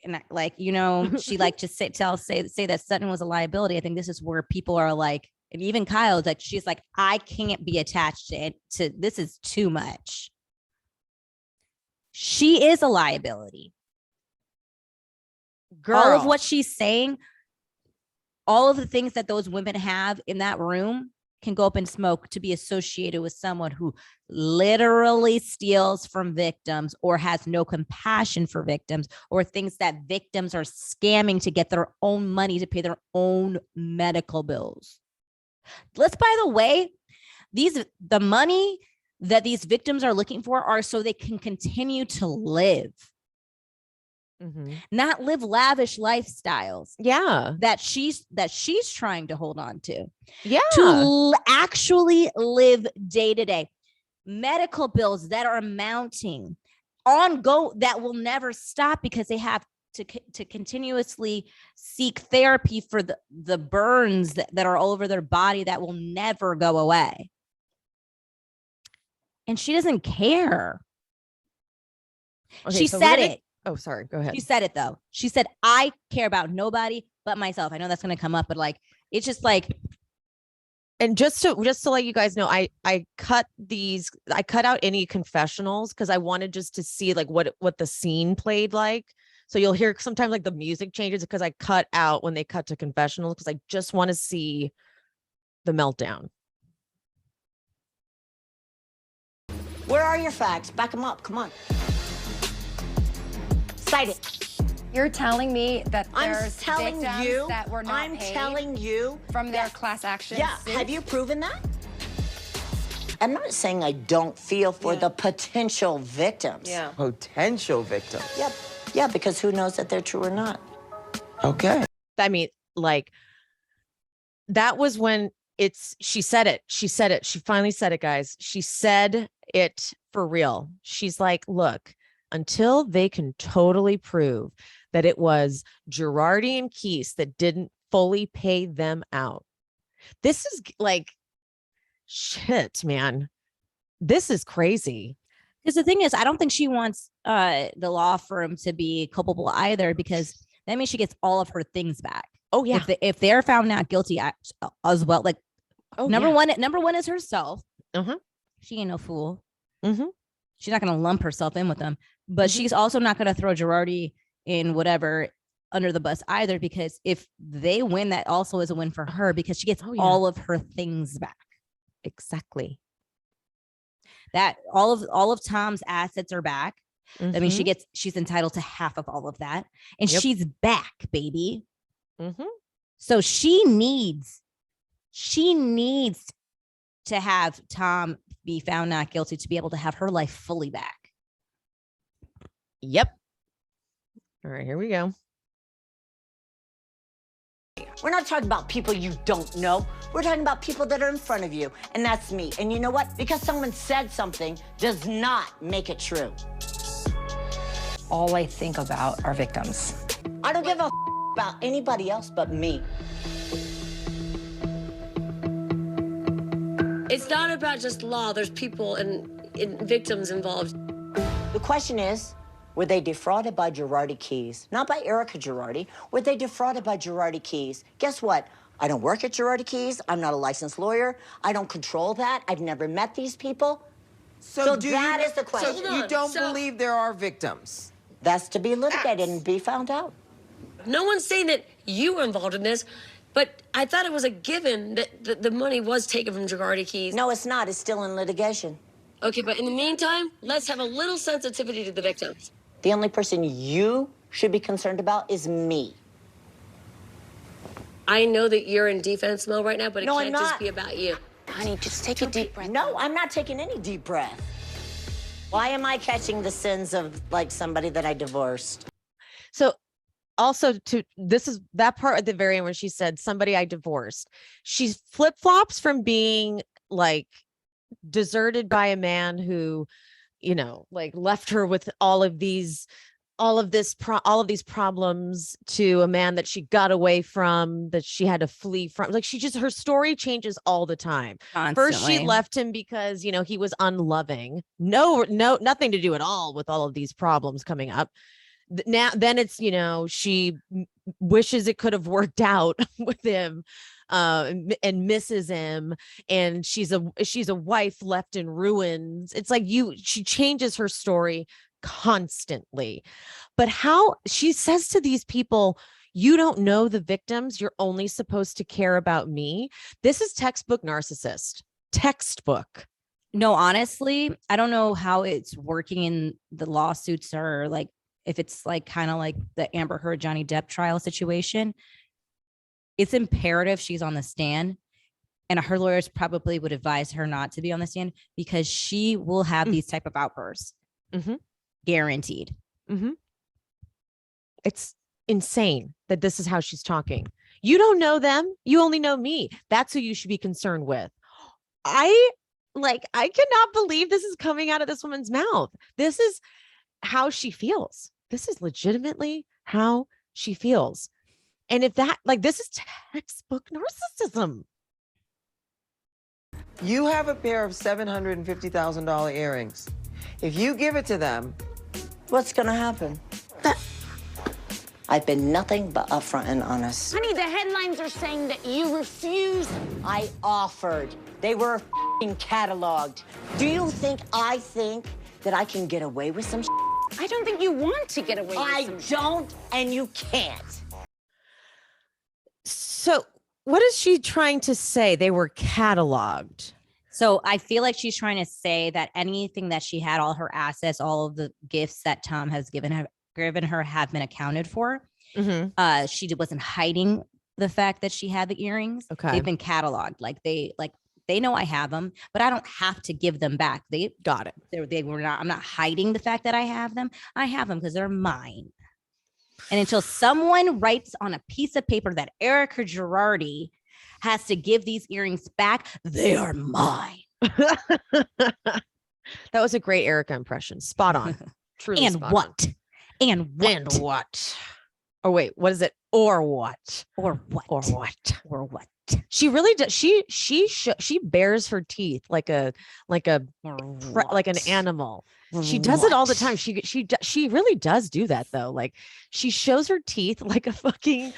[SPEAKER 2] and like, you know, she like to say that Sutton was a liability. I think this is where people are like, and even Kyle, like she's like, I can't be attached to it. To this is too much. She is a liability.
[SPEAKER 1] Girl.
[SPEAKER 2] All of what she's saying, all of the things that those women have in that room can go up in smoke to be associated with someone who literally steals from victims or has no compassion for victims or thinks that victims are scamming to get their own money to pay their own medical bills. Let's, by the way, the money that these victims are looking for are so they can continue to live.
[SPEAKER 1] Mm-hmm.
[SPEAKER 2] Not live lavish lifestyles.
[SPEAKER 1] Yeah.
[SPEAKER 2] That she's trying to hold on to.
[SPEAKER 1] Yeah.
[SPEAKER 2] To actually live day to day. Medical bills that are mounting, that will never stop because they have to continuously seek therapy for the burns that are all over their body that will never go away. And she doesn't care.
[SPEAKER 1] Okay,
[SPEAKER 2] She
[SPEAKER 1] so
[SPEAKER 2] said it.
[SPEAKER 1] Oh, sorry. Go ahead.
[SPEAKER 2] She said it though. She said, I care about nobody but myself. I know that's going to come up, but like, it's just like,
[SPEAKER 1] And just to let you guys know, I cut out any confessionals because I wanted just to see like what the scene played like. So you'll hear sometimes like the music changes because I cut out when they cut to confessionals because I just want to see the meltdown.
[SPEAKER 3] Where are your facts? Back them up. Come on. Cite it.
[SPEAKER 6] You're telling me that
[SPEAKER 3] I'm
[SPEAKER 6] there's
[SPEAKER 3] telling
[SPEAKER 6] victims
[SPEAKER 3] you.
[SPEAKER 6] that were not
[SPEAKER 3] I'm
[SPEAKER 6] paid
[SPEAKER 3] telling you
[SPEAKER 6] from their
[SPEAKER 3] that-
[SPEAKER 6] class action
[SPEAKER 3] Yeah.
[SPEAKER 6] suits?
[SPEAKER 3] Have you proven that? I'm not saying I don't feel for the potential victims.
[SPEAKER 4] Yeah. Potential victim.
[SPEAKER 3] Yep. Yeah, because who knows that they're true or not?
[SPEAKER 4] Okay.
[SPEAKER 1] I mean, like that was when she said it. She said it. She finally said it, guys. She said it for real. She's like, look, until they can totally prove that it was Girardi and Keese that didn't fully pay them out. This is like, shit, man. This is crazy.
[SPEAKER 2] because the thing is, I don't think she wants the law firm to be culpable either, because that means she gets all of her things back.
[SPEAKER 1] Oh yeah.
[SPEAKER 2] If they're found not guilty as well, like number one is herself.
[SPEAKER 1] Uh-huh.
[SPEAKER 2] She ain't no fool.
[SPEAKER 1] Mm-hmm.
[SPEAKER 2] She's not going to lump herself in with them, but she's also not going to throw Girardi in whatever under the bus either, because if they win, that also is a win for her because she gets all of her things back.
[SPEAKER 1] Exactly.
[SPEAKER 2] That all of Tom's assets are back. I mean, she's entitled to half of all of that, and she's back, baby.
[SPEAKER 1] Mm-hmm.
[SPEAKER 2] So she needs to have Tom be found not guilty to be able to have her life fully back.
[SPEAKER 1] Yep. All right, here we go.
[SPEAKER 3] We're not talking about people you don't know. We're talking about people that are in front of you, and that's me. And you know what? Because someone said something does not make it true.
[SPEAKER 6] All I think about are victims.
[SPEAKER 3] I don't give a about anybody else but me.
[SPEAKER 7] It's not about just law. There's people and victims involved.
[SPEAKER 3] The question is, were they defrauded by Girardi Keys? Not by Erika Girardi. Were they defrauded by Girardi Keys? Guess what? I don't work at Girardi Keys. I'm not a licensed lawyer. I don't control that. I've never met these people. So that is the question.
[SPEAKER 4] So you don't believe there are victims?
[SPEAKER 3] That's to be litigated and be found out.
[SPEAKER 7] No one's saying that you were involved in this, but I thought it was a given that the money was taken from Girardi Keys.
[SPEAKER 3] No, it's not. It's still in litigation.
[SPEAKER 7] Okay, but in the meantime, let's have a little sensitivity to the victims.
[SPEAKER 3] The only person you should be concerned about is me.
[SPEAKER 7] I know that you're in defense mode right now, but it
[SPEAKER 3] No,
[SPEAKER 7] can't
[SPEAKER 3] I'm not.
[SPEAKER 7] just be about you.
[SPEAKER 3] Honey, just take a deep breath. No, I'm not taking any deep breath. Why am I catching the sins of like somebody that I divorced?
[SPEAKER 1] So also this is that part at the very end when she said somebody I divorced. She flip-flops from being like deserted by a man who, like left her with all of these problems to a man that she got away from, that she had to flee from. Like her story changes all the time.
[SPEAKER 2] Constantly.
[SPEAKER 1] First she left him because, he was unloving. No, nothing to do at all with all of these problems coming up. Then it's, she wishes it could have worked out with him, and misses him, and she's a wife left in ruins. It's like she changes her story constantly. But how she says to these people, you don't know the victims, you're only supposed to care about me. This is textbook narcissist. Textbook.
[SPEAKER 2] No, honestly, I don't know how it's working in the lawsuits, or like if it's like kind of like the Amber Heard Johnny Depp trial situation. It's imperative she's on the stand, and her lawyers probably would advise her not to be on the stand because she will have these type of outbursts.
[SPEAKER 1] Mm-hmm.
[SPEAKER 2] Guaranteed.
[SPEAKER 1] Mm-hmm. It's insane that this is how she's talking. You don't know them. You only know me. That's who you should be concerned with. I cannot believe this is coming out of this woman's mouth. This is how she feels. This is legitimately how she feels. And if that, like, this is textbook narcissism.
[SPEAKER 4] You have a pair of $750,000 earrings. If you give it to them,
[SPEAKER 3] What's gonna happen? I've been nothing but upfront and honest.
[SPEAKER 7] Honey, the headlines are saying that you refused.
[SPEAKER 3] I offered. They were f***ing cataloged. Do you think I think that I can get away with some
[SPEAKER 7] I don't think you want to get away
[SPEAKER 3] I
[SPEAKER 7] with some
[SPEAKER 3] don't, and you can't.
[SPEAKER 1] So what is she trying to say? They were cataloged.
[SPEAKER 2] So I feel like she's trying to say that anything that she had, all her assets, all of the gifts that Tom has given her have been accounted for.
[SPEAKER 1] Mm-hmm.
[SPEAKER 2] She wasn't hiding the fact that she had the earrings.
[SPEAKER 1] Okay.
[SPEAKER 2] They've been cataloged. They know I have them, but I don't have to give them back. They
[SPEAKER 1] got it.
[SPEAKER 2] They were not, I'm not hiding the fact that I have them. I have them because they're mine. And until someone writes on a piece of paper that Erika Girardi has to give these earrings back, they are mine.
[SPEAKER 1] That was a great Erika impression. Spot on. Truly
[SPEAKER 2] And
[SPEAKER 1] spot
[SPEAKER 2] what?
[SPEAKER 1] on.
[SPEAKER 2] And what?
[SPEAKER 1] And what? Oh, wait, what is it? Or what?
[SPEAKER 2] Or what?
[SPEAKER 1] Or what?
[SPEAKER 2] Or what?
[SPEAKER 1] She really does. She bares her teeth like an animal. She does it all the time. She really does do that though. Like she shows her teeth like a fucking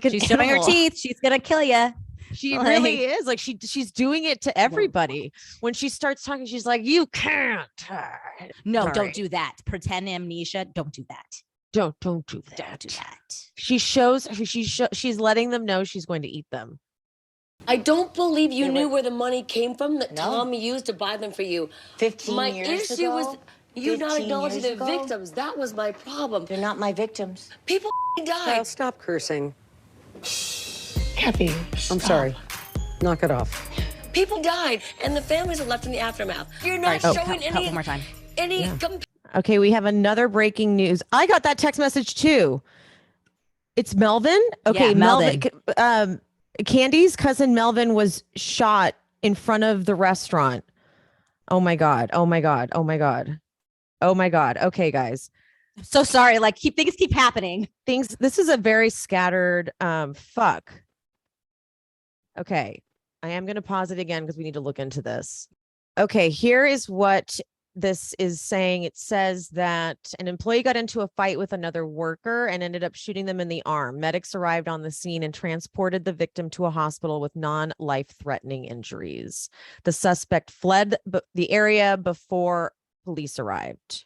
[SPEAKER 2] She's showing her teeth. She's gonna kill you.
[SPEAKER 1] She really is. Like she's doing it to everybody. When she starts talking, she's like, "You can't."
[SPEAKER 2] No,
[SPEAKER 1] Sorry.
[SPEAKER 2] don't do that. Pretend amnesia. Don't do that.
[SPEAKER 1] Don't do that.
[SPEAKER 2] Don't do that.
[SPEAKER 1] She's letting them know she's going to eat them.
[SPEAKER 7] I don't believe you knew where the money came from that Tom used to buy them for you.
[SPEAKER 3] 15
[SPEAKER 7] my
[SPEAKER 3] years
[SPEAKER 7] issue
[SPEAKER 3] ago,
[SPEAKER 7] was you not
[SPEAKER 3] 15
[SPEAKER 7] acknowledging
[SPEAKER 3] years
[SPEAKER 7] the
[SPEAKER 3] ago?
[SPEAKER 7] victims. That was my problem.
[SPEAKER 3] They're not my victims.
[SPEAKER 7] People died.
[SPEAKER 8] Kyle, stop cursing.
[SPEAKER 5] Kathy,
[SPEAKER 8] I'm sorry. Knock it off.
[SPEAKER 7] People died, and the families are left in the aftermath. You're not
[SPEAKER 2] Sorry,
[SPEAKER 7] showing
[SPEAKER 2] cut one more time.
[SPEAKER 7] any
[SPEAKER 1] Okay, we have another breaking news. I got that text message too. It's Melvin. Okay,
[SPEAKER 2] Yeah,
[SPEAKER 1] Melvin. Candy's cousin Melvin was shot in front of the restaurant. Oh my god. Oh my god. Oh my god. Oh my god. Okay, guys.
[SPEAKER 2] I'm so sorry. Like things keep happening.
[SPEAKER 1] This is a very scattered fuck. Okay. I am going to pause it again because we need to look into this. Okay, here is what this is saying. It says that an employee got into a fight with another worker and ended up shooting them in the arm. Medics arrived on the scene and transported the victim to a hospital with non-life-threatening injuries. The suspect fled the area before police arrived.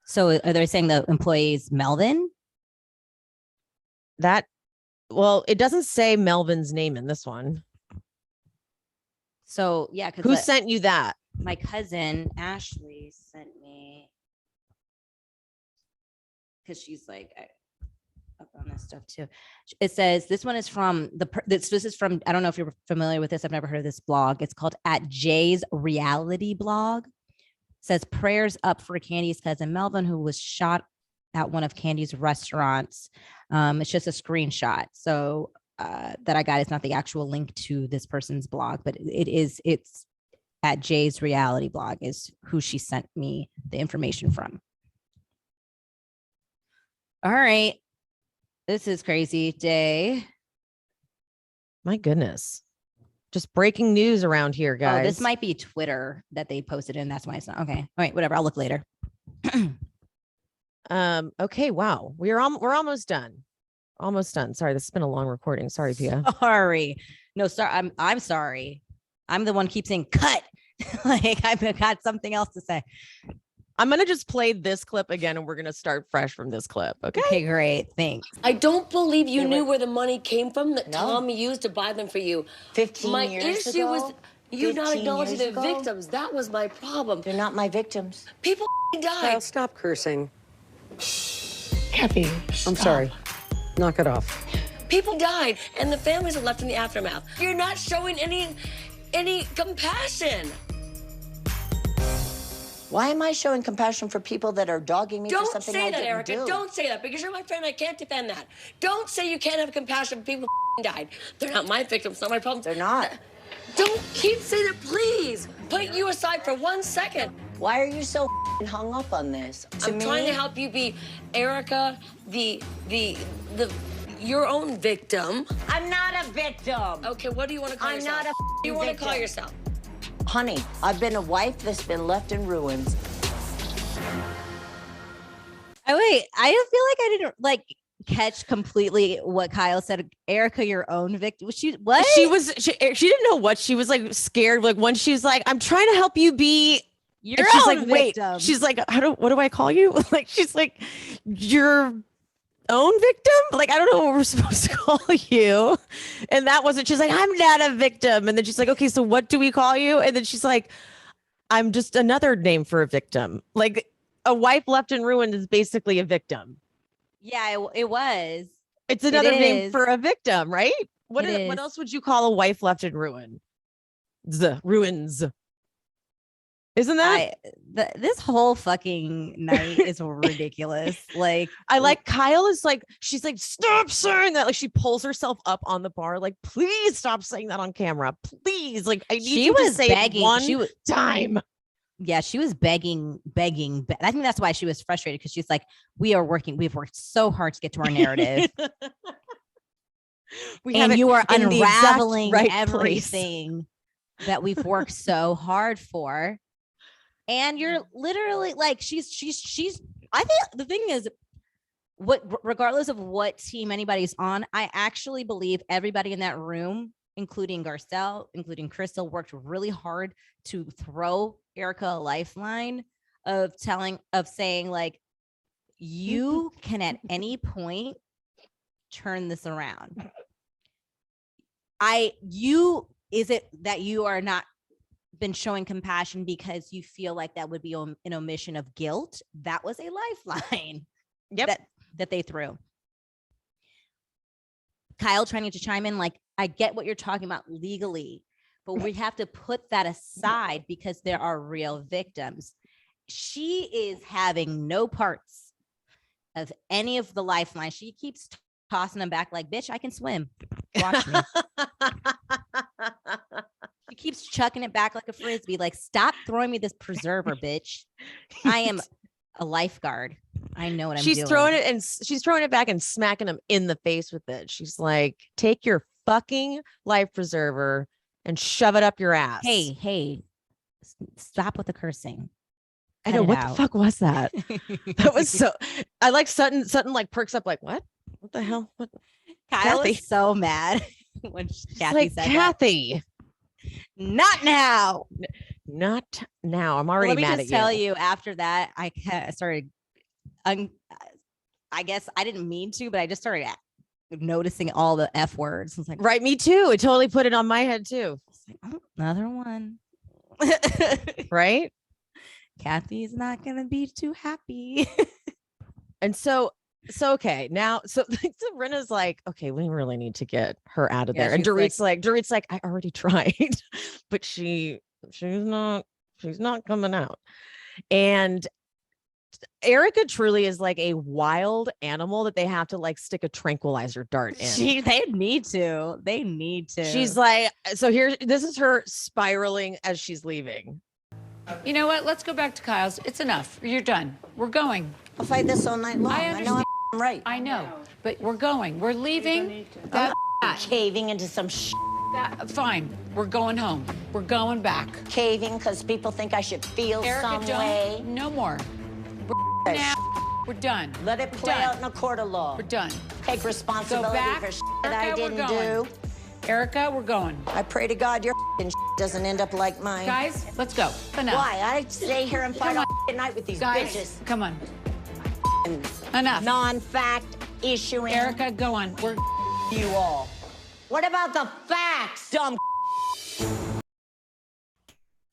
[SPEAKER 2] So are they saying the employee's Melvin?
[SPEAKER 1] Well, it doesn't say Melvin's name in this one.
[SPEAKER 2] So yeah,
[SPEAKER 1] Who sent you that?
[SPEAKER 2] My cousin Ashley sent me, because she's like up on this stuff too. It says this one is from this is from, I don't know if you're familiar with this. I've never heard of this blog. It's called At Jay's Reality Blog. It says prayers up for Candy's cousin Melvin, who was shot at one of Candy's restaurants. It's just a screenshot. So that I got. It's not the actual link to this person's blog, but it's At Jay's Reality Blog is who she sent me the information from. All right. This is crazy day.
[SPEAKER 1] My goodness. Just breaking news around here, guys.
[SPEAKER 2] Oh, this might be Twitter that they posted in. That's why it's not. Okay. All right. Whatever. I'll look later.
[SPEAKER 1] Okay. Wow. We're almost done. Almost done. Sorry. This has been a long recording. Sorry, Pia.
[SPEAKER 2] Sorry. No, sorry. I'm sorry. I'm the one keeps saying cut. Like I've got something else to say.
[SPEAKER 1] I'm going to just play this clip again and we're going to start fresh from this clip. Okay.
[SPEAKER 2] Okay, great. Thanks.
[SPEAKER 7] I don't believe you knew where the money came from that Tom used to buy them for you.
[SPEAKER 3] 15
[SPEAKER 7] my
[SPEAKER 3] years
[SPEAKER 7] issue
[SPEAKER 3] ago?
[SPEAKER 7] was you not
[SPEAKER 3] 15
[SPEAKER 7] acknowledging
[SPEAKER 3] years
[SPEAKER 7] the
[SPEAKER 3] ago?
[SPEAKER 7] victims. That was my problem.
[SPEAKER 3] They're not my victims.
[SPEAKER 7] People
[SPEAKER 8] Kyle,
[SPEAKER 7] died.
[SPEAKER 8] stop cursing.
[SPEAKER 5] Kathy,
[SPEAKER 8] I'm sorry. Knock it off.
[SPEAKER 7] People died, and the families are left in the aftermath. You're not showing any compassion.
[SPEAKER 3] Why am I showing compassion for people that are dogging me for
[SPEAKER 7] Don't
[SPEAKER 3] something
[SPEAKER 7] say
[SPEAKER 3] I
[SPEAKER 7] that,
[SPEAKER 3] didn't
[SPEAKER 7] Erika.
[SPEAKER 3] do?
[SPEAKER 7] Don't say that because you're my friend. I can't defend that. Don't say you can't have compassion for people who died. They're not my victims. Not my problems.
[SPEAKER 3] They're not.
[SPEAKER 7] Don't keep saying that, please. Put you aside for 1 second.
[SPEAKER 3] Why are you so hung up on this.
[SPEAKER 7] I'm trying to help you be Erika, your own victim.
[SPEAKER 3] I'm not a victim.
[SPEAKER 7] Okay, what do you want to call
[SPEAKER 3] I'm
[SPEAKER 7] yourself?
[SPEAKER 3] not a
[SPEAKER 7] What do you want to
[SPEAKER 3] victim.
[SPEAKER 7] call yourself?
[SPEAKER 3] Honey, I've been a wife that's been left in ruins.
[SPEAKER 2] Oh wait, I feel like I didn't like catch completely what Kyle said. Erika, your own victim. She
[SPEAKER 1] didn't know what she was like scared. Like when she's like, I'm trying to help you be
[SPEAKER 2] your
[SPEAKER 1] and she's
[SPEAKER 2] own
[SPEAKER 1] like, wait,
[SPEAKER 2] victim.
[SPEAKER 1] she's like, what do I call you? Like, she's like, your own victim? Like, I don't know what we're supposed to call you. And that wasn't, she's like, I'm not a victim. And then she's like, okay, so what do we call you? And then she's like, I'm just another name for a victim. Like a wife left in ruin is basically a victim.
[SPEAKER 2] Yeah, it was.
[SPEAKER 1] It's another name for a victim, right? What else would you call a wife left in ruin? Ruins. Isn't that?
[SPEAKER 2] This whole fucking night is ridiculous. Like,
[SPEAKER 1] I like Kyle is like, she's like, stop saying that. Like she pulls herself up on the bar. Like, please stop saying that on camera. Please. Like, I need you to say it one time.
[SPEAKER 2] Yeah, she was begging. I think that's why she was frustrated because she's like, we've worked so hard to get to our narrative. And you are unraveling everything that we've worked so hard for. And you're literally like, she's, I think the thing is, regardless of what team anybody's on, I actually believe everybody in that room, including Garcelle, including Crystal, worked really hard to throw Erika a lifeline of saying like, you can at any point turn this around. Is it that you are not been showing compassion because you feel like that would be an omission of guilt? That was a lifeline that they threw. Kyle trying to chime in, like, I get what you're talking about legally, but we have to put that aside because there are real victims. She is having no parts of any of the lifelines. She keeps tossing them back like, bitch, I can swim. Watch me. She keeps chucking it back like a frisbee. Like, stop throwing me this preserver, bitch. I am a lifeguard. I know what I'm doing.
[SPEAKER 1] She's throwing it back and smacking him in the face with it. She's like, take your fucking life preserver and shove it up your ass.
[SPEAKER 2] Hey, stop with the cursing.
[SPEAKER 1] I know, what the fuck was that? That was so, I like Sutton like perks up like, what the hell? What?
[SPEAKER 2] Kyle is so mad when Kathy said
[SPEAKER 1] Kathy.
[SPEAKER 2] That. Not now.
[SPEAKER 1] Not now. I'm already mad at you.
[SPEAKER 2] Let me just tell you, after that, I started, I guess I didn't mean to, but I just started noticing all the F words. I was like,
[SPEAKER 1] right, me too. It totally put it on my head too.
[SPEAKER 2] Like, oh, another one.
[SPEAKER 1] Right?
[SPEAKER 2] Kathy's not going to be too happy.
[SPEAKER 1] And so okay, now so Rinna's like, okay, we really need to get her out of there. And Dorit's like, I already tried, but she's not coming out. And Erika truly is like a wild animal that they have to like stick a tranquilizer dart in.
[SPEAKER 2] They need to.
[SPEAKER 1] She's like, so this is her spiraling as she's leaving.
[SPEAKER 5] You know what? Let's go back to Kyle's. It's enough. You're done. We're going.
[SPEAKER 3] I'll fight this all night long. I know I'm right.
[SPEAKER 5] I know, but we're going. We're leaving.
[SPEAKER 3] I'm caving into some
[SPEAKER 5] fine. We're going home. We're going back.
[SPEAKER 3] Caving because people think I should feel
[SPEAKER 5] Erika,
[SPEAKER 3] some way.
[SPEAKER 5] No more. We're done.
[SPEAKER 3] Let it play out in a court of law.
[SPEAKER 5] We're done.
[SPEAKER 3] Take responsibility for shit I didn't do.
[SPEAKER 5] Erika, we're going.
[SPEAKER 3] I pray to God your doesn't end up like mine.
[SPEAKER 5] Guys, let's go. Enough.
[SPEAKER 3] Why? I stay here and fight all night with these bitches.
[SPEAKER 5] Come on. Enough.
[SPEAKER 3] Non-fact issuing.
[SPEAKER 5] Erika, go on. We're
[SPEAKER 3] you all. What about the facts, dumb?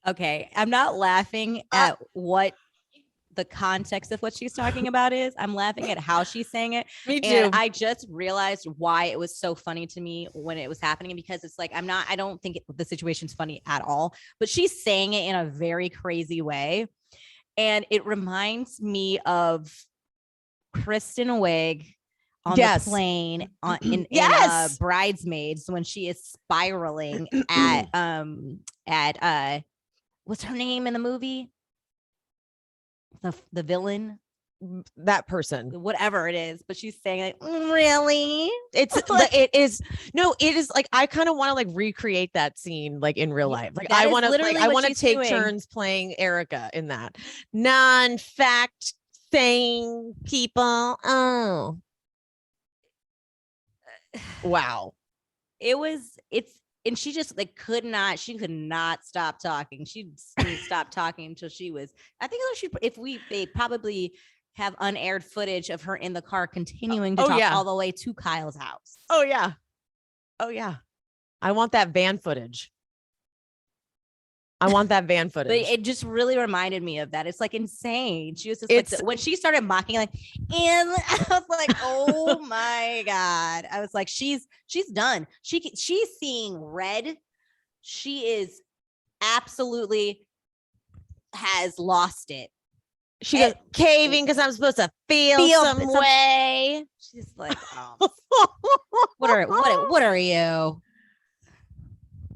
[SPEAKER 2] Okay, I'm not laughing at what the context of what she's talking about is. I'm laughing at how she's saying it.
[SPEAKER 1] Me too.
[SPEAKER 2] And I just realized why it was so funny to me when it was happening, because it's like, I don't think the situation's funny at all, but she's saying it in a very crazy way. And it reminds me of Kristen Wiig on the plane in Bridesmaids, when she is spiraling at what's her name in the movie? the villain,
[SPEAKER 1] that person,
[SPEAKER 2] whatever it is, but she's saying like, really?
[SPEAKER 1] It's it is like I kind of want to like recreate that scene like in real life. Like I want to take turns playing Erika in that. Non-fact saying people. Oh. Wow.
[SPEAKER 2] And she just like could not stop talking. She didn't stop talking until she was, I think they probably have unaired footage of her in the car continuing to talk all the way to Kyle's house.
[SPEAKER 1] Oh yeah. I want that van footage. But
[SPEAKER 2] it just really reminded me of that. It's like insane. She was just like when she started mocking, like, and I was like, oh my God. I was like, she's done. She's seeing red. She is absolutely has lost it.
[SPEAKER 1] She goes caving because I'm supposed to feel some way.
[SPEAKER 2] She's like, oh. what are you?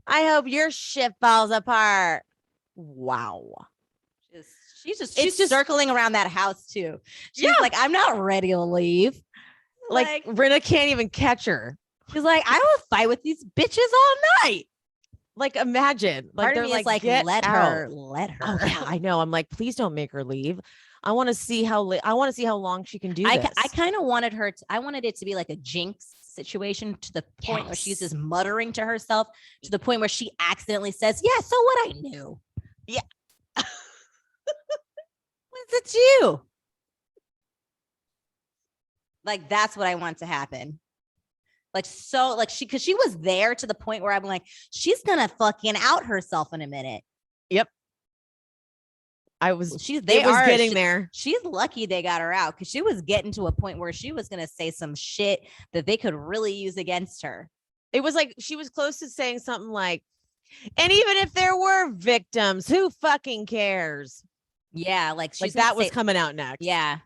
[SPEAKER 1] I hope your shit falls apart. Wow.
[SPEAKER 2] She's just circling around that house too. She's like, I'm not ready to leave.
[SPEAKER 1] Like Rinna can't even catch her.
[SPEAKER 2] She's like, I will fight with these bitches all night.
[SPEAKER 1] Like, imagine. Like,
[SPEAKER 2] part of me is like, let her.
[SPEAKER 1] Oh yeah, I know. I'm like, please don't make her leave. I want to see how long she can do this.
[SPEAKER 2] I kind of wanted her to, I wanted it to be like a Jinx situation to the point where she's just muttering to herself to the point where she accidentally says, yeah, so what, I knew.
[SPEAKER 1] Yeah.
[SPEAKER 2] Was it you? Like, that's what I want to happen. Like, so like because she was there to the point where I'm like, she's gonna fucking out herself in a minute.
[SPEAKER 1] Yep. Getting there.
[SPEAKER 2] She's lucky they got her out because she was getting to a point where she was gonna say some shit that they could really use against her.
[SPEAKER 1] It was like she was close to saying something like, and even if there were victims, who fucking cares?
[SPEAKER 2] Yeah, like
[SPEAKER 1] that was coming out next.
[SPEAKER 2] Yeah.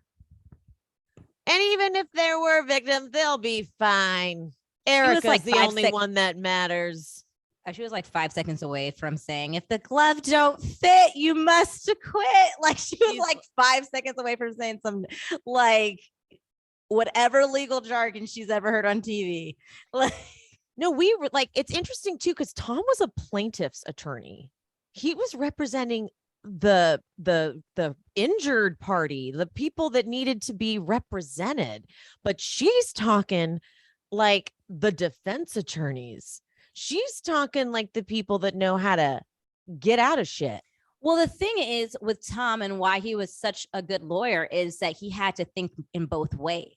[SPEAKER 1] And even if there were victims, they'll be fine. Erika's like the only one that matters.
[SPEAKER 2] She was like 5 seconds away from saying, if the glove don't fit, you must quit. Like she was like 5 seconds away from saying some like whatever legal jargon she's ever heard on TV. Like,
[SPEAKER 1] no, we were like, it's interesting too, because Tom was a plaintiff's attorney. He was representing the injured party, the people that needed to be represented. But she's talking like the defense attorneys. She's talking like the people that know how to get out of shit.
[SPEAKER 2] Well, the thing is with Tom and why he was such a good lawyer is that he had to think in both ways.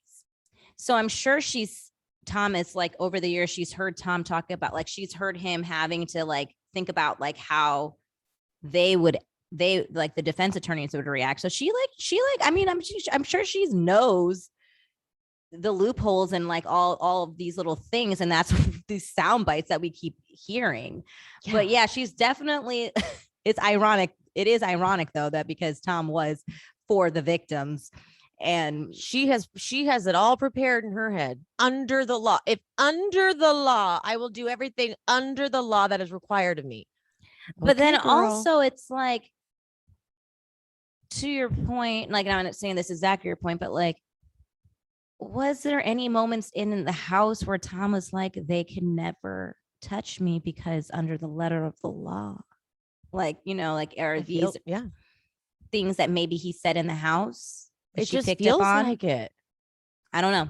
[SPEAKER 2] So I'm sure Tom is like, over the years, she's heard Tom talk about, like, she's heard him having to like think about like how they like the defense attorneys would react. So I mean, I'm sure she knows the loopholes and like all of these little things. And that's these sound bites that we keep hearing. Yeah. But yeah, she's definitely, it's ironic. It is ironic though, that because Tom was for the victims and
[SPEAKER 1] she has it all prepared in her head under the law. If under the law, I will do everything under the law that is required of me.
[SPEAKER 2] But then also it's like, to your point, like, I'm not saying this is exactly your point, but like, was there any moments in the house where Tom was like, they can never touch me because under the letter of the law, like, you know, like, are these things that maybe he said in the house?
[SPEAKER 1] It just feels like it.
[SPEAKER 2] I don't know.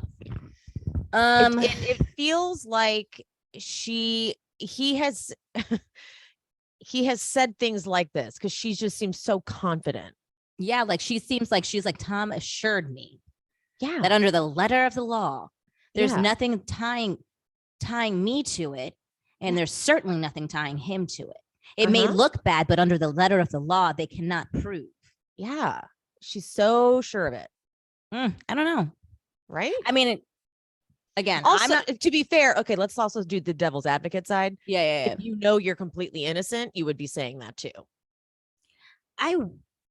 [SPEAKER 1] It feels like he has said things like this because she just seems so confident.
[SPEAKER 2] Yeah, like she seems like she's like, Tom assured me
[SPEAKER 1] that
[SPEAKER 2] under the letter of the law, there's nothing tying me to it. And there's certainly nothing tying him to it. It may look bad, but under the letter of the law, they cannot prove.
[SPEAKER 1] Yeah. She's so sure of it.
[SPEAKER 2] I don't know.
[SPEAKER 1] Right?
[SPEAKER 2] I mean, again,
[SPEAKER 1] also, to be fair, okay, let's also do the devil's advocate side.
[SPEAKER 2] Yeah.
[SPEAKER 1] If you know you're completely innocent, you would be saying that too.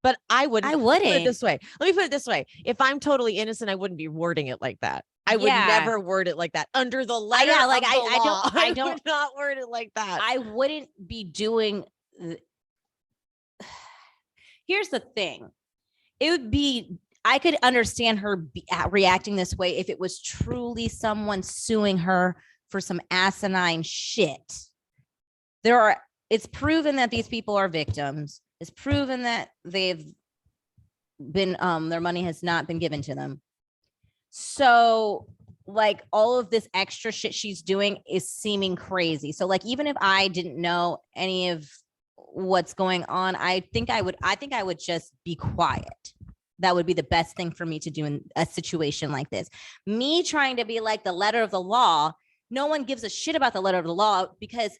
[SPEAKER 1] But I wouldn't. Put it this way. Let me put it this way. If I'm totally innocent, I wouldn't be wording it like that. I would never word it like that. Under the letter of the law. I don't would not word it like that.
[SPEAKER 2] I wouldn't be doing. Here's the thing. would be, I could understand her reacting this way if it was truly someone suing her for some asinine shit. It's proven that these people are victims. It's proven that they've been, their money has not been given to them. So like all of this extra shit she's doing is seeming crazy. So like, even if I didn't know any of what's going on, I think I would just be quiet. That would be the best thing for me to do in a situation like this. Me trying to be like the letter of the law. No one gives a shit about the letter of the law because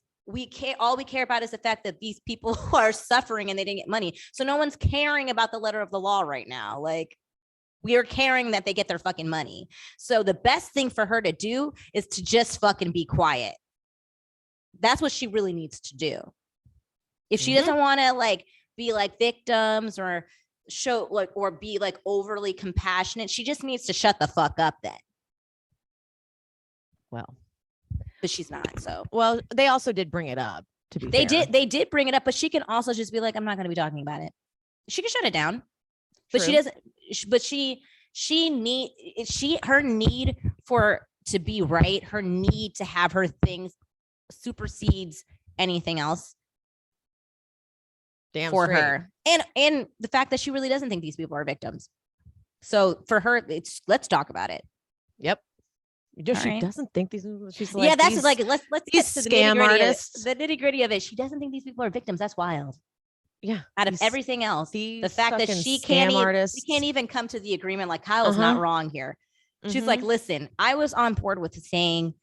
[SPEAKER 2] all we care about is the fact that these people are suffering and they didn't get money. So no one's caring about the letter of the law right now. Like, we are caring that they get their fucking money. So the best thing for her to do is to just fucking be quiet. That's what she really needs to do. If she doesn't want to like be like victims or show like, or be like overly compassionate, she just needs to shut the fuck up then.
[SPEAKER 1] Well,
[SPEAKER 2] but she's not. So,
[SPEAKER 1] well, they also did bring it up to be
[SPEAKER 2] they
[SPEAKER 1] fair.
[SPEAKER 2] did bring it up, but she can also just be like, I'm not going to be talking about it. She can shut it down. But
[SPEAKER 1] True.
[SPEAKER 2] she doesn't, but her need to be right, her need to have her things supersedes anything else.
[SPEAKER 1] Damn
[SPEAKER 2] for
[SPEAKER 1] straight.
[SPEAKER 2] her. And the fact that she really doesn't think these people are victims. So for her, let's talk about it.
[SPEAKER 1] Yep. She
[SPEAKER 2] right.
[SPEAKER 1] doesn't think these. She's like,
[SPEAKER 2] that's like let's get to the
[SPEAKER 1] scam artists.
[SPEAKER 2] The nitty gritty of it. She doesn't think these people are victims. That's wild.
[SPEAKER 1] Yeah.
[SPEAKER 2] Out of everything else, the fact that she can't even come to the agreement. Like Kyle's not wrong here. She's like, listen, I was on board with saying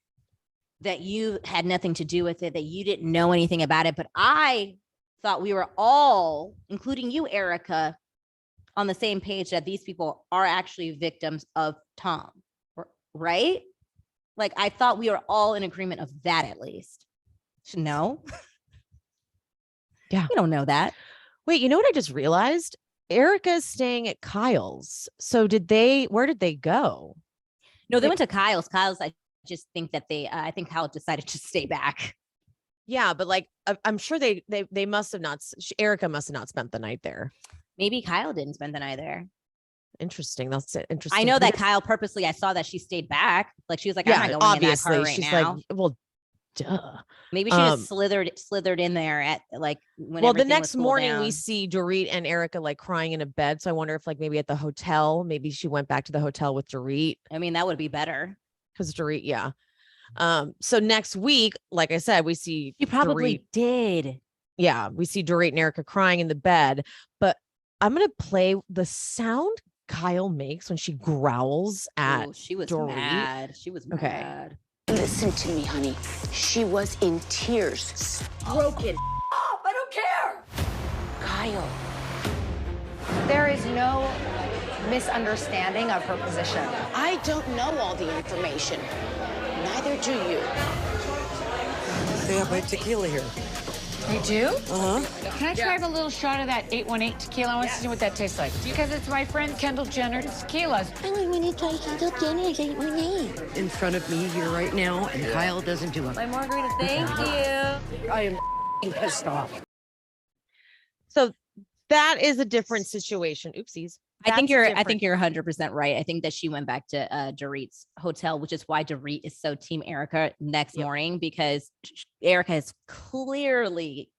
[SPEAKER 2] that you had nothing to do with it, that you didn't know anything about it, but I thought we were all, including you, Erika, on the same page that these people are actually victims of Tom, right? Like, I thought we were all in agreement of that at least. No.
[SPEAKER 1] Yeah.
[SPEAKER 2] We don't know that.
[SPEAKER 1] Wait, you know what I just realized? Erika's staying at Kyle's. So where did they go?
[SPEAKER 2] No, they went to Kyle's. I just think that I think Kyle decided to stay back.
[SPEAKER 1] Yeah, but like, I'm sure they must have not, Erika must have not spent the night there.
[SPEAKER 2] Maybe Kyle didn't spend the night there.
[SPEAKER 1] Interesting. That's interesting.
[SPEAKER 2] I know that Kyle purposely, I saw that she stayed back. Like she was like, I'm not going
[SPEAKER 1] obviously.
[SPEAKER 2] in that car right
[SPEAKER 1] She's
[SPEAKER 2] now.
[SPEAKER 1] like, well, duh.
[SPEAKER 2] Maybe she just slithered in there at like when. Well,
[SPEAKER 1] the next morning we see Dorit and Erika like crying in a bed. So I wonder if like maybe at the hotel, maybe she went back to the hotel with Dorit.
[SPEAKER 2] I mean, that would be better.
[SPEAKER 1] Because Dorit, yeah. So next week, like I said, we see
[SPEAKER 2] you probably
[SPEAKER 1] Dorit.
[SPEAKER 2] Did.
[SPEAKER 1] Yeah, we see Dorit and Erika crying in the bed. But I'm gonna play the sound Kyle makes when she growls at
[SPEAKER 2] she was
[SPEAKER 1] Dorit.
[SPEAKER 2] mad. She was mad.
[SPEAKER 9] Listen to me, honey. She was in tears. Broken.
[SPEAKER 7] Oh, I don't care.
[SPEAKER 9] Kyle.
[SPEAKER 6] There is no misunderstanding of her position.
[SPEAKER 9] I don't know all the information. Neither do you.
[SPEAKER 8] They have my tequila here.
[SPEAKER 5] They do?
[SPEAKER 8] Uh-huh.
[SPEAKER 5] Can I try a little shot of that 818 tequila? I want to see what that tastes like. Because it's my friend Kendal Jenner's tequilas.
[SPEAKER 3] I want to try Kendal Jenner's 818.
[SPEAKER 8] In front of me here right now, and Kyle doesn't do it.
[SPEAKER 2] My margarita, thank you.
[SPEAKER 8] I am pissed off.
[SPEAKER 1] So that is a different situation. Oopsies.
[SPEAKER 2] I think you're 100% right. I think that she went back to Dorit's hotel, which is why Dorit is so team Erika next morning, because Erika has clearly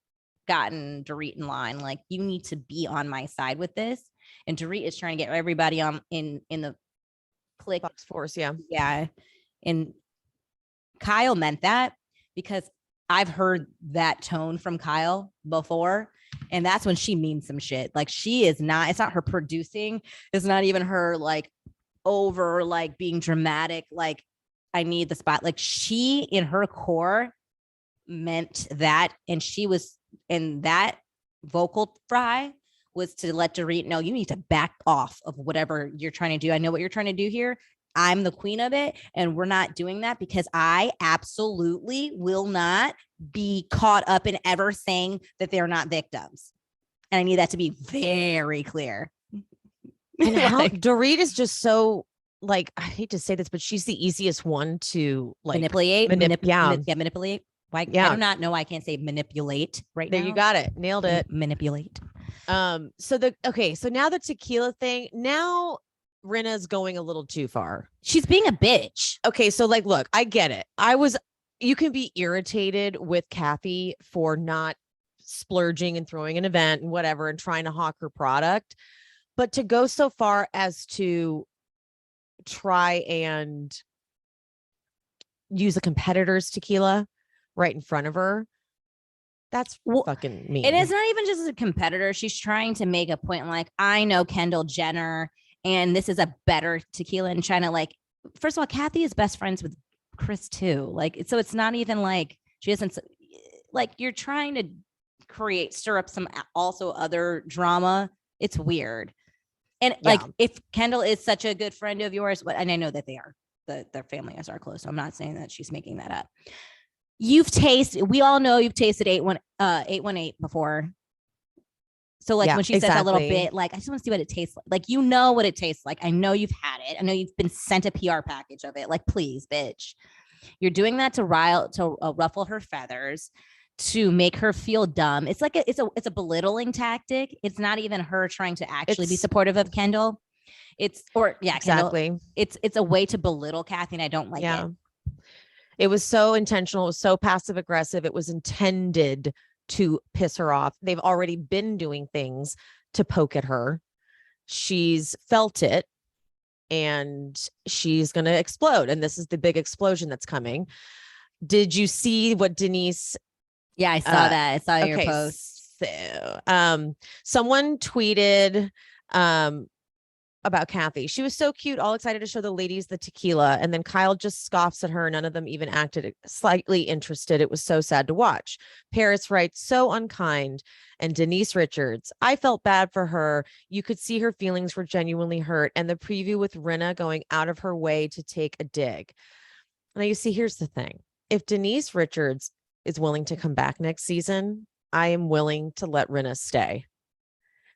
[SPEAKER 2] gotten Dorit in line. Like, you need to be on my side with this. And Dorit is trying to get everybody on in the clique
[SPEAKER 1] force. Yeah.
[SPEAKER 2] Yeah. And Kyle meant that, because I've heard that tone from Kyle before. And that's when she means some shit. Like, it's not her producing. It's not even her like over like being dramatic. Like, I need the spot. Like, she in her core meant that. And that vocal fry was to let Dorit know, you need to back off of whatever you're trying to do. I know what you're trying to do here. I'm the queen of it. And we're not doing that, because I absolutely will not be caught up in ever saying that they're not victims. And I need that to be very clear.
[SPEAKER 1] And how Dorit is just so, like, I hate to say this, but she's the easiest one to like
[SPEAKER 2] manipulate.
[SPEAKER 1] Manipulate.
[SPEAKER 2] Why? Yeah. I do not know. I can't say manipulate right now.
[SPEAKER 1] There you got it. Nailed it.
[SPEAKER 2] Manipulate.
[SPEAKER 1] So now the tequila thing, now Rinna's going a little too far.
[SPEAKER 2] She's being a bitch.
[SPEAKER 1] Okay, so like, look, I get it. You can be irritated with Kathy for not splurging and throwing an event and whatever and trying to hawk her product, but to go so far as to try and use a competitor's tequila right in front of her, that's fucking mean.
[SPEAKER 2] It is not even just as a competitor. She's trying to make a point like, I know Kendall Jenner and this is a better tequila, and trying to like, first of all, Kathy is best friends with Chris too. Like, so it's not even like she doesn't, like, you're trying to stir up some also other drama. It's weird. And like, if Kendall is such a good friend of yours, and I know that they are, their families are close, so I'm not saying that she's making that up. We all know you've tasted 818 before. So like when she says a little bit, like, I just want to see what it tastes like. You know what it tastes like. I know you've had it. I know you've been sent a PR package of it. Like, please, bitch. You're doing that to ruffle her feathers, to make her feel dumb. It's like it's a belittling tactic. It's not even her trying to actually be supportive of Kendall. Exactly. Kendall, it's a way to belittle Kathy, and I don't like it.
[SPEAKER 1] It was so intentional. It was so passive aggressive. It was intended to piss her off. They've already been doing things to poke at her. She's felt it, and she's going to explode. And this is the big explosion that's coming. Did you see what Denise?
[SPEAKER 2] Yeah, I saw that. I saw your post.
[SPEAKER 1] So, someone tweeted, about Kathy. She was so cute, all excited to show the ladies the tequila. And then Kyle just scoffs at her. None of them even acted slightly interested. It was so sad to watch. Paris writes, so unkind. And Denise Richards, I felt bad for her. You could see her feelings were genuinely hurt. And the preview with Rinna going out of her way to take a dig. Now, you see, here's the thing. If Denise Richards is willing to come back next season, I am willing to let Rinna stay,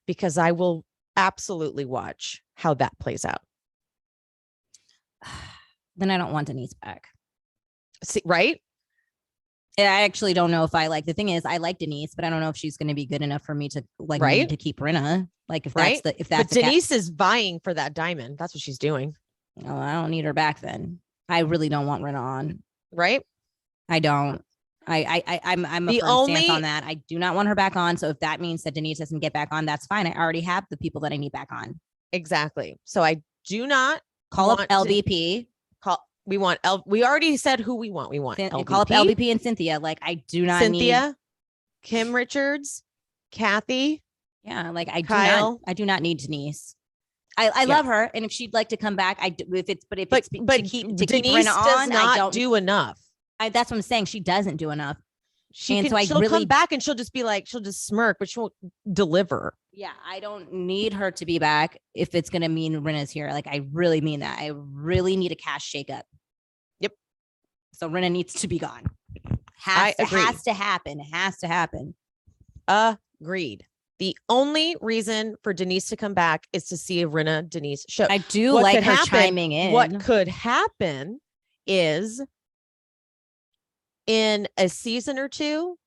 [SPEAKER 1] because I will absolutely watch how that plays out.
[SPEAKER 2] Then I don't want Denise back.
[SPEAKER 1] See, right?
[SPEAKER 2] I actually don't know if I like, the thing is, I like Denise, but I don't know if she's going to be good enough for me to like, need to keep Rinna. Like, if that's
[SPEAKER 1] but Denise is vying for that diamond. That's what she's doing.
[SPEAKER 2] Oh, I don't need her back then. I really don't want Rinna on.
[SPEAKER 1] Right?
[SPEAKER 2] I don't. I'm a firm stance on that. I do not want her back on. So if that means that Denise doesn't get back on, that's fine. I already have the people that I need back on.
[SPEAKER 1] Exactly. So I do not
[SPEAKER 2] call up LVP.
[SPEAKER 1] We already said who we want. We want LVP.
[SPEAKER 2] Call up LVP and Cynthia. Like, I do not
[SPEAKER 1] Cynthia, Kim Richards, Kathy.
[SPEAKER 2] Yeah. Like,
[SPEAKER 1] Kyle.
[SPEAKER 2] I do not need Denise. I love her. And if she'd like to come back, I do. But to keep Rinna on, I don't
[SPEAKER 1] do enough.
[SPEAKER 2] That's what I'm saying. She doesn't do enough.
[SPEAKER 1] She'll come back and she'll just be like, she'll just smirk, but she won't deliver.
[SPEAKER 2] Yeah, I don't need her to be back if it's going to mean Rinna's here. Like, I really mean that. I really need a cash shakeup.
[SPEAKER 1] Yep.
[SPEAKER 2] So Rinna needs to be gone.
[SPEAKER 1] Has
[SPEAKER 2] to happen. It has to happen.
[SPEAKER 1] Agreed. The only reason for Denise to come back is to see a Rinna Denise show.
[SPEAKER 2] I do like her chiming in.
[SPEAKER 1] What could happen is, in a season or two,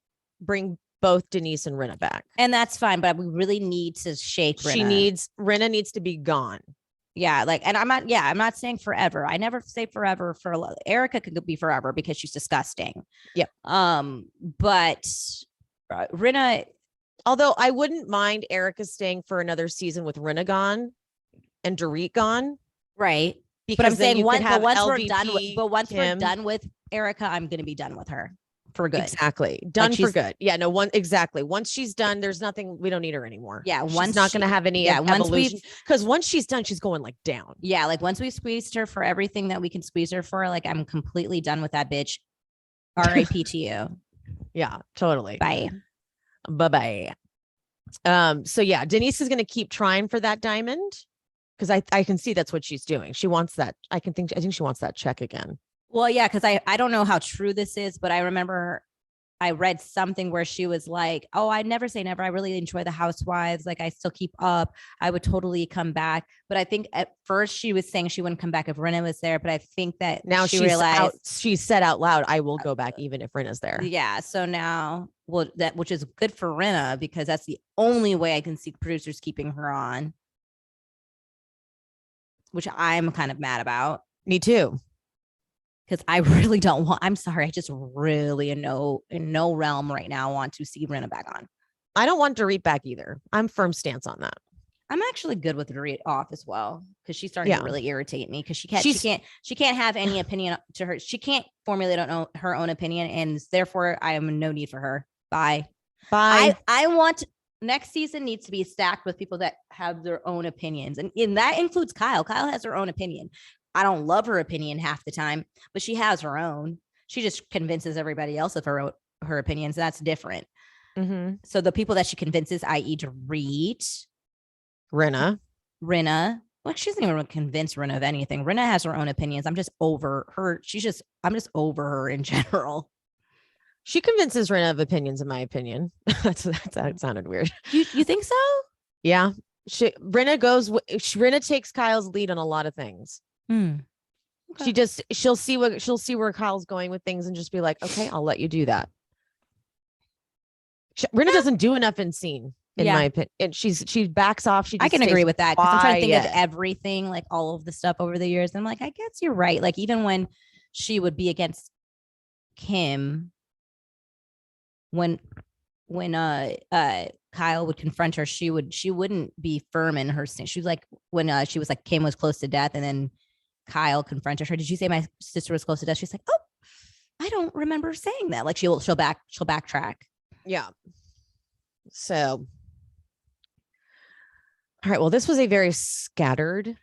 [SPEAKER 1] bring both Denise and Rinna back.
[SPEAKER 2] And that's fine, but we really need to shake Rinna.
[SPEAKER 1] Rinna needs to be gone.
[SPEAKER 2] Yeah, like, and I'm not saying forever. I never say forever for Erika could be forever because she's disgusting.
[SPEAKER 1] Yep.
[SPEAKER 2] But Rinna,
[SPEAKER 1] although I wouldn't mind Erika staying for another season with Rinna gone and Dorit gone.
[SPEAKER 2] Right.
[SPEAKER 1] Because
[SPEAKER 2] but I'm saying once
[SPEAKER 1] LVP,
[SPEAKER 2] we're done with Erika, I'm going to be done with her for good.
[SPEAKER 1] Exactly. Done for good. Yeah, no, exactly. Once she's done, there's nothing, we don't need her anymore.
[SPEAKER 2] Yeah.
[SPEAKER 1] She's not going to have any evolution, because once she's done, she's going like down.
[SPEAKER 2] Yeah. Like, once we squeezed her for everything that we can squeeze her for, like, I'm completely done with that bitch. RIP to you.
[SPEAKER 1] Yeah, totally.
[SPEAKER 2] Bye.
[SPEAKER 1] Bye-bye. So yeah, Denise is going to keep trying for that diamond, because I can see that's what she's doing. She wants that. I think she wants that check again.
[SPEAKER 2] Well, yeah, because I don't know how true this is, but I remember I read something where she was like, oh, I never say never. I really enjoy the Housewives. Like I still keep up. I would totally come back. But I think at first she was saying she wouldn't come back if Rinna was there. But I think that
[SPEAKER 1] now
[SPEAKER 2] she realized
[SPEAKER 1] she said out loud, I will go back even if Rinna's there.
[SPEAKER 2] Yeah. So now, well, which is good for Rinna because that's the only way I can see producers keeping her on, which I'm kind of mad about.
[SPEAKER 1] Me too.
[SPEAKER 2] Because I really don't want, I'm sorry, I just really in no realm right now want to see Rinna back on.
[SPEAKER 1] I don't want Dorit back either. I'm firm stance on that.
[SPEAKER 2] I'm actually good with Dorit off as well because she's starting to really irritate me because she can't have any opinion to her. She can't formulate her own opinion, and therefore I am in no need for her. Bye. I want next season needs to be stacked with people that have their own opinions, and that includes Kyle. Kyle has her own opinion. I don't love her opinion half the time, but she has her own. She just convinces everybody else of her opinions. That's different.
[SPEAKER 1] Mm-hmm.
[SPEAKER 2] So the people that she convinces, i.e. Dorit,
[SPEAKER 1] Rinna.
[SPEAKER 2] Well, she doesn't even convince Rinna of anything. Rinna has her own opinions. I'm just over her. I'm just over her in general.
[SPEAKER 1] She convinces Rinna of opinions, in my opinion. That sounded weird.
[SPEAKER 2] You think so?
[SPEAKER 1] Yeah. Rinna takes Kyle's lead on a lot of things. Okay. She'll see where Kyle's going with things and just be like, okay, I'll let you do that. Rinna doesn't do enough in scene, in my opinion. And she backs off. I
[SPEAKER 2] can agree with that because I'm trying to think of everything, like all of the stuff over the years. I'm like, I guess you're right. Like even when she would be against Kim, when Kyle would confront her, she wouldn't be firm in her stance. She was like when she was like Kim was close to death, and then Kyle confronted her. Did you say my sister was close to death? She's like, oh, I don't remember saying that. Like she'll backtrack.
[SPEAKER 1] Yeah. So, all right. Well, this was a very scattered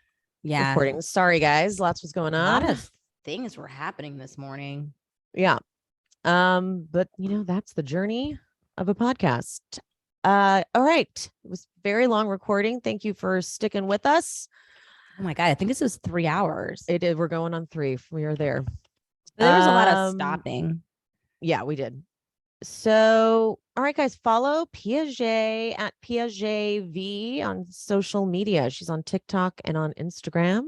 [SPEAKER 1] recording. Sorry, guys. Lots was going on.
[SPEAKER 2] A lot of things were happening this morning.
[SPEAKER 1] Yeah. But that's the journey of a podcast. All right. It was very long recording. Thank you for sticking with us.
[SPEAKER 2] Oh my God. I think this was 3 hours.
[SPEAKER 1] It did. We're going on 3. We are there.
[SPEAKER 2] There was a lot of stopping.
[SPEAKER 1] Yeah, we did. So, all right, guys, follow Piaget at PiagetV on social media. She's on TikTok and on Instagram.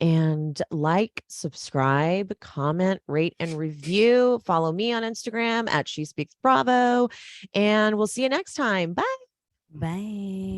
[SPEAKER 1] And like, subscribe, comment, rate, and review. Follow me on Instagram at She Speaks Bravo. And we'll see you next time. Bye.
[SPEAKER 2] Bye.